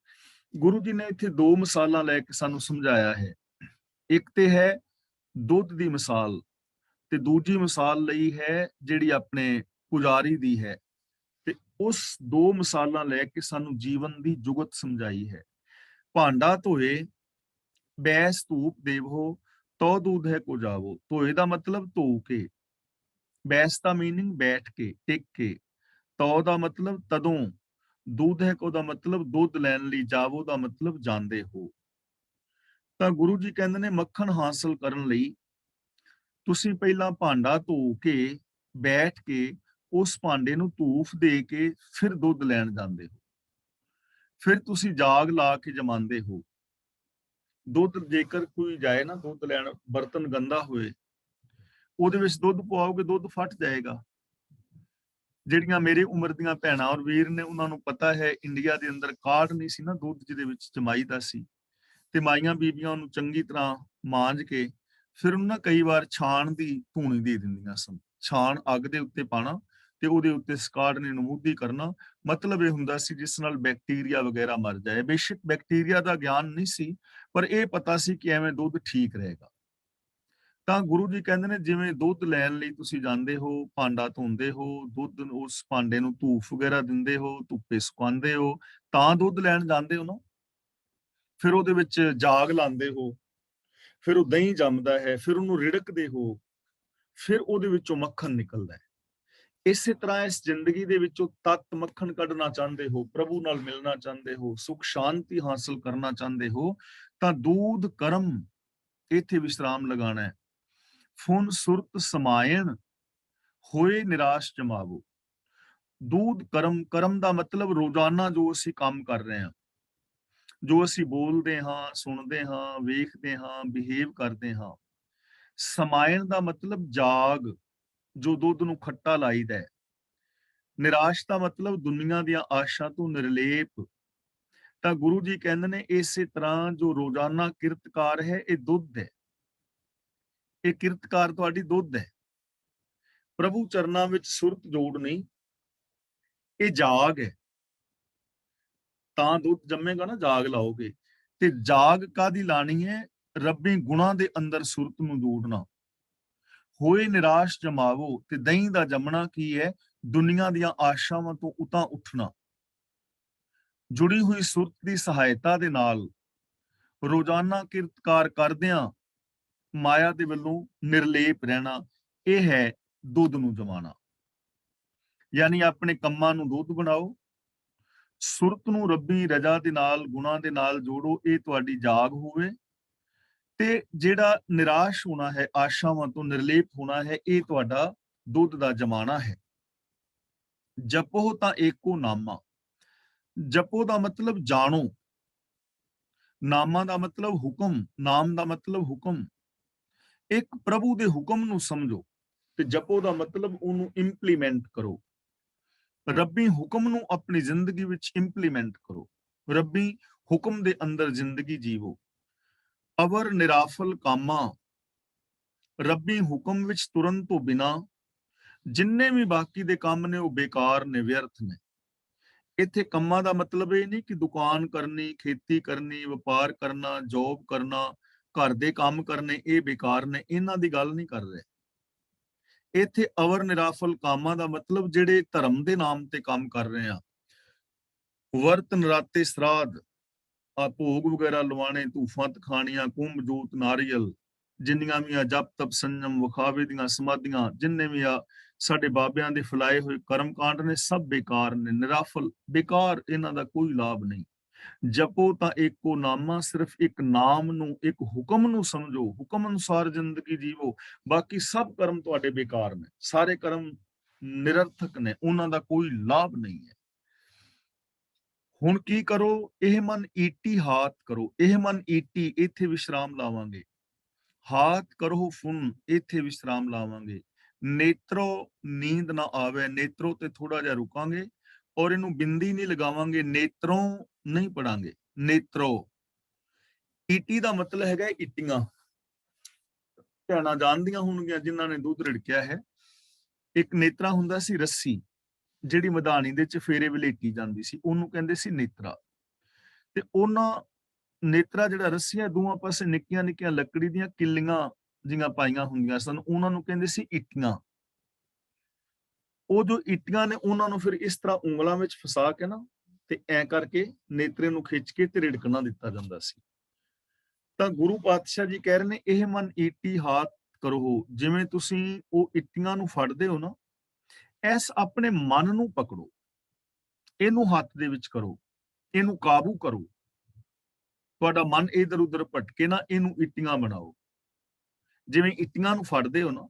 ਗੁਰੂ ਜੀ ਨੇ ਇੱਥੇ ਦੋ ਮਿਸਾਲਾਂ ਲੈ ਕੇ ਸਾਨੂੰ ਸਮਝਾਇਆ ਹੈ। ਇੱਕ ਤੇ ਹੈ ਦੁੱਧ ਦੀ ਮਿਸਾਲ, ਤੇ ਦੂਜੀ ਮਿਸਾਲ ਲਈ ਹੈ ਜਿਹੜੀ ਆਪਣੇ ਪੁਜਾਰੀ ਦੀ ਹੈ। ਤੇ ਉਸ ਦੋ ਮਿਸਾਲਾਂ ਲੈ ਕੇ ਸਾਨੂੰ ਜੀਵਨ ਦੀ ਜੁਗਤ ਸਮਝਾਈ ਹੈ। ਭਾਂਡਾ ਧੋਏ, ਬੈਸ ਧੂਪ ਦੇਵੋ, ਤੋ ਦੂਧ ਹੈ ਕੋ ਜਾਵੋ। ਧੋਏ ਦਾ ਮਤਲਬ ਧੋ ਕੇ, ਬੈਸ ਦਾ ਮੀਨਿੰਗ ਬੈਠ ਕੇ, ਟਿਕ ਕੇ, ਤੋ ਦਾ ਮਤਲਬ ਤਦੋਂ, ਦੁੱਧ ਹੈ ਕੋ ਦਾ ਮਤਲਬ ਦੁੱਧ ਲੈਣ ਲਈ, ਜਾਵੋ ਦਾ ਮਤਲਬ ਜਾਂਦੇ ਹੋ। ਤਾਂ ਗੁਰੂ ਜੀ ਕਹਿੰਦੇ ਨੇ ਮੱਖਣ ਹਾਸਲ ਕਰਨ ਲਈ ਤੁਸੀਂ ਪਹਿਲਾਂ ਭਾਂਡਾ ਧੋ ਕੇ, ਬੈਠ ਕੇ, ਉਸ ਭਾਂਡੇ ਨੂੰ ਧੂਫ ਦੇ ਕੇ ਫਿਰ ਦੁੱਧ ਲੈਣ ਜਾਂਦੇ ਹੋ। ਫਿਰ ਤੁਸੀਂ ਜਾਗ ਲਾ ਕੇ ਜਮਾਉਂਦੇ ਹੋ। ਦੁੱਧ ਜੇਕਰ ਕੋਈ ਜਾਏ ਨਾ ਦੁੱਧ ਲੈਣ, ਬਰਤਨ ਗੰਦਾ ਹੋਏ, ਉਹਦੇ ਵਿੱਚ ਦੁੱਧ ਪਵਾਓਗੇ, ਦੁੱਧ ਫਟ ਜਾਏਗਾ। ਜਿਹੜੀਆਂ ਮੇਰੇ ਉਮਰ ਦੀਆਂ ਭੈਣਾਂ ਔਰ ਵੀਰ ਨੇ, ਉਹਨਾਂ ਨੂੰ ਪਤਾ ਹੈ ਇੰਡੀਆ ਦੇ ਅੰਦਰ ਕਾਢ ਨਹੀਂ ਸੀ ਨਾ ਦੁੱਧ ਜਿਹਦੇ ਵਿੱਚ ਜਮਾਈਦਾ ਸੀ, ਤੇ ਮਾਈਆਂ ਬੀਬੀਆਂ ਉਹਨੂੰ ਚੰਗੀ ਤਰ੍ਹਾਂ ਮਾਂਜ ਕੇ ਫਿਰ ਉਹਨੂੰ ਨਾ ਕਈ ਵਾਰ ਛਾਣ ਦੀ ਧੂਣੀ ਦੇ ਦਿੰਦੀਆਂ ਸਨ। ਛਾਣ ਅੱਗ ਦੇ ਉੱਤੇ ਪਾਣਾ ਤੇ ਉਹਦੇ ਉੱਤੇ ਸਕਾੜਨੇ ਨੂੰ ਮੂਧੀ ਕਰਨਾ। ਮਤਲਬ ਇਹ ਹੁੰਦਾ ਸੀ ਜਿਸ ਨਾਲ ਬੈਕਟੀਰੀਆ ਵਗੈਰਾ ਮਰ ਜਾਏ। ਬੇਸ਼ੱਕ ਬੈਕਟੀਰੀਆ ਦਾ ਗਿਆਨ ਨਹੀਂ ਸੀ, ਪਰ ਇਹ ਪਤਾ ਸੀ ਕਿ ਐਵੇਂ ਦੁੱਧ ਠੀਕ ਰਹੇਗਾ। ਤਾਂ ਗੁਰੂ ਜੀ ਕਹਿੰਦੇ ਨੇ ਜਿਵੇਂ ਦੁੱਧ ਲੈਣ ਲਈ ਤੁਸੀਂ ਜਾਂਦੇ ਹੋ, ਭਾਂਡਾ ਧੋਂਦੇ ਹੋ, ਦੁੱਧ ਉਸ ਭਾਂਡੇ ਨੂੰ ਧੂਫ ਵਗੈਰਾ ਦਿੰਦੇ ਹੋ, ਧੁੱਪੇ ਸੁਕਾਉਂਦੇ ਹੋ, ਤਾਂ ਦੁੱਧ ਲੈਣ ਜਾਂਦੇ ਹੋ ਨਾ। ਫਿਰ ਉਹਦੇ ਵਿੱਚ ਜਾਗ ਲਾਉਂਦੇ ਹੋ, ਫਿਰ ਉਹ ਦਹੀਂ ਜੰਮਦਾ ਹੈ, ਫਿਰ ਉਹਨੂੰ ਰਿੜਕਦੇ ਹੋ, ਫਿਰ ਉਹਦੇ ਵਿੱਚੋਂ ਮੱਖਣ ਨਿਕਲਦਾ ਹੈ। ਇਸੇ ਤਰ੍ਹਾਂ ਇਸ ਜ਼ਿੰਦਗੀ ਦੇ ਵਿੱਚੋਂ ਤੱਤ ਮੱਖਣ ਕੱਢਣਾ ਚਾਹੁੰਦੇ ਹੋ, ਪ੍ਰਭੂ ਨਾਲ ਮਿਲਣਾ ਚਾਹੁੰਦੇ ਹੋ, ਸੁਖ ਸ਼ਾਂਤੀ ਹਾਸਲ ਕਰਨਾ ਚਾਹੁੰਦੇ ਹੋ, ਤਾਂ ਦੂਧ ਕਰਮ ਇੱਥੇ ਵਿਸਰਾਮ ਲਗਾਣਾ ਹੈ। ਫੁਨ ਸੁਰਤ ਸਮਾਇਣ ਹੋਏ ਨਿਰਾਸ਼ ਜਮਾਵੋ। ਦੂਧ ਕਰਮ, ਕਰਮ ਦਾ ਮਤਲਬ ਰੋਜ਼ਾਨਾ ਜੋ ਅਸੀਂ ਕੰਮ ਕਰ ਰਹੇ ਹਾਂ, ਜੋ ਅਸੀਂ ਬੋਲਦੇ ਹਾਂ, ਸੁਣਦੇ ਹਾਂ, ਵੇਖਦੇ ਹਾਂ, ਬਿਹੇਵ ਕਰਦੇ ਹਾਂ। ਸਮਾਇਣ ਦਾ ਮਤਲਬ ਜਾਗ, ਜੋ ਦੁੱਧ ਨੂੰ ਖੱਟਾ ਲਾਈਦਾ ਹੈ। ਨਿਰਾਸ਼ ਦਾ ਮਤਲਬ ਦੁਨੀਆ ਦੀਆਂ ਆਸ਼ਾ ਤੋਂ ਨਿਰਲੇਪ। ਤਾਂ ਗੁਰੂ ਜੀ ਕਹਿੰਦੇ ਨੇ ਇਸੇ ਤਰ੍ਹਾਂ ਜੋ ਰੋਜ਼ਾਨਾ ਕਿਰਤਕਾਰ ਹੈ, ਇਹ ਦੁੱਧ ਹੈ। ਇਹ ਕਿਰਤਕਾਰ ਤੁਹਾਡੀ ਦੁੱਧ ਹੈ। ਪ੍ਰਭੂ ਚਰਨਾਂ ਵਿੱਚ ਸੁਰਤ ਜੋੜ ਨਹੀਂ, ਇਹ ਜਾਗ ਹੈ। ਤਾਂ ਦੁੱਧ ਜੰਮੇਗਾ ਨਾ, ਜਾਗ ਲਾਓਗੇ। ਤੇ ਜਾਗ ਕਾਦੀ ਲਾਣੀ ਹੈ? ਰੱਬੀ ਗੁਣਾ ਦੇ ਅੰਦਰ ਸੁਰਤ ਨੂੰ ਜੋੜਨਾ। ਹੋਏ ਨਿਰਾਸ਼ ਜਮਾਵੋ, ਤੇ ਦਹੀਂ ਦਾ ਜੰਮਣਾ ਕੀ ਹੈ? ਦੁਨੀਆ ਦੀਆਂ ਆਸ਼ਾਵਾਂ ਤੋਂ ਉਤਾਂ ਉੱਠਣਾ। ਜੁੜੀ ਹੋਈ ਸੁਰਤ ਦੀ ਸਹਾਇਤਾ ਦੇ ਨਾਲ ਰੋਜ਼ਾਨਾ ਕਿਰਤਕਾਰ ਕਰਦਿਆਂ ਮਾਇਆ ਦੇ ਵੱਲੋਂ ਨਿਰਲੇਪ ਰਹਿਣਾ, ਇਹ ਹੈ ਦੁੱਧ ਨੂੰ ਜਮਾਣਾ। ਯਾਨੀ ਆਪਣੇ ਕੰਮਾਂ ਨੂੰ ਦੁੱਧ ਬਣਾਓ, ਸੁਰਤ ਨੂੰ ਰੱਬੀ ਰਜਾ ਦੇ ਨਾਲ, ਗੁਣਾ ਦੇ ਨਾਲ ਜੋੜੋ, ਇਹ ਤੁਹਾਡੀ ਜਾਗ ਹੋਵੇ। ਤੇ ਜਿਹੜਾ ਨਿਰਾਸ਼ ਹੋਣਾ ਹੈ, ਆਸ਼ਾਵਾਂ ਤੋਂ ਨਿਰਲੇਪ ਹੋਣਾ ਹੈ, ਇਹ ਤੁਹਾਡਾ ਦੁੱਧ ਦਾ ਜਮਾਣਾ ਹੈ। ਜਪੋ ਤਾਂ ਏਕੋ ਨਾਮਾ। ਜਪੋ ਦਾ ਮਤਲਬ ਜਾਣੋ, ਨਾਮਾ ਦਾ ਮਤਲਬ ਹੁਕਮ, ਨਾਮ ਦਾ ਮਤਲਬ ਹੁਕਮ। ਇੱਕ ਪ੍ਰਭੂ ਦੇ ਹੁਕਮ ਨੂੰ ਸਮਝੋ, ਤੇ ਜਪੋ ਦਾ ਮਤਲਬ ਉਹਨੂੰ ਇੰਪਲੀਮੈਂਟ ਕਰੋ। ਰੱਬੀ ਹੁਕਮ ਨੂੰ ਆਪਣੀ ਜ਼ਿੰਦਗੀ ਵਿੱਚ ਇੰਪਲੀਮੈਂਟ ਕਰੋ। ਰੱਬੀ ਹੁਕਮ ਦੇ ਅੰਦਰ ਜ਼ਿੰਦਗੀ ਜੀਵੋ। ਅਵਰ ਨਿਰਾਫਲ ਕਾਮਾ। ਰੱਬੀ ਹੁਕਮ ਵਿੱਚ ਤੁਰਨ ਤੋਂ ਬਿਨਾ ਜਿੰਨੇ ਵੀ ਬਾਕੀ ਦੇ ਕੰਮ ਨੇ ਉਹ ਬੇਕਾਰ ਨੇ, ਵਿਅਰਥ ਨੇ। ਇੱਥੇ ਕੰਮਾਂ ਦਾ ਮਤਲਬ ਇਹ ਨਹੀਂ ਕਿ ਦੁਕਾਨ ਕਰਨੀ, ਖੇਤੀ ਕਰਨੀ, ਵਪਾਰ ਕਰਨਾ, ਜੌਬ ਕਰਨਾ, ਘਰ ਦੇ ਕੰਮ ਕਰਨੇ ਇਹ ਬੇਕਾਰ ਨੇ, ਇਹਨਾਂ ਦੀ ਗੱਲ ਨਹੀਂ ਕਰ ਰਹੇ। ਇੱਥੇ ਅਵਰ ਨਿਰਾਫਲ ਕਾਮਾਂ ਦਾ ਮਤਲਬ ਜਿਹੜੇ ਧਰਮ ਦੇ ਨਾਮ ਤੇ ਕੰਮ ਕਰ ਰਹੇ ਆ, ਵਰਤ ਨਰਾਤੇ ਸਰਾਧ, ਆ ਭੋਗ ਵਗੈਰਾ ਲਵਾਣੇ, ਧੂਫਾਂ ਤਖਾਣੀਆਂ, ਕੁੰਭ ਜੋਤ ਨਾਰੀਅਲ, ਜਿੰਨੀਆਂ ਵੀ ਆ ਜਪ ਤਪ ਸੰਜਮ ਵਿਖਾਵੇ ਦੀਆਂ ਸਮਾਧੀਆਂ, ਜਿੰਨੇ ਵੀ ਆ ਸਾਡੇ ਬਾਬਿਆਂ ਦੇ ਫਲਾਏ ਹੋਏ ਕਰਮ ਕਾਂਡ ਨੇ, ਸਭ ਬੇਕਾਰ ਨੇ, ਨਿਰਾਫਲ, ਬੇਕਾਰ, ਇਹਨਾਂ ਦਾ ਕੋਈ ਲਾਭ ਨਹੀਂ। ਜਪੋ ਤਾਂ ਏਕੋ ਨਾਮਾ, ਸਿਰਫ ਇੱਕ ਨਾਮ ਨੂੰ, ਇੱਕ ਹੁਕਮ ਨੂੰ ਸਮਝੋ, ਹੁਕਮ ਅਨੁਸਾਰ ਜ਼ਿੰਦਗੀ ਜੀਵੋ। ਬਾਕੀ ਸਭ ਕਰਮ ਤੁਹਾਡੇ ਬੇਕਾਰ ਨੇ, ਸਾਰੇ ਕਰਮ ਨਿਰਰਥਕ ਨੇ, ਉਹਨਾਂ ਦਾ ਕੋਈ ਲਾਭ ਨਹੀਂ ਹੈ। ਹੁਣ ਕੀ ਕਰੋ? ਇਹ ਮਨ ਈਟੀ ਹਾਥ ਕਰੋ। ਇਹ ਮਨ ਈਟੀ, ਇੱਥੇ ਵਿਸ਼ਰਾਮ ਲਾਵਾਂਗੇ। ਹਾਥ ਕਰੋ ਫੁਨ, ਇੱਥੇ ਵਿਸ਼ਰਾਮ ਲਾਵਾਂਗੇ। ਨੇਤਰੋ, ਨੀਂਦ ਨਾ ਆਵੇ, ਨੇਤਰੋ ਤੇ ਥੋੜਾ ਜਿਹਾ ਰੁਕਾਂਗੇ, ਔਰ ਇਹਨੂੰ ਬਿੰਦੀ ਨਹੀਂ ਲਗਾਵਾਂਗੇ, ਨੇਤਰੋਂ ਨਹੀਂ ਪੜਾਂਗੇ, ਨੇਤਰੋ। ਈਟੀ ਦਾ ਮਤਲਬ ਹੈਗਾ ਇੱਟੀਆਂ। ਭੈਣਾਂ ਜਾਣਦੀਆਂ ਹੋਣਗੀਆਂ ਜਿਨ੍ਹਾਂ ਨੇ ਦੁੱਧ ਰਿੜਕਿਆ ਹੈ। ਇੱਕ ਨੇਤਰਾ ਹੁੰਦਾ ਸੀ ਰੱਸੀ, ਜਿਹੜੀ ਮਧਾਣੀ ਦੇ ਚਫੇਰੇ ਵਲੇਟੀ ਜਾਂਦੀ ਸੀ, ਉਹਨੂੰ ਕਹਿੰਦੇ ਸੀ ਨੇਤਰਾ। ਤੇ ਉਹਨਾਂ ਨੇਤਰਾ ਜਿਹੜਾ ਰੱਸੀਆਂ ਦੋਵਾਂ ਪਾਸੇ ਨਿੱਕੀਆਂ ਨਿੱਕੀਆਂ ਲੱਕੜੀ ਦੀਆਂ ਕਿੱਲੀਆਂ ਜਿਹੀਆਂ ਪਾਈਆਂ ਹੁੰਦੀਆਂ ਸਨ, ਉਹਨਾਂ ਨੂੰ ਕਹਿੰਦੇ ਸੀ ਇੱਟੀਆਂ। ਉਹ ਜੋ ਇੱਟੀਆਂ ਨੇ ਉਹਨਾਂ ਨੂੰ ਫਿਰ ਇਸ ਤਰ੍ਹਾਂ ਉਂਗਲਾਂ ਵਿੱਚ ਫਸਾ ਕੇ ਨਾ, ਤੇ ਐ ਕਰਕੇ ਨੇਤਰੇ ਨੂੰ ਖਿੱਚ ਕੇ ਤੇ ਰਿੜਕਣਾ ਦਿੱਤਾ ਜਾਂਦਾ ਸੀ। ਤਾਂ ਗੁਰੂ ਪਾਤਸ਼ਾਹ ਜੀ ਕਹਿ ਰਹੇ ਨੇ, ਇਹ ਮਨ ਈਟੀ ਹਾਥ ਕਰੋ। ਜਿਵੇਂ ਤੁਸੀਂ ਉਹ ਇੱਟੀਆਂ ਨੂੰ ਫੜਦੇ ਹੋ ਨਾ, ਇਸ ਆਪਣੇ ਮਨ ਨੂੰ ਪਕੜੋ, ਇਹਨੂੰ ਹੱਥ ਦੇ ਵਿੱਚ ਕਰੋ, ਇਹਨੂੰ ਕਾਬੂ ਕਰੋ। ਤੁਹਾਡਾ ਮਨ ਇਧਰ ਉਧਰ ਭਟਕੇ ਨਾ, ਇਹਨੂੰ ਇੱਟੀਆਂ ਬਣਾਓ। ਜਿਵੇਂ ਇੱਟੀਆਂ ਨੂੰ ਫੜਦੇ ਹੋ ਨਾ,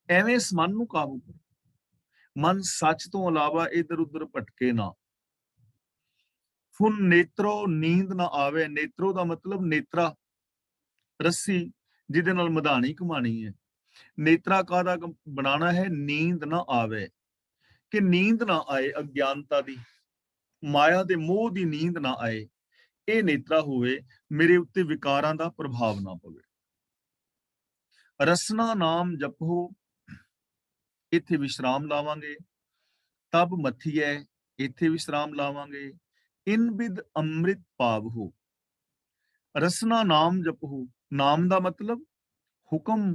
ਐਵੇਂ ਇਸ ਮਨ ਨੂੰ ਕਾਬੂ ਕਰੋ। ਮਨ ਸੱਚ ਤੋਂ ਇਲਾਵਾ ਇਧਰ ਉਧਰ ਭਟਕੇ ਨਾ। ਫੁਨ ਨੇਤਰੋ ਨੀਂਦ ਨਾ ਆਵੇ। ਨੇਤਰੋ ਦਾ ਮਤਲਬ ਨੇਤਰਾ, ਰੱਸੀ ਜਿਹਦੇ ਨਾਲ ਮਧਾਣੀ ਘੁਮਾਣੀ ਹੈ। ਨੇਤਰਾ ਕਾਹਦਾ ਬਣਾਉਣਾ ਹੈ? ਨੀਂਦ ਨਾ ਆਵੇ, ਕਿ ਨੀਂਦ ਨਾ ਆਏ ਅਗਿਆਨਤਾ ਦੀ, ਮਾਇਆ ਦੇ ਮੋਹ ਦੀ ਨੀਂਦ ਨਾ ਆਏ। ਇਹ ਨੇਤਰਾ ਹੋਵੇ, ਮੇਰੇ ਉੱਤੇ ਵਿਕਾਰਾਂ ਦਾ ਪ੍ਰਭਾਵ ਨਾ ਪਵੇ। ਰਸਨਾ ਨਾਮ ਜਪੋ, ਇੱਥੇ ਵਿਸ਼ਰਾਮ ਲਾਵਾਂਗੇ। ਤਬ ਮਥੀਐ, ਇੱਥੇ ਵਿਸ਼ਰਾਮ ਲਾਵਾਂਗੇ। ਇਨ ਬਿਦ ਅੰਮ੍ਰਿਤ ਪਾਵਹੁ। ਰਸਨਾ ਨਾਮ ਜਪੋ, ਨਾਮ ਦਾ ਮਤਲਬ ਹੁਕਮ,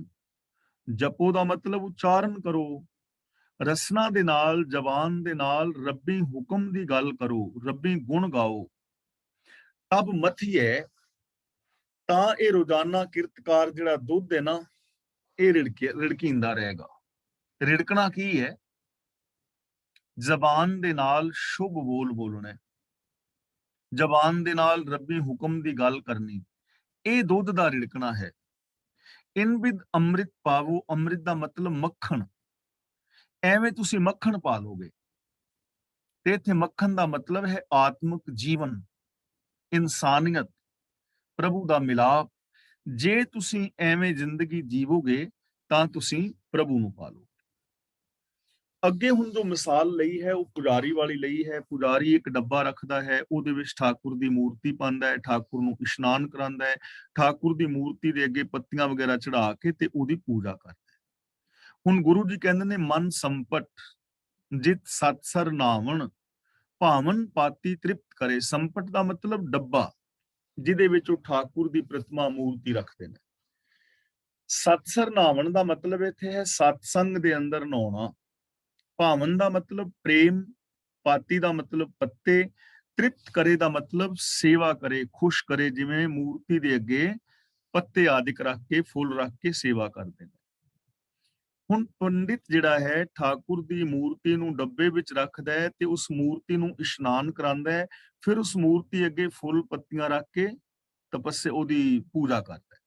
ਜਪੋ ਦਾ ਮਤਲਬ ਉਚਾਰਨ ਕਰੋ। ਰਸਨਾ ਦੇ ਨਾਲ, ਜ਼ਬਾਨ ਦੇ ਨਾਲ ਰੱਬੀ ਹੁਕਮ ਦੀ ਗੱਲ ਕਰੋ, ਰੱਬੀ ਗੁਣ ਗਾਓ। ਤਬ ਮਥੀਐ, ਤਾਂ ਇਹ ਰੋਜ਼ਾਨਾ ਕਿਰਤਕਾਰ ਜਿਹੜਾ ਦੁੱਧ ਹੈ ਨਾ, ਇਹ ਰਿੜਕੀਂਦਾ ਰਹੇਗਾ। ਰਿੜਕਣਾ ਕੀ ਹੈ? ਜ਼ਬਾਨ ਦੇ ਨਾਲ ਸ਼ੁਭ ਬੋਲ ਬੋਲਣਾ, ਜ਼ਬਾਨ ਦੇ ਨਾਲ ਰੱਬੀ ਹੁਕਮ ਦੀ ਗੱਲ ਕਰਨੀ, ਇਹ ਦੁੱਧ ਦਾ ਰਿੜਕਣਾ ਹੈ। ਇਨ ਬਿਦ ਅੰਮ੍ਰਿਤ ਪਾਵੋ, ਅੰਮ੍ਰਿਤ ਦਾ ਮਤਲਬ ਮੱਖਣ, ਐਵੇਂ ਤੁਸੀਂ ਮੱਖਣ ਪਾ ਲੋਗੇ। ਤੇ ਇੱਥੇ ਮੱਖਣ ਦਾ ਮਤਲਬ ਹੈ ਆਤਮਿਕ ਜੀਵਨ, ਇਨਸਾਨੀਅਤ, ਪ੍ਰਭੂ ਦਾ ਮਿਲਾਪ। ਜੇ ਤੁਸੀਂ ਐਵੇਂ ਜ਼ਿੰਦਗੀ ਜੀਵੋਗੇ ਤਾਂ ਤੁਸੀਂ ਪ੍ਰਭੂ ਨੂੰ ਪਾਲੋਗੇ। ਅੱਗੇ ਹੁਣ ਜੋ ਮਿਸਾਲ ਲਈ ਹੈ ਉਹ ਪੁਜਾਰੀ ਵਾਲੀ ਲਈ ਹੈ। ਪੁਜਾਰੀ ਇੱਕ ਡੱਬਾ ਰੱਖਦਾ ਹੈ, ਉਹਦੇ ਵਿੱਚ ਠਾਕੁਰ ਦੀ ਮੂਰਤੀ ਪਾਉਂਦਾ ਹੈ, ਠਾਕੁਰ ਨੂੰ ਇਸ਼ਨਾਨ ਕਰਾਉਂਦਾ ਹੈ, ਠਾਕੁਰ ਦੀ ਮੂਰਤੀ ਦੇ ਅੱਗੇ ਪੱਤੀਆਂ ਵਗੈਰਾ ਚੜਾ ਕੇ ਤੇ ਉਹਦੀ ਪੂਜਾ ਕਰਦਾ ਹੈ। ਹੁਣ ਗੁਰੂ ਜੀ ਕਹਿੰਦੇ ਨੇ, ਮਨ ਸੰਪਟ ਜਿਤ ਸਤਸਰ ਨਾਵਣ, ਭਾਵਨ ਪਾਤੀ ਤ੍ਰਿਪਤ ਕਰੇ। ਸੰਪਟ ਦਾ ਮਤਲਬ ਡੱਬਾ, ਜਿਹਦੇ ਵਿੱਚ ਉਹ ਠਾਕੁਰ ਦੀ ਪ੍ਰਤਿਮਾ ਮੂਰਤੀ ਰੱਖਦੇ ਨੇ। ਸਤਸਰ ਨਾਵਣ ਦਾ ਮਤਲਬ ਇੱਥੇ ਹੈ ਸਤਸੰਗ ਦੇ ਅੰਦਰ ਨਹਾਉਣਾ। ਭਾਵਨ ਦਾ ਮਤਲਬ ਪ੍ਰੇਮ, ਪਾਤੀ ਦਾ ਮਤਲਬ ਪੱਤੇ, ਤ੍ਰਿਪਤ ਕਰੇ ਦਾ ਮਤਲਬ ਸੇਵਾ ਕਰੇ, ਖੁਸ਼ ਕਰੇ। ਜਿਵੇਂ ਮੂਰਤੀ ਦੇ ਅੱਗੇ ਪੱਤੇ ਆਦਿਕ ਰੱਖ ਕੇ, ਫੁੱਲ ਰੱਖ ਕੇ ਸੇਵਾ ਕਰਦੇ ਨੇ। ਹੁਣ ਪੰਡਿਤ ਜਿਹੜਾ ਹੈ, ਠਾਕੁਰ ਦੀ ਮੂਰਤੀ ਨੂੰ ਡੱਬੇ ਵਿੱਚ ਰੱਖਦਾ ਹੈ ਤੇ ਉਸ ਮੂਰਤੀ ਨੂੰ ਇਸ਼ਨਾਨ ਕਰਾਉਂਦਾ ਹੈ, ਫਿਰ ਉਸ ਮੂਰਤੀ ਅੱਗੇ ਫੁੱਲ ਪੱਤੀਆਂ ਰੱਖ ਕੇ ਤਪੱਸਿਆ, ਉਹਦੀ ਪੂਜਾ ਕਰਦਾ ਹੈ।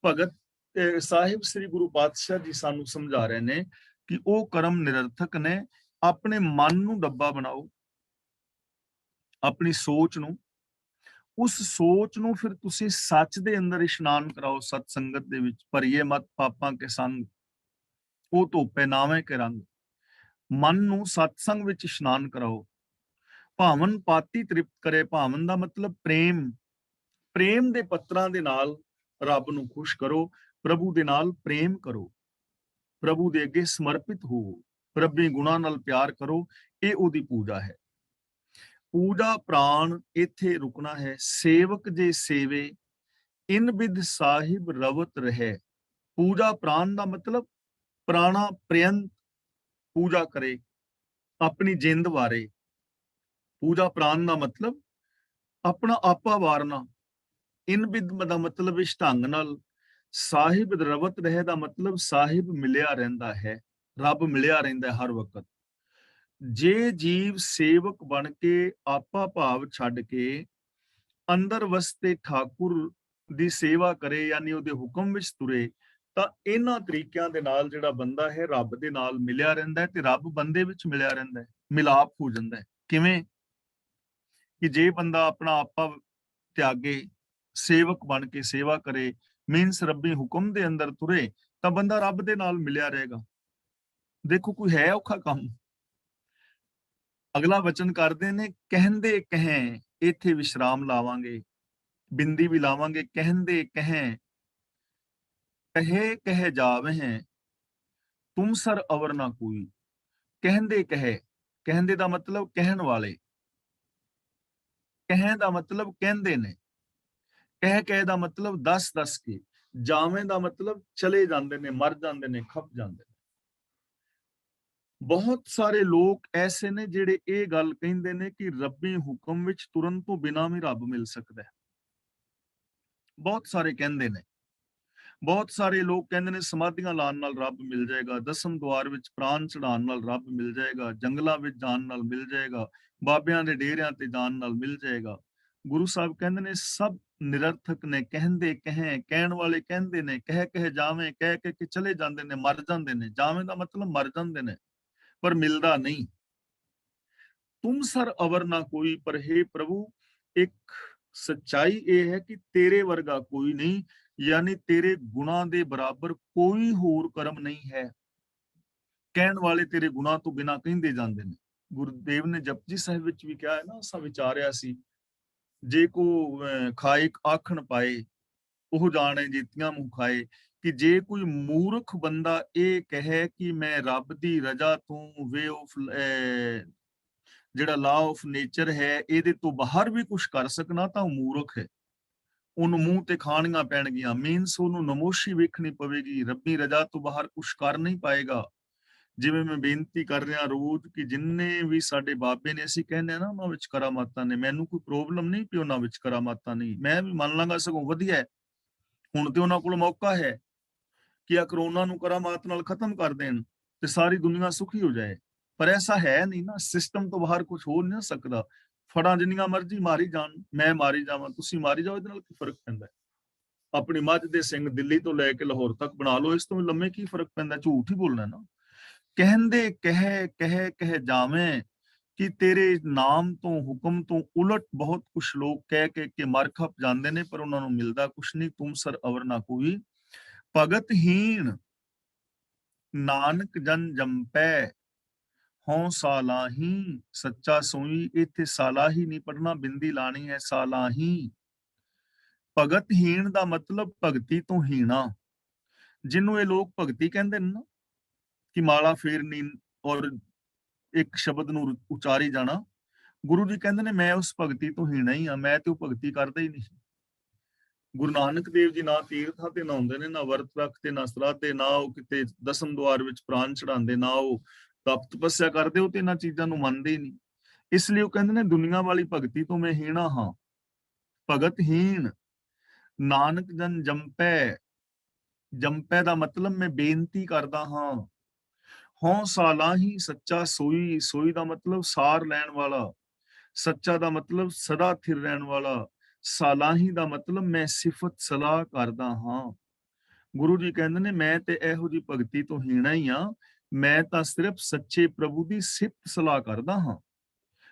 ਭਗਤ ਸਾਹਿਬ ਸ੍ਰੀ ਗੁਰੂ ਪਾਤਸ਼ਾਹ ਜੀ ਸਾਨੂੰ ਸਮਝਾ ਰਹੇ ਨੇ ਕਿ ਉਹ ਕਰਮ ਨਿਰਰਥਕ ਨੇ। ਆਪਣੇ ਮਨ ਨੂੰ ਡੱਬਾ ਬਣਾਓ, ਆਪਣੀ ਸੋਚ ਨੂੰ, ਉਸ ਸੋਚ ਨੂੰ ਫਿਰ ਤੁਸੀਂ ਸੱਚ ਦੇ ਅੰਦਰ ਇਸ਼ਨਾਨ ਕਰਾਓ। ਸਤ ਸੰਗਤ ਦੇ ਵਿੱਚ ਭਰੀਏ ਮਤ ਪਾਪਾਂ ਕੇ ਸੰਗ, ਉਹ ਧੋਪੇ ਨਾਵੇਂ ਕੇ ਰੰਗ। ਮਨ ਨੂੰ ਸਤਸੰਗ ਵਿੱਚ ਇਸ਼ਨਾਨ ਕਰਾਓ। ਭਾਵਨ ਪਾਤੀ ਤ੍ਰਿਪਤ ਕਰੇ। ਭਾਵਨ ਦਾ ਮਤਲਬ ਪ੍ਰੇਮ, ਪ੍ਰੇਮ ਦੇ ਪੱਤਰਾਂ ਦੇ ਨਾਲ ਰੱਬ ਨੂੰ ਖੁਸ਼ ਕਰੋ, ਪ੍ਰਭੂ ਦੇ ਨਾਲ ਪ੍ਰੇਮ ਕਰੋ, ਪ੍ਰਭੂ ਦੇ ਅੱਗੇ ਸਮਰਪਿਤ ਹੋ, ਰੱਬੀ ਗੁਣਾਂ ਨਾਲ ਪਿਆਰ ਕਰੋ। ਇਹ ਉਹਦੀ ਪੂਜਾ ਹੈ। ਪੂਜਾ ਪ੍ਰਾਣ ਇੱਥੇ ਰੁਕਣਾ ਹੈ। ਸੇਵਕ ਜੇ ਸੇਵੇ, ਇਨ ਬਿਦ ਸਾਹਿਬ ਰਵਤ ਰਹੇ। ਪੂਜਾ ਪ੍ਰਾਣ ਦਾ ਮਤਲਬ ਪ੍ਰਾਣਾ ਪ੍ਰਿਯੰਤ ਪੂਜਾ ਕਰੇ, ਆਪਣੀ ਜਿੰਦ ਵਾਰੇ। ਪੂਜਾ ਪ੍ਰਾਣ ਦਾ ਮਤਲਬ ਆਪਣਾ ਆਪਾ ਵਾਰਨਾ। ਇਨ ਬਿਦ ਦਾ ਮਤਲਬ ਇਸ ਢੰਗ ਨਾਲ। ਸਾਹਿਬ ਰਵਤ ਰਹੇ ਦਾ ਮਤਲਬ ਸਾਹਿਬ ਮਿਲਿਆ ਰਹਿੰਦਾ ਹੈ, ਰੱਬ ਮਿਲਿਆ ਰਹਿੰਦਾ ਹਰ ਵਕਤ। ਜੇ ਜੀਵ ਸੇਵਕ ਬਣ ਕੇ ਆਪਾ ਭਾਵ ਛੱਡ ਕੇ ਅੰਦਰ ਵਸਤੇ ਠਾਕੁਰ ਦੀ ਸੇਵਾ ਕਰੇ, ਯਾਨੀ ਉਹਦੇ ਹੁਕਮ ਵਿੱਚ ਤੁਰੇ, ਤਾਂ ਇਹਨਾਂ ਤਰੀਕਿਆਂ ਦੇ ਨਾਲ ਜਿਹੜਾ ਬੰਦਾ ਹੈ ਰੱਬ ਦੇ ਨਾਲ ਮਿਲਿਆ ਰਹਿੰਦਾ ਹੈ ਤੇ ਰੱਬ ਬੰਦੇ ਵਿੱਚ ਮਿਲਿਆ ਰਹਿੰਦਾ ਹੈ, ਮਿਲਾਪ ਹੋ ਜਾਂਦਾ ਹੈ। ਕਿਵੇਂ? ਕਿ ਜੇ ਬੰਦਾ ਆਪਣਾ ਆਪਾ ਤਿਆਗੇ, ਸੇਵਕ ਬਣ ਕੇ ਸੇਵਾ ਕਰੇ, ਮੀਨਸ ਰੱਬੀ ਹੁਕਮ ਦੇ ਅੰਦਰ ਤੁਰੇ, ਤਾਂ ਬੰਦਾ ਰੱਬ ਦੇ ਨਾਲ ਮਿਲਿਆ ਰਹੇਗਾ। ਦੇਖੋ, ਕੋਈ ਹੈ ਔਖਾ ਕੰਮ? ਅਗਲਾ ਵਚਨ ਕਰਦੇ ਨੇ, ਕਹਿੰਦੇ ਕਹੇ, ਇੱਥੇ ਵਿਸ਼ਰਾਮ ਲਾਵਾਂਗੇ, ਬਿੰਦੀ ਵੀ ਲਾਵਾਂਗੇ। ਕਹਿੰਦੇ ਕਹੇ, ਕਹੇ ਕਹੇ ਜਾਵਹਿ, ਤੁਮ ਸਰ ਅਵਰ ਨਾ ਕੋਈ। ਕਹਿੰਦੇ ਕਹੇ, ਕਹਿੰਦੇ ਦਾ ਮਤਲਬ ਕਹਿਣ ਵਾਲੇ, ਕਹਿ ਦਾ ਮਤਲਬ ਕਹਿੰਦੇ ਨੇ, ਕਹਿ ਦਾ ਮਤਲਬ ਦੱਸ ਦੱਸ ਕੇ, ਜਾਵੇਂ ਦਾ ਮਤਲਬ ਚਲੇ ਜਾਂਦੇ ਨੇ, ਮਰ ਜਾਂਦੇ ਨੇ, ਖਪ ਜਾਂਦੇ ਨੇ। ਬਹੁਤ ਸਾਰੇ ਲੋਕ ਐਸੇ ਨੇ ਜਿਹੜੇ ਇਹ ਗੱਲ ਕਹਿੰਦੇ ਨੇ ਕਿ ਰੱਬੀ ਹੁਕਮ ਵਿੱਚ ਤੁਰਨ ਤੋਂ ਬਿਨਾਂ ਵੀ ਰੱਬ ਮਿਲ ਸਕਦਾ ਹੈ। ਬਹੁਤ ਸਾਰੇ ਕਹਿੰਦੇ ਨੇ। ਬਹੁਤ ਸਾਰੇ ਲੋਕ ਕਹਿੰਦੇ ਨੇ ਸਮਾਧੀਆਂ ਲਾਉਣ ਨਾਲ ਰੱਬ ਮਿਲ ਜਾਏਗਾ, ਦਸਮ ਦੁਆਰ ਵਿੱਚ ਪ੍ਰਾਣ ਚੜਾਉਣ ਨਾਲ ਰੱਬ ਮਿਲ ਜਾਏਗਾ, ਜੰਗਲਾਂ ਵਿੱਚ ਜਾਣ ਨਾਲ ਮਿਲ ਜਾਏਗਾ, ਬਾਬਿਆਂ ਦੇ ਡੇਰਿਆਂ ਤੇ ਜਾਣ ਨਾਲ ਮਿਲ ਜਾਏਗਾ। ਗੁਰੂ ਸਾਹਿਬ ਕਹਿੰਦੇ ਨੇ ਸਭ ਨਿਰਰਥਕ ਨੇ। ਕਹਿੰਦੇ ਕਹੇ, ਕਹਿਣ ਵਾਲੇ ਕਹਿੰਦੇ ਨੇ, ਕਹਿ ਕਹਿ ਜਾਵੇਂ, ਕਹਿ ਕਹਿ ਕੇ ਚਲੇ ਜਾਂਦੇ ਨੇ, ਮਰ ਜਾਂਦੇ ਨੇ। ਜਾਵੇਂ ਦਾ ਮਤਲਬ ਮਰ ਜਾਂਦੇ ਨੇ, ਪਰ ਮਿਲਦਾ ਨਹੀਂ। ਤੁਮ ਸਰ ਅਵਰ ਨਾ ਕੋਈ, ਪਰ हे ਪ੍ਰਭੂ ਇੱਕ ਸੱਚਾਈ ਇਹ ਹੈ ਕਿ ਤੇਰੇ ਵਰਗਾ ਕੋਈ ਨਹੀਂ, ਯਾਨੀ ਤੇਰੇ ਗੁਣਾਂ ਦੇ ਬਰਾਬਰ ਕੋਈ ਹੋਰ ਕਰਮ ਨਹੀਂ ਹੈ। ਕਹਿਣ ਵਾਲੇ ਤੇਰੇ ਗੁਣਾਂ ਤੋਂ ਬਿਨਾਂ ਕਹਿੰਦੇ ਜਾਂਦੇ ਨੇ। ਗੁਰੂਦੇਵ ਨੇ ਜਪਜੀ ਸਾਹਿਬ ਵਿੱਚ ਵੀ ਕਿਹਾ ਹੈ ਨਾ, ਅਸਾਂ ਵਿਚਾਰਿਆ ਸੀ, ਜੇ ਕੋ ਖਾਇਕ ਆਖਣ ਪਾਏ ਉਹ ਜਾਣੇ ਜੀਤੀਆਂ ਮੂੰਹ ਖਾਏ, ਕਿ ਜੇ ਕੋਈ ਮੂਰਖ ਬੰਦਾ ਇਹ ਕਹੇ ਕਿ ਮੈਂ ਰੱਬ ਦੀ ਰਜ਼ਾ ਤੋਂ ਵੇ ਆਫ ਜਿਹੜਾ ਲਾ ਆਫ ਨੇਚਰ ਹੈ ਇਹਦੇ ਤੋਂ ਬਾਹਰ ਵੀ ਕੁਝ ਕਰ ਸਕਣਾ, ਤਾਂ ਉਹ ਮੂਰਖ ਹੈ। ਉਹਨੂੰ ਮੂੰਹ ਤੇ ਖਾਣੀਆਂ ਪੈਣਗੀਆਂ, ਮੀਨਸ ਉਹਨੂੰ ਨਮੋਸ਼ੀ ਵੇਖਣੀ ਪਵੇਗੀ, ਰੱਬੀ ਰਜ਼ਾ ਤੋਂ ਬਾਹਰ ਕੁਝ ਕਰ ਨਹੀਂ ਪਾਏਗਾ। ਜਿਵੇਂ ਮੈਂ ਬੇਨਤੀ ਕਰ ਰਿਹਾ ਰੋਜ਼ ਕਿ ਜਿੰਨੇ ਵੀ ਸਾਡੇ ਬਾਬੇ ਨੇ, ਅਸੀਂ ਕਹਿੰਦੇ ਆ ਨਾ ਉਹਨਾਂ ਵਿੱਚ ਕਰਾਮਾਤਾਂ ਨੇ, ਮੈਨੂੰ ਕੋਈ ਪ੍ਰੋਬਲਮ ਨਹੀਂ ਕਿ ਉਹਨਾਂ ਵਿੱਚ ਕਰਾਮਾਤਾਂ ਨਹੀਂ, ਮੈਂ ਵੀ ਮੰਨ ਲਾਂਗਾ, ਸਗੋਂ ਵਧੀਆ ਹੈ। ਹੁਣ ਤੇ ਉਹਨਾਂ ਕੋਲ ਮੌਕਾ ਹੈ ਕਿ ਆ ਕਰੋਨਾ ਨੂੰ ਕਰਾਮਾਤ ਨਾਲ ਖਤਮ ਕਰ ਦੇਣ ਤੇ ਸਾਰੀ ਦੁਨੀਆ ਸੁਖੀ ਹੋ ਜਾਏ, ਪਰ ਐਸਾ ਹੈ ਨਹੀਂ ਨਾ, ਸਿਸਟਮ ਤੋਂ ਬਾਹਰ ਕੁਝ ਹੋ ਨਹੀਂ ਸਕਦਾ। ਫੜਾਂ ਜਿੰਨੀਆਂ ਮਰਜ਼ੀ ਮਾਰੀ ਜਾਣ, ਮੈਂ ਮਾਰੀ ਜਾਵਾਂ, ਤੁਸੀਂ ਮਾਰੀ ਜਾਓ, ਇਹਦੇ ਨਾਲ ਕੀ ਫਰਕ ਪੈਂਦਾ? ਆਪਣੀ ਮੱਝ ਦੇ ਸਿੰਘ ਦਿੱਲੀ ਤੋਂ ਲੈ ਕੇ ਲਾਹੌਰ ਤੱਕ ਬਣਾ ਲਓ, ਇਸ ਤੋਂ ਲੰਮੇ ਕੀ ਫਰਕ ਪੈਂਦਾ? ਝੂਠ ਹੀ ਬੋਲਣਾ ਨਾ। ਕਹਿੰਦੇ ਕਹਿ ਕਹਿ ਕਹਿ ਜਾਵੇਂ ਕਿ ਤੇਰੇ ਨਾਮ ਤੋਂ ਹੁਕਮ ਤੋਂ ਉਲਟ ਬਹੁਤ ਕੁਝ ਲੋਕ ਕਹਿ ਕੇ ਮਰ ਖਪ ਜਾਂਦੇ ਨੇ, ਪਰ ਉਹਨਾਂ ਨੂੰ ਮਿਲਦਾ ਕੁਝ ਨਹੀਂ। ਤੁਮ ਸਰ ਅਵਰ ਨਾ ਕੋਈ, ਭਗਤਹੀਣ ਨਾਨਕ ਜਨ ਜੰਪੈ, ਹਉ ਸਾਲਾਹੀ ਸੱਚਾ ਸੋਈ। ਇੱਥੇ ਸਾਲਾਹੀ ਨਹੀਂ ਪੜਨਾ, ਬਿੰਦੀ ਲਾਣੀ ਹੈ, ਸਾਲਾਹੀ। ਭਗਤਹੀਣ ਦਾ ਮਤਲਬ ਭਗਤੀ ਤੋਂ ਹੀਣਾ। ਜਿਹਨੂੰ ਇਹ ਲੋਕ ਭਗਤੀ ਕਹਿੰਦੇ ਨੇ ਨਾ, ਕਿ ਮਾਲਾ ਫੇਰਨੀ ਔਰ ਇੱਕ ਸ਼ਬਦ ਨੂੰ ਉਚਾਰੀ ਜਾਣਾ, ਗੁਰੂ ਜੀ ਕਹਿੰਦੇ ਨੇ ਮੈਂ ਉਸ ਭਗਤੀ ਤੋਂ ਹੀਣਾ ਹੀ ਆ, ਮੈਂ ਤੇ ਉਹ ਭਗਤੀ ਕਰਦਾ ਹੀ ਨਹੀਂ। ਗੁਰੂ ਨਾਨਕ ਦੇਵ ਜੀ ਨਾ ਤੀਰਥਾਂ ਤੇ ਨਹਾਉਂਦੇ ਨੇ, ਨਾ ਵਰਤ ਰੱਖਦੇ, ਨਾ ਸਰਾਧੇ, ਨਾ ਉਹ ਕਿਤੇ ਦਸਮ ਦੁਆਰ ਵਿੱਚ ਪ੍ਰਾਨ ਚੜਾਉਂਦੇ, ਨਾ ਉਹ ਤਪ ਤਪੱਸਿਆ ਕਰਦੇ, ਉਹ ਤੇ ਇਹਨਾਂ ਚੀਜ਼ਾਂ ਨੂੰ ਮੰਨਦੇ ਹੀ ਨਹੀਂ। ਇਸ ਲਈ ਉਹ ਕਹਿੰਦੇ ਨੇ ਦੁਨੀਆ ਵਾਲੀ ਭਗਤੀ ਤੋਂ ਮੈਂ ਹੀਣਾ ਹਾਂ। ਭਗਤਹੀਣ ਨਾਨਕ ਜਨ ਜੰਪੈ, ਜੰਪੈ ਦਾ ਮਤਲਬ ਮੈਂ ਬੇਨਤੀ ਕਰਦਾ ਹਾਂ। ਹਉ ਸਾਲਾਹੀ ਸੱਚਾ ਸੋਈ, ਸੋਈ ਦਾ ਮਤਲਬ ਸਾਰ ਲੈਣ ਵਾਲਾ, ਸੱਚਾ ਦਾ ਮਤਲਬ ਸਦਾ ਥਿਰ ਰਹਿਣ ਵਾਲਾ, ਸਾਲਾਹੀ ਦਾ ਮਤਲਬ ਮੈਂ ਸਿਫਤ ਸਲਾਹ ਕਰਦਾ ਹਾਂ। ਗੁਰੂ ਜੀ ਕਹਿੰਦੇ ਨੇ ਮੈਂ ਤੇ ਇਹੋ ਜੀ ਭਗਤੀ ਤੋਂ ਹੀਣਾ ਹੀ ਆ, ਮੈਂ ਤਾਂ ਸਿਰਫ ਸੱਚੇ ਪ੍ਰਭੂ ਦੀ ਸਿਫਤ ਸਲਾਹ ਕਰਦਾ ਹਾਂ।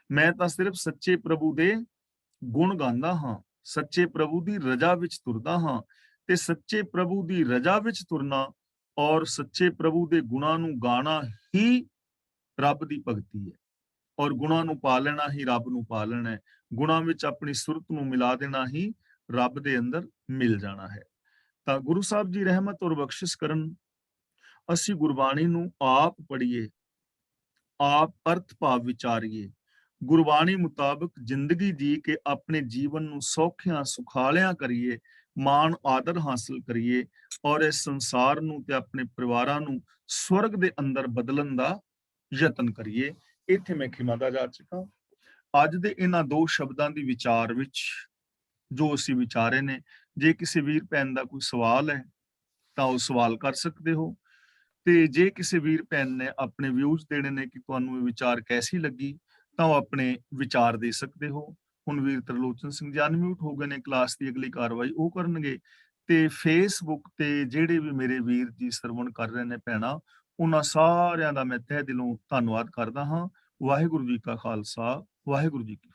ਮੈਂ ਤਾਂ ਸਿਰਫ ਸੱਚੇ ਪ੍ਰਭੂ ਦੇ ਗੁਣ ਗਾਉਂਦਾ ਹਾਂ, ਸੱਚੇ ਪ੍ਰਭੂ ਦੀ ਰਜ਼ਾ ਵਿੱਚ ਤੁਰਦਾ ਹਾਂ। ਤੇ ਸੱਚੇ ਪ੍ਰਭੂ ਦੀ ਰਜ਼ਾ ਵਿੱਚ ਤੁਰਨਾ ਔਰ ਸੱਚੇ ਪ੍ਰਭੂ ਦੇ ਗੁਣਾਂ ਨੂੰ ਗਾਣਾ ਹੀ ਰੱਬ ਦੀ ਭਗਤੀ ਹੈ। ਔਰ ਗੁਣਾਂ ਨੂੰ ਪਾ ਲੈਣਾ ਹੀ ਰੱਬ ਨੂੰ ਪਾ ਲੈਣਾ ਹੈ। ਗੁਣਾਂ ਵਿੱਚ ਆਪਣੀ ਸੁਰਤ ਨੂੰ ਮਿਲਾ ਦੇਣਾ ਹੀ ਰੱਬ ਦੇ ਅੰਦਰ ਮਿਲ ਜਾਣਾ ਹੈ। ਤਾਂ ਗੁਰੂ ਸਾਹਿਬ ਜੀ ਰਹਿਮਤ ਔਰ ਬਖਸ਼ਿਸ਼ ਕਰਨ, ਅਸੀਂ ਗੁਰਬਾਣੀ ਨੂੰ ਆਪ ਪੜ੍ਹੀਏ, ਆਪ ਅਰਥ ਭਾਵ ਵਿਚਾਰੀਏ, ਗੁਰਬਾਣੀ ਮੁਤਾਬਕ ਜ਼ਿੰਦਗੀ ਜੀ ਕੇ ਆਪਣੇ ਜੀਵਨ ਨੂੰ ਸੌਖਿਆਂ ਸੁਖਾਲਿਆਂ ਕਰੀਏ, ਮਾਣ ਆਦਰ ਹਾਸਲ ਕਰੀਏ ਔਰ ਇਸ ਸੰਸਾਰ ਨੂੰ ਤੇ ਆਪਣੇ ਪਰਿਵਾਰਾਂ ਨੂੰ ਸਵਰਗ ਦੇ ਅੰਦਰ ਬਦਲਣ ਦਾ ਯਤਨ ਕਰੀਏ। ਇੱਥੇ ਮੈਂ ਖਿਮਾਦਾ ਜਾ ਚੁੱਕਾ। ਅੱਜ ਦੇ ਇਹਨਾਂ ਦੋ ਸ਼ਬਦਾਂ ਦੀ ਵਿਚਾਰ ਵਿੱਚ ਜੋ ਅਸੀਂ ਵਿਚਾਰੇ ਨੇ, ਜੇ ਕਿਸੇ ਵੀਰ ਭੈਣ ਦਾ ਕੋਈ ਸਵਾਲ ਹੈ ਤਾਂ ਉਹ ਸਵਾਲ ਕਰ ਸਕਦੇ ਹੋ, ਤੇ ਜੇ ਕਿਸੇ ਵੀਰ ਭੈਣ ਨੇ ਆਪਣੇ ਵਿਊਜ਼ ਦੇਣੇ ਨੇ ਕਿ ਤੁਹਾਨੂੰ ਇਹ ਵਿਚਾਰ ਕੈਸੀ ਲੱਗੀ, ਤਾਂ ਉਹ ਆਪਣੇ ਵਿਚਾਰ ਦੇ ਸਕਦੇ ਹੋ। ਹੁਣ ਵੀਰ ਤਰਲੋਚਨ ਸਿੰਘ ਜੀ ਅਨਮਿਊਟ ਹੋ ਗਏ ਨੇ, ਕਲਾਸ ਦੀ ਅਗਲੀ ਕਾਰਵਾਈ ਉਹ ਕਰਨਗੇ। ਤੇ ਫੇਸਬੁੱਕ ਤੇ ਜਿਹੜੇ ਵੀ ਮੇਰੇ ਵੀਰ ਜੀ ਸਰਵਣ ਕਰ ਰਹੇ ਨੇ ਭੈਣਾ, ਉਹਨਾਂ ਸਾਰਿਆਂ ਦਾ ਮੈਂ ਤਹਿ ਦਿਲੋਂ ਧੰਨਵਾਦ ਕਰਦਾ ਹਾਂ। ਵਾਹਿਗੁਰੂ ਜੀ ਕਾ ਖਾਲਸਾ, ਵਾਹਿਗੁਰੂ ਜੀ ਕੀ